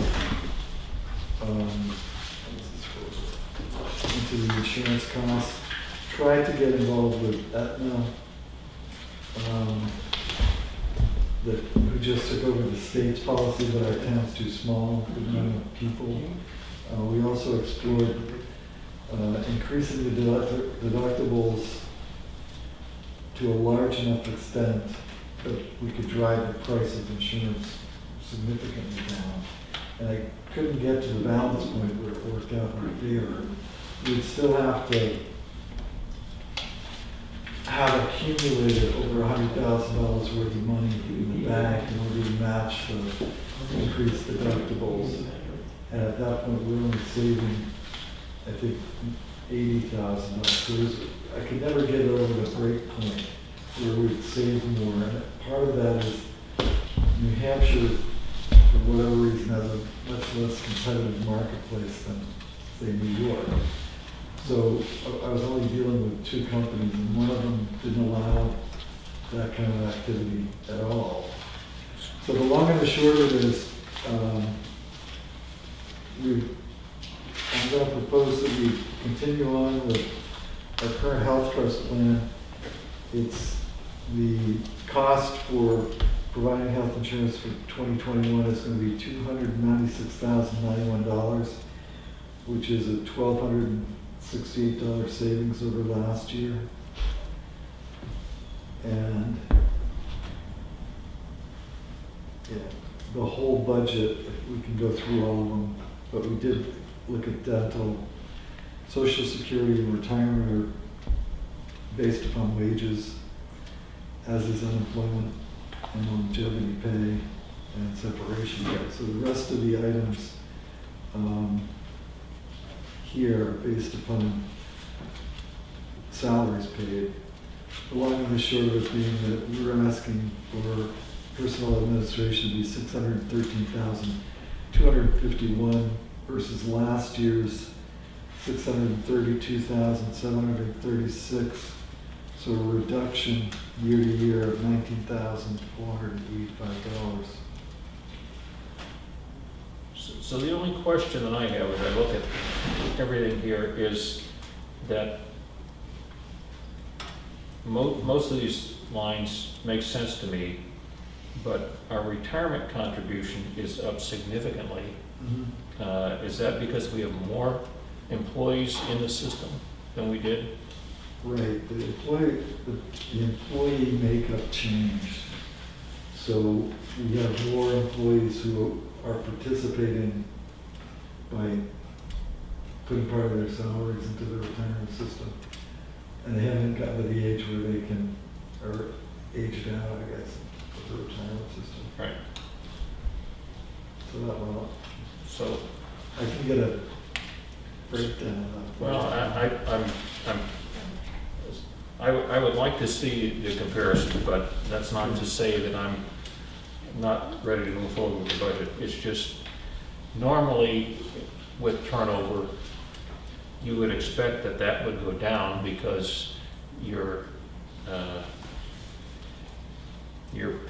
S4: the insurance costs. Tried to get involved with Aetna, who just took over the state's policy, but our town's too small, with not enough people. We also explored increasing the deductibles to a large enough extent that we could drive the price of insurance significantly down. And I couldn't get to the balance point where it worked out in our favor. We'd still have to have accumulated over $100,000 worth of money in the bank in order to match the increased deductibles. And at that point, we're only saving, I think, $80,000. So I could never get it over the break point where we'd save more. And part of that is New Hampshire, for whatever reason, has a much less competitive marketplace than, say, New York. So I was only dealing with two companies, and one of them didn't allow that kind of activity at all. So the long and the short of it is, I'm going to propose that we continue on with our current health trust plan. It's the cost for providing health insurance for 2021 is going to be $296,091, which is a $1,268 savings over last year. And yeah, the whole budget, we can go through all of them, but we did look at dental, Social Security and retirement are based upon wages, as is unemployment and longevity pay. and separation. So the rest of the items here are based upon salaries paid. The long and the short of it being that we were asking for personal administration to be $613,251 versus last year's $632,736. So a reduction year to year of $19,485.
S7: So the only question that I have as I look at everything here is that most of these lines make sense to me, but our retirement contribution is up significantly. Is that because we have more employees in the system than we did?
S4: Right, the employee makeup changed. So we have more employees who are participating by putting part of their salaries into the retirement system. And they haven't gotten to the age where they can, or aged out, I guess, with the retirement system.
S7: Right.
S4: So that went up.
S7: So,
S4: I can get a breakdown of that.
S7: well, I would like to see the comparison, but that's not to say that I'm not ready to move forward with the budget. It's just, normally with turnover, you would expect that that would go down because your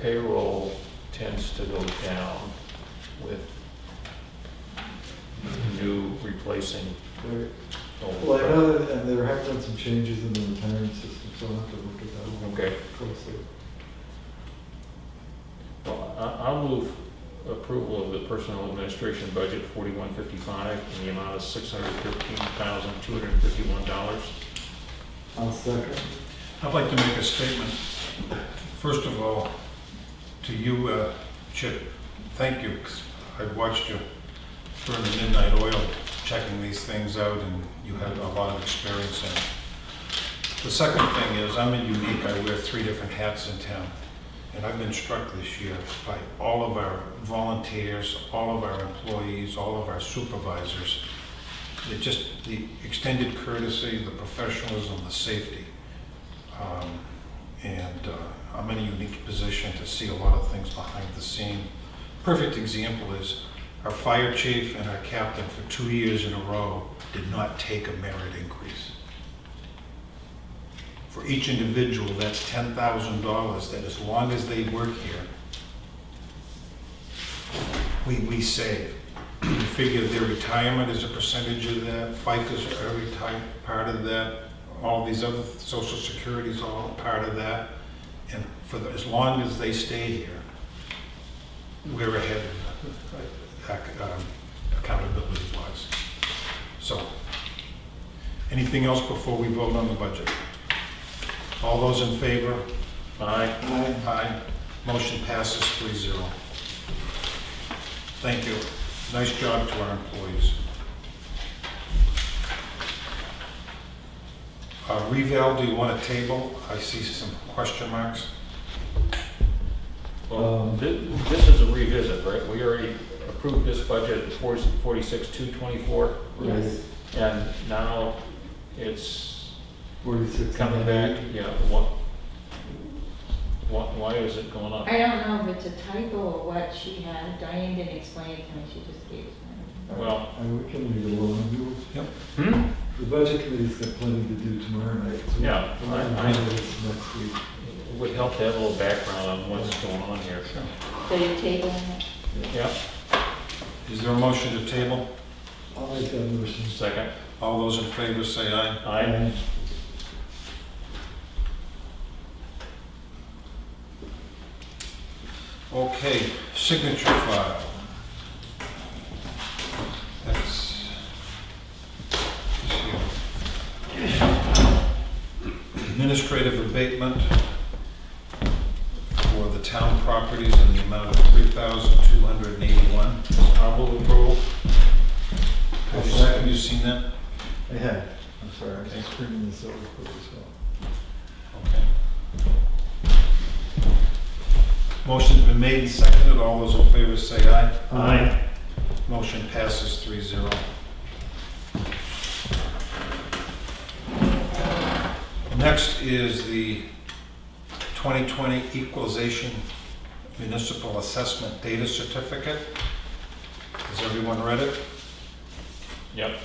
S7: payroll tends to go down with new replacing
S4: Right.
S7: old.
S4: Well, I know that, and there have been some changes in the retirement system, so I'll have to look at that one
S7: Okay.
S4: closely.
S7: Well, I'll move approval of the personnel administration budget 4155 in the amount of $613,251.
S4: I'll second.
S2: I'd like to make a statement. First of all, to you, Chip, thank you, 'cause I've watched you burn the midnight oil checking these things out, and you have a lot of experience in it. The second thing is, I'm unique. I wear 3 different hats in town. And I've been struck this year by all of our volunteers, all of our employees, all of our supervisors. Just the extended courtesy, the professionalism, the safety. I'm in a unique position to see a lot of things behind the scene. Perfect example is our fire chief and our captain for 2 years in a row did not take a merit increase. For each individual, that's $10,000 that as long as they work here, we save. We figure their retirement is a percentage of that, FICA's are part of that, all these other social securities all a part of that. And as long as they stay here, we're ahead accountability wise. So, anything else before we vote on the budget? All those in favor?
S7: Aye.
S4: Aye.
S2: Aye. Motion passes 3-0. Thank you. Nice job to our employees. Reval, do you want a table? I see some question marks.
S7: Well, this is a revisit, right? We already approved this budget at 46,224,
S4: Yes.
S7: and now it's
S4: 46.
S7: coming back. Yeah, why is it going up?
S5: I don't know if it's a typo or what she had. Diane didn't explain it to me, she just gave it to me.
S7: Well,
S4: We can leave it alone.
S2: Yep.
S4: The budget committee's got plenty to do tomorrow night. So
S7: Yeah,
S4: we'll handle this next week.
S7: it would help to have a little background on what's going on here.
S5: So you're tabling it?
S7: Yeah,
S2: Is there a motion to table?
S4: I'll make that motion.
S7: second.
S2: All those in favor say aye.
S7: Aye.
S2: Okay, signature file. That's this here. Administrative abatement for the town properties in the amount of $3,281.
S7: I'll move approval.
S2: Have you seen that?
S4: I had. I'm sorry, I was just bringing this over quick as well.
S2: Okay. Motion's been made and seconded. All those in favor say aye.
S14: Aye.
S2: Motion passes 3-0. Next is the 2020 Equalization Municipal Assessment Data Certificate. Has everyone read it?
S7: Yep.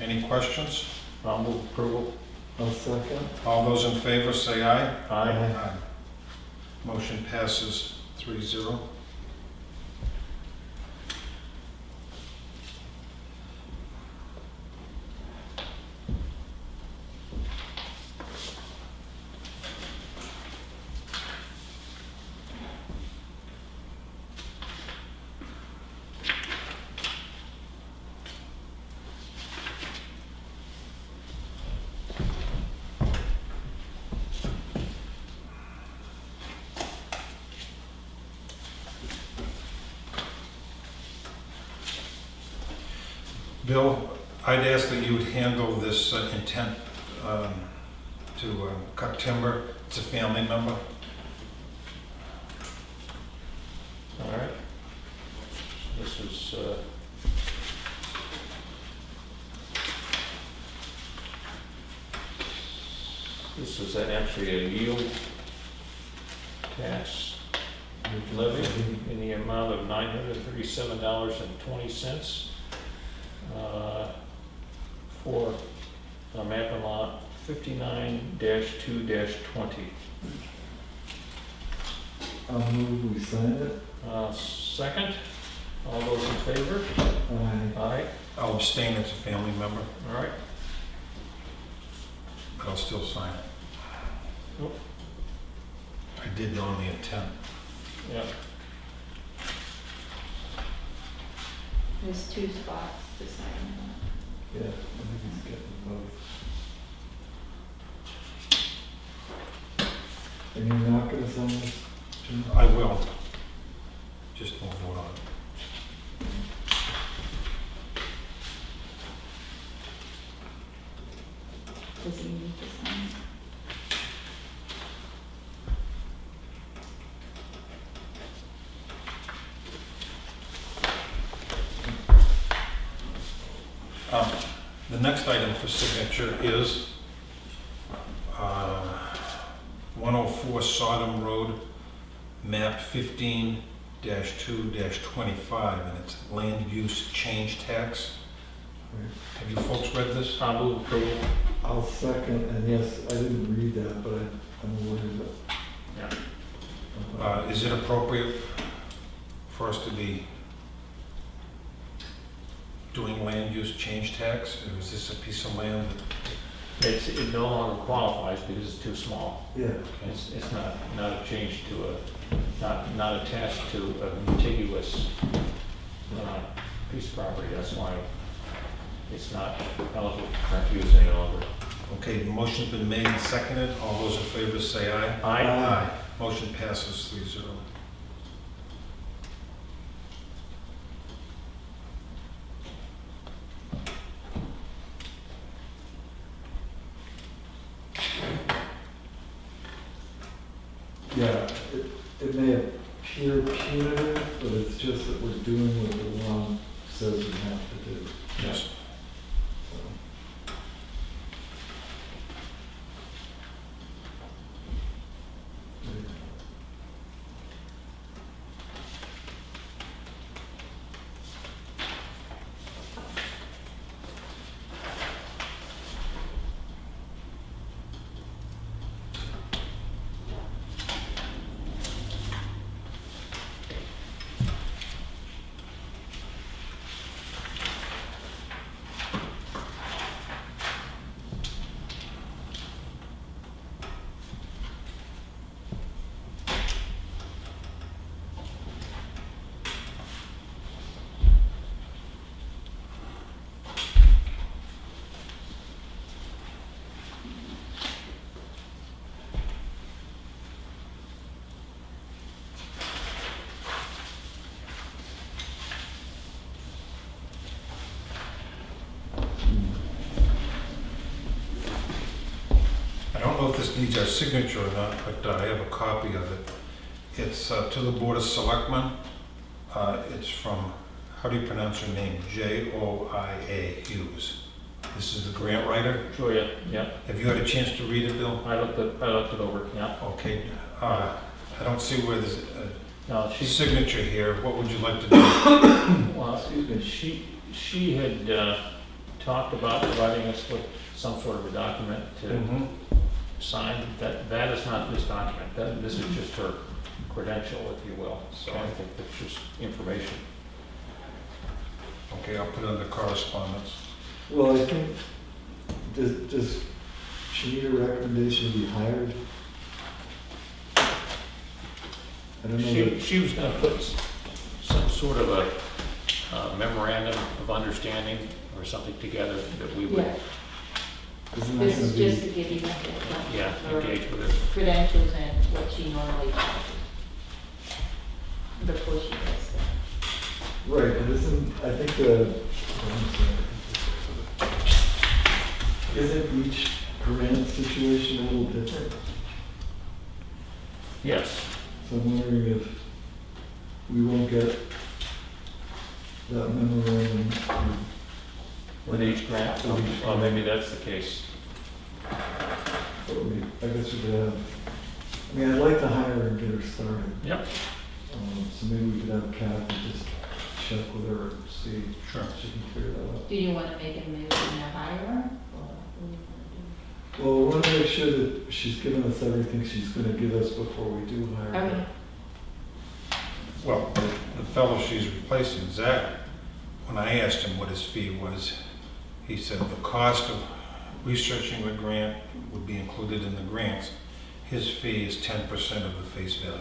S2: Any questions?
S7: I'll move approval.
S4: I'll second.
S2: All those in favor say aye.
S7: Aye.
S2: Motion passes 3-0. Bill, I'd ask that you would handle this intent to cut timber. It's a family member.
S7: All right. This is, actually a yield tax levy in the amount of $937.20 for a map and lot 59-2-20.
S4: I'll move we sign it.
S7: Second, all those in favor?
S4: Aye.
S7: Aye.
S2: I'll abstain, it's a family member,
S7: All right.
S2: but I'll still sign it.
S7: Nope.
S2: I did on the intent.
S7: Yeah.
S5: There's 2 spots to sign.
S4: Yeah, I think he's getting both. And you're not gonna sign this, Jim?
S2: I will. Just won't vote on it.
S5: Does he need to sign?
S2: The next item for signature is 104 Sodom Road, map 15-2-25, and it's land use change tax. Have you folks read this?
S7: I'll move approval.
S4: I'll second, and yes, I didn't read that, but I'm aware of it.
S7: Yeah.
S2: Is it appropriate for us to be doing land use change tax? Or is this a piece of land that...
S7: It no longer qualifies because it's too small.
S4: Yeah.
S7: It's not a change to not attached to a contiguous piece of property. That's why it's not eligible for current use any longer.
S2: Okay, the motion's been made and seconded. All those in favor say aye.
S7: Aye.
S2: Motion passes 3-0.
S4: Yeah, it may appear punitive, but it's just that we're doing what the law says we have to do.
S2: Yes.
S4: So. I don't know if this needs our signature or not, but I have a copy of it.
S2: It's to the Board of Selectmen. It's from, how do you pronounce her name? Joia Hughes. This is the grant writer.
S7: Julia, yeah,
S2: Have you had a chance to read it, Bill?
S7: I looked it over, yeah.
S2: Okay. I don't see where there's
S7: No,
S2: a
S7: she,
S2: signature here. What would you like to do?
S7: well, excuse me, she had talked about providing us with some sort of a document to
S2: Mhm.
S7: sign. That is not this document, this is just her credential, if you will. So I think that's just information.
S2: Okay, I'll put it under correspondence.
S4: Well, I think, does she need a recommendation to be hired? I don't know.
S7: She was gonna put some sort of a memorandum of understanding or something together that we would,
S5: Yeah,
S4: Isn't that
S5: this
S4: gonna
S5: is
S4: be?
S5: just to give you the
S7: yeah,
S5: her
S7: engage with her.
S5: credentials and what she normally charges before she does that.
S4: Right, but isn't, I think the, isn't each grant situation a little different?
S7: Yes,
S4: So I'm wondering if we won't get that memorandum.
S7: with each grant, well, maybe that's the case.
S4: But I guess we could have, I mean, I'd like to hire her and get her started.
S7: Yep.
S4: So maybe we could have Kathy just check with her and see
S2: Sure.
S4: if she can figure that out.
S5: Do you want to make a move and hire her? Or what do you want to do?
S4: Well, we want to make sure that she's given us everything she's going to give us before we do hire her.
S5: Okay.
S2: Well, the fellow she's replacing, Zach, when I asked him what his fee was, he said the cost of researching the grant would be included in the grants. His fee is 10% of the face value.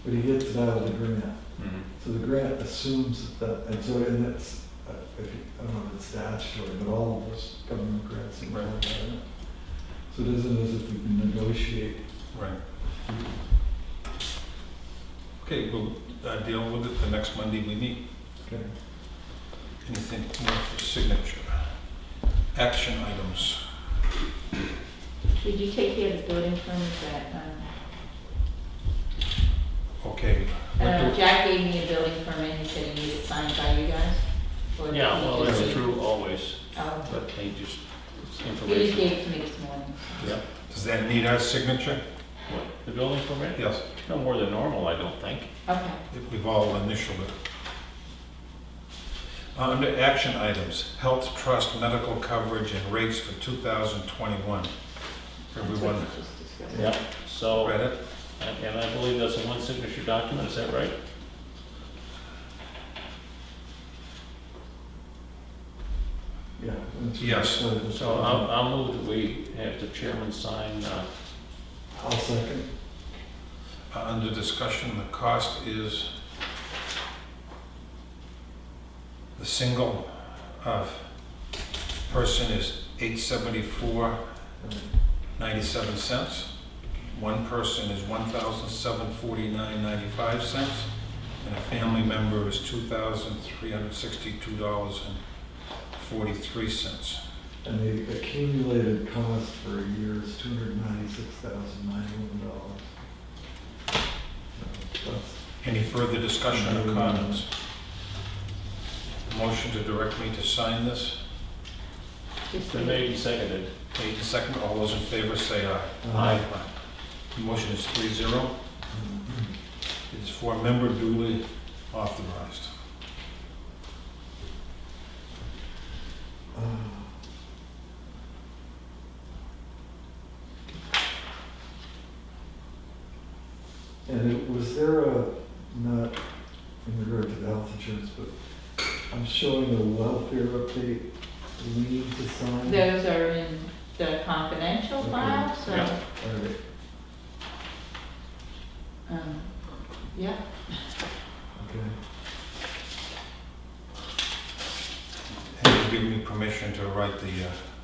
S4: But he gets it out of the grant.
S7: Mhm.
S4: So the grant assumes that, and so, and it's, I don't know if it's statutory, but all of those government grants involve
S2: Right.
S4: that. So it isn't as if we can negotiate.
S2: Right. Okay, we'll deal with it the next Monday we meet.
S4: Okay.
S2: Anything more for signature? Action items.
S5: Did you take care of the building permit that,
S2: Okay. what do-
S5: Jack gave me a building permit, he said he needed signed by you guys? Or did
S7: Yeah,
S5: he
S7: well,
S5: just
S7: that's
S5: leave-
S7: true always,
S5: Oh,
S7: but they just, it's
S5: he just
S7: information.
S5: gave it to me this morning.
S7: Yeah.
S2: Does that need our signature?
S7: What, the building permit?
S2: Yes.
S7: No more than normal, I don't think.
S5: Okay.
S2: We've all initialed it. Under action items, health trust medical coverage and rates for 2021. Everyone
S5: That's what we just discussed.
S7: Yeah. So,
S2: read it?
S7: and I believe that's a one signature document, is that right?
S4: Yeah. that's-
S2: Yes.
S7: So I'll move that we have the chairman sign,
S4: I'll second.
S2: Under discussion, the cost is, the single person is $874.97. One person is $1,749.95, and a family member is $2,362.43.
S4: And the accumulated cost for a year is $296,901.
S2: Any further discussion or comments? Motion to direct me to sign this.
S5: Just
S7: been made and seconded.
S2: Made and second, all those in favor say aye.
S7: Aye.
S2: The motion is 3-0. It is for a member duly authorized.
S4: And was there a, not in regard to the health insurance, but I'm showing a welfare update lien to sign?
S5: Those are in the confidential
S4: Okay.
S5: file, so,
S7: Yeah.
S4: All right.
S5: yeah.
S4: Okay.
S2: And you give me permission to write the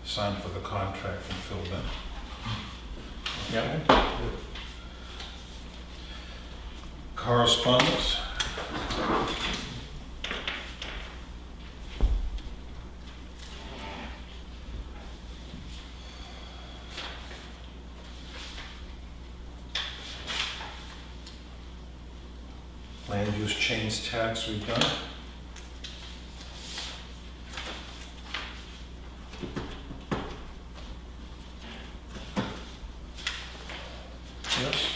S2: sign for the contract from Phil Bennett.
S7: Yeah.
S2: Correspondence? Land use change tax we've done. Yes.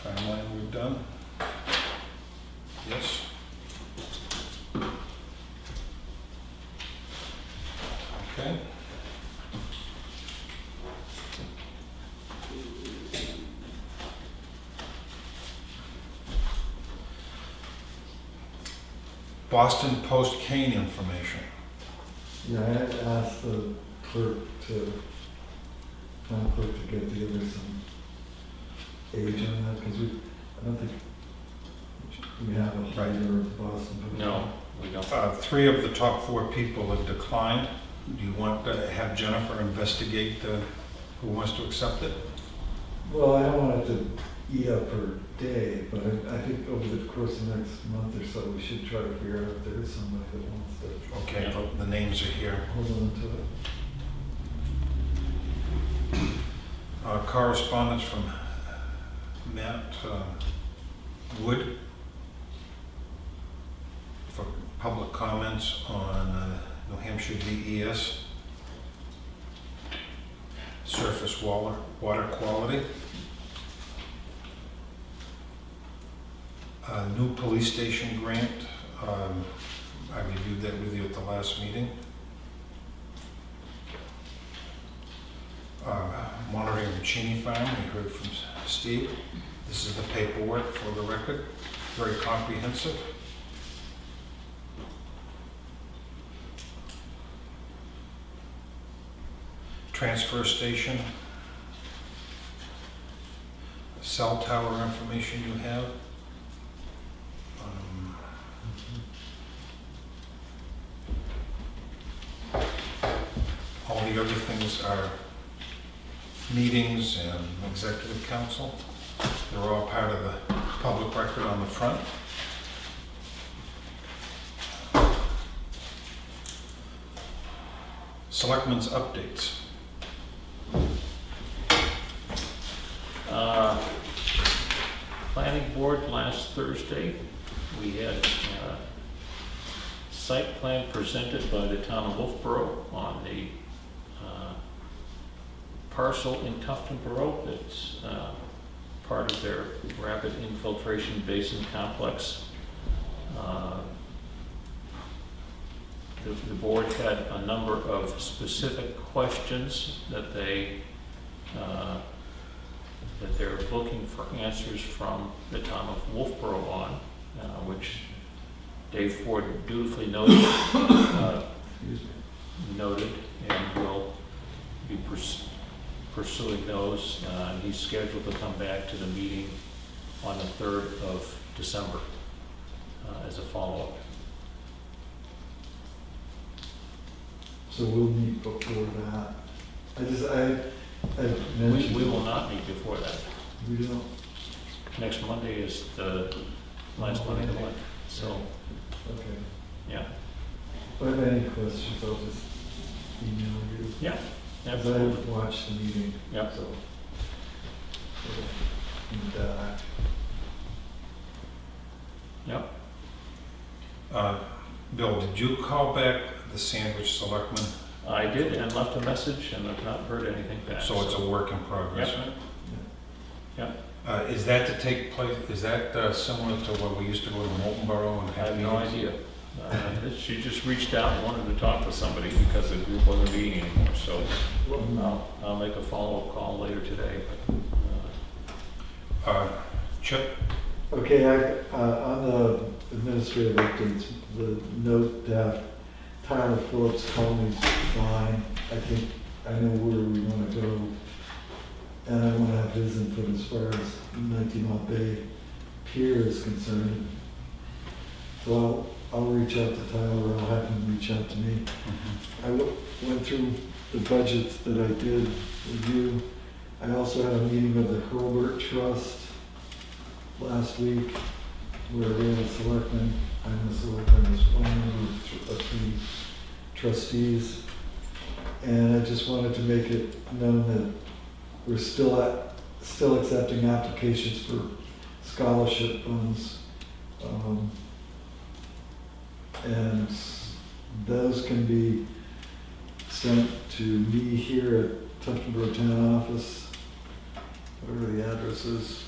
S2: Farmland we've done. Yes. Okay. Boston Post cane information.
S4: Yeah, I had asked the town clerk to get together some age on that, because I don't think we have a writer of the Boston Post.
S7: No, we don't.
S2: 3 of the top 4 people have declined. Do you want to have Jennifer investigate who wants to accept it?
S4: Well, I don't want it to eat up her day, but I think over the course of the next month or so, we should try to figure out if there is somebody that wants to
S2: Okay, the names are here.
S4: hold on to it.
S2: Correspondence from Matt Wood for public comments on New Hampshire DES surface water quality. New police station grant. I reviewed that with you at the last meeting. Monitoring the Cheney Farm, we heard from Steve. This is the paperwork for the record, very comprehensive. Transfer station, cell tower information you have. All the other things are meetings and executive council. They're all part of the public record on the front. Selectmen's updates.
S7: Planning board last Thursday, we had site plan presented by the town of Wolfboro on the parcel in Tuftonboro that's part of their rapid infiltration basin complex. The board had a number of specific questions that they're looking for answers from the town of Wolfboro on, which Dave Ford dutifully noted, and will be pursuing those. He's scheduled to come back to the meeting on the 3rd of December as a follow-up.
S4: So we'll meet before that. I mentioned.
S7: We will not meet before that.
S4: We don't.
S7: Next Monday is the last Monday of the month, so,
S4: Okay.
S7: yeah.
S4: If I have any questions, I'll just email you.
S7: Yeah,
S4: Because
S7: absolutely.
S4: I watched the meeting.
S7: Yep.
S4: So.
S7: Yep.
S2: Bill, did you call back the Sandwich Selectmen?
S7: I did, and left a message, and I've not heard anything back.
S2: So it's a work in progress,
S7: Yep.
S2: right?
S7: Yep.
S2: Is that to take place, is that similar to what we used to go to Molten Borough and
S7: I
S2: have
S7: have no
S2: meetings?
S7: idea. She just reached out and wanted to talk to somebody because the group wasn't meeting anymore, so I'll make a follow-up call later today.
S2: Chip?
S4: Okay, on the administrative updates, the note that Tyler Phillips Colony's fine. I know where we want to go, and I want to have his input as far as 19 Mile Bay Pier is concerned. So I'll reach out to Tyler, or I'll have him reach out to me. I went through the budgets that I did review. I also had a meeting of the Hurlburt Trust last week, where we had a selectman, I'm the selectman, as one of 3 trustees. And I just wanted to make it known that we're still accepting applications for scholarship funds. And those can be sent to me here at Tuftonboro Town Office, whatever the address is.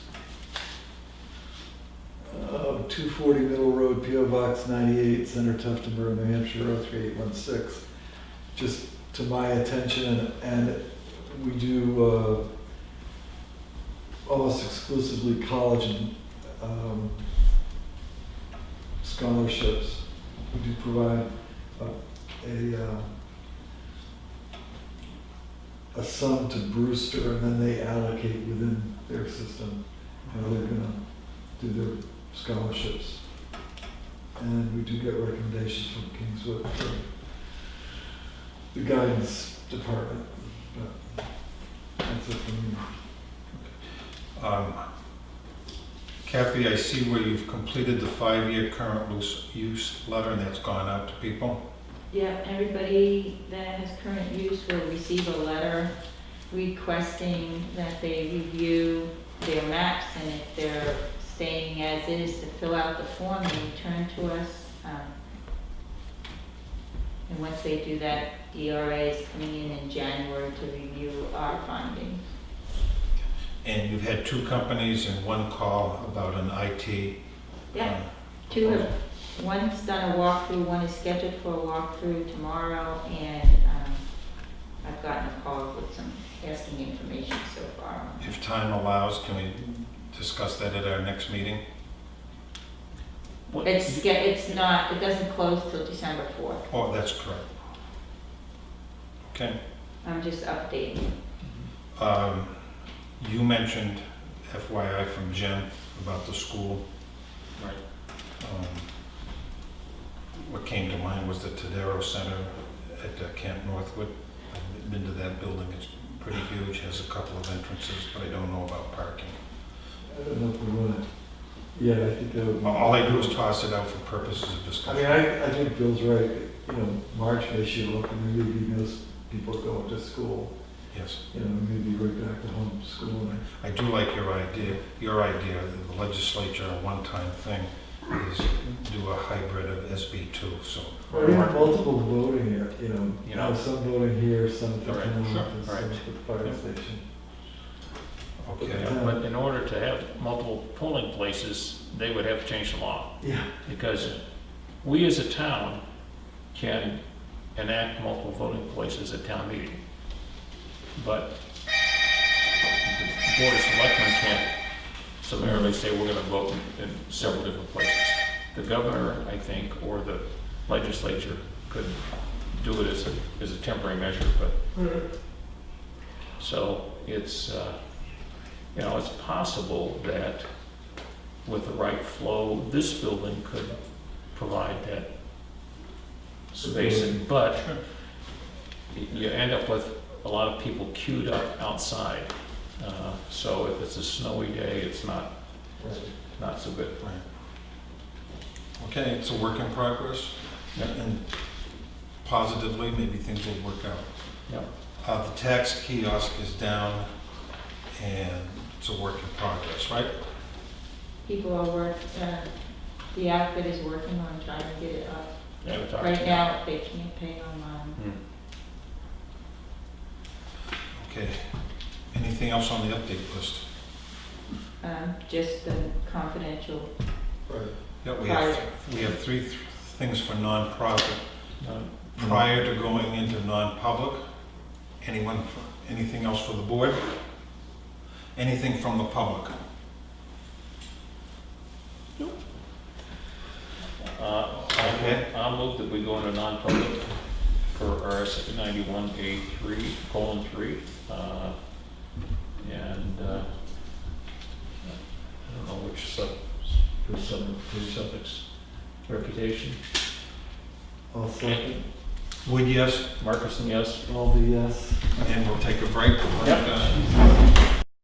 S4: 240 Middle Road, P.O. Box 98, Center, Tuftonboro, New Hampshire, 03816. Just to my attention, and we do almost exclusively college and scholarships. We do provide a sum to Brewster, and then they allocate within their system how they're gonna do their scholarships. And we do get recommendations from Kingswood for the guidance department. But that's it for me.
S2: Kathy, I see where you've completed the 5-year current use letter, and that's gone out to people.
S5: Yeah, everybody that has current use will receive a letter requesting that they review their maps, and if they're staying as is, to fill out the form and return to us. And once they do that, DRA is coming in January to review our findings.
S2: And you've had 2 companies and 1 call about an IT.
S5: Yeah, 2 have, one's done a walkthrough, one is scheduled for a walkthrough tomorrow, and I've gotten a call with some asking information so far.
S2: If time allows, can we discuss that at our next meeting?
S5: It's not, it doesn't close till December 4th.
S2: Oh, that's correct. Okay.
S5: I'm just updating.
S2: You mentioned, FYI from Jen, about the school.
S7: Right.
S2: What came to mind was the Tadero Center at Camp Northwood. I've been to that building. It's pretty huge, has a couple of entrances, but I don't know about parking.
S4: I don't know if we want to. Yeah, I think that would be.
S2: All I do is toss it out for purposes of
S4: I
S2: discussion.
S4: mean, I think Bill's right. You know, March may show up, and maybe he knows people are going to school.
S2: Yes.
S4: You know, maybe right back to home school.
S2: I do like your idea. Your idea, the legislature, a one-time thing, is do a hybrid of SB2. So.
S4: Or even multiple voting here. You
S7: You
S4: know,
S7: know.
S4: some voting here, some at the
S7: Right,
S4: town
S7: sure,
S4: office,
S7: right.
S4: some at the fire station.
S2: Okay.
S7: Yeah, but in order to have multiple polling places, they would have to change the law.
S4: Yeah.
S7: Because we as a town can enact multiple voting places at town meeting. But the Board of Selectmen can't summarily say we're gonna vote in several different places. The governor, I think, or the legislature could do it as a temporary measure, but, so it's, you know, it's possible that with the right flow, this building could provide that spacing, but you end up with a lot of people queued up outside. So if it's a snowy day, it's not so good.
S2: Okay, it's a work in progress.
S7: Yep.
S2: And positively, maybe things will work out.
S7: Yep.
S2: The tax kiosk is down, and it's a work in progress, right?
S5: People are the outfit is working on trying to get it up.
S7: Yeah, we talked
S5: Right
S7: about
S5: now, they can't pay online.
S2: Okay. Anything else on the update list?
S5: Just the confidential.
S2: Right. Yeah, we have 3 things for nonprofit. Prior to going into non-public, anything else for the board? Anything from the public?
S7: I'll move that we go into non-public for RS 91A3:3. And I don't know which suffix, reputation.
S4: I'll second.
S2: Wood, yes.
S7: Marcus, yes.
S4: All the yes.
S2: And we'll take a break.
S7: Yep.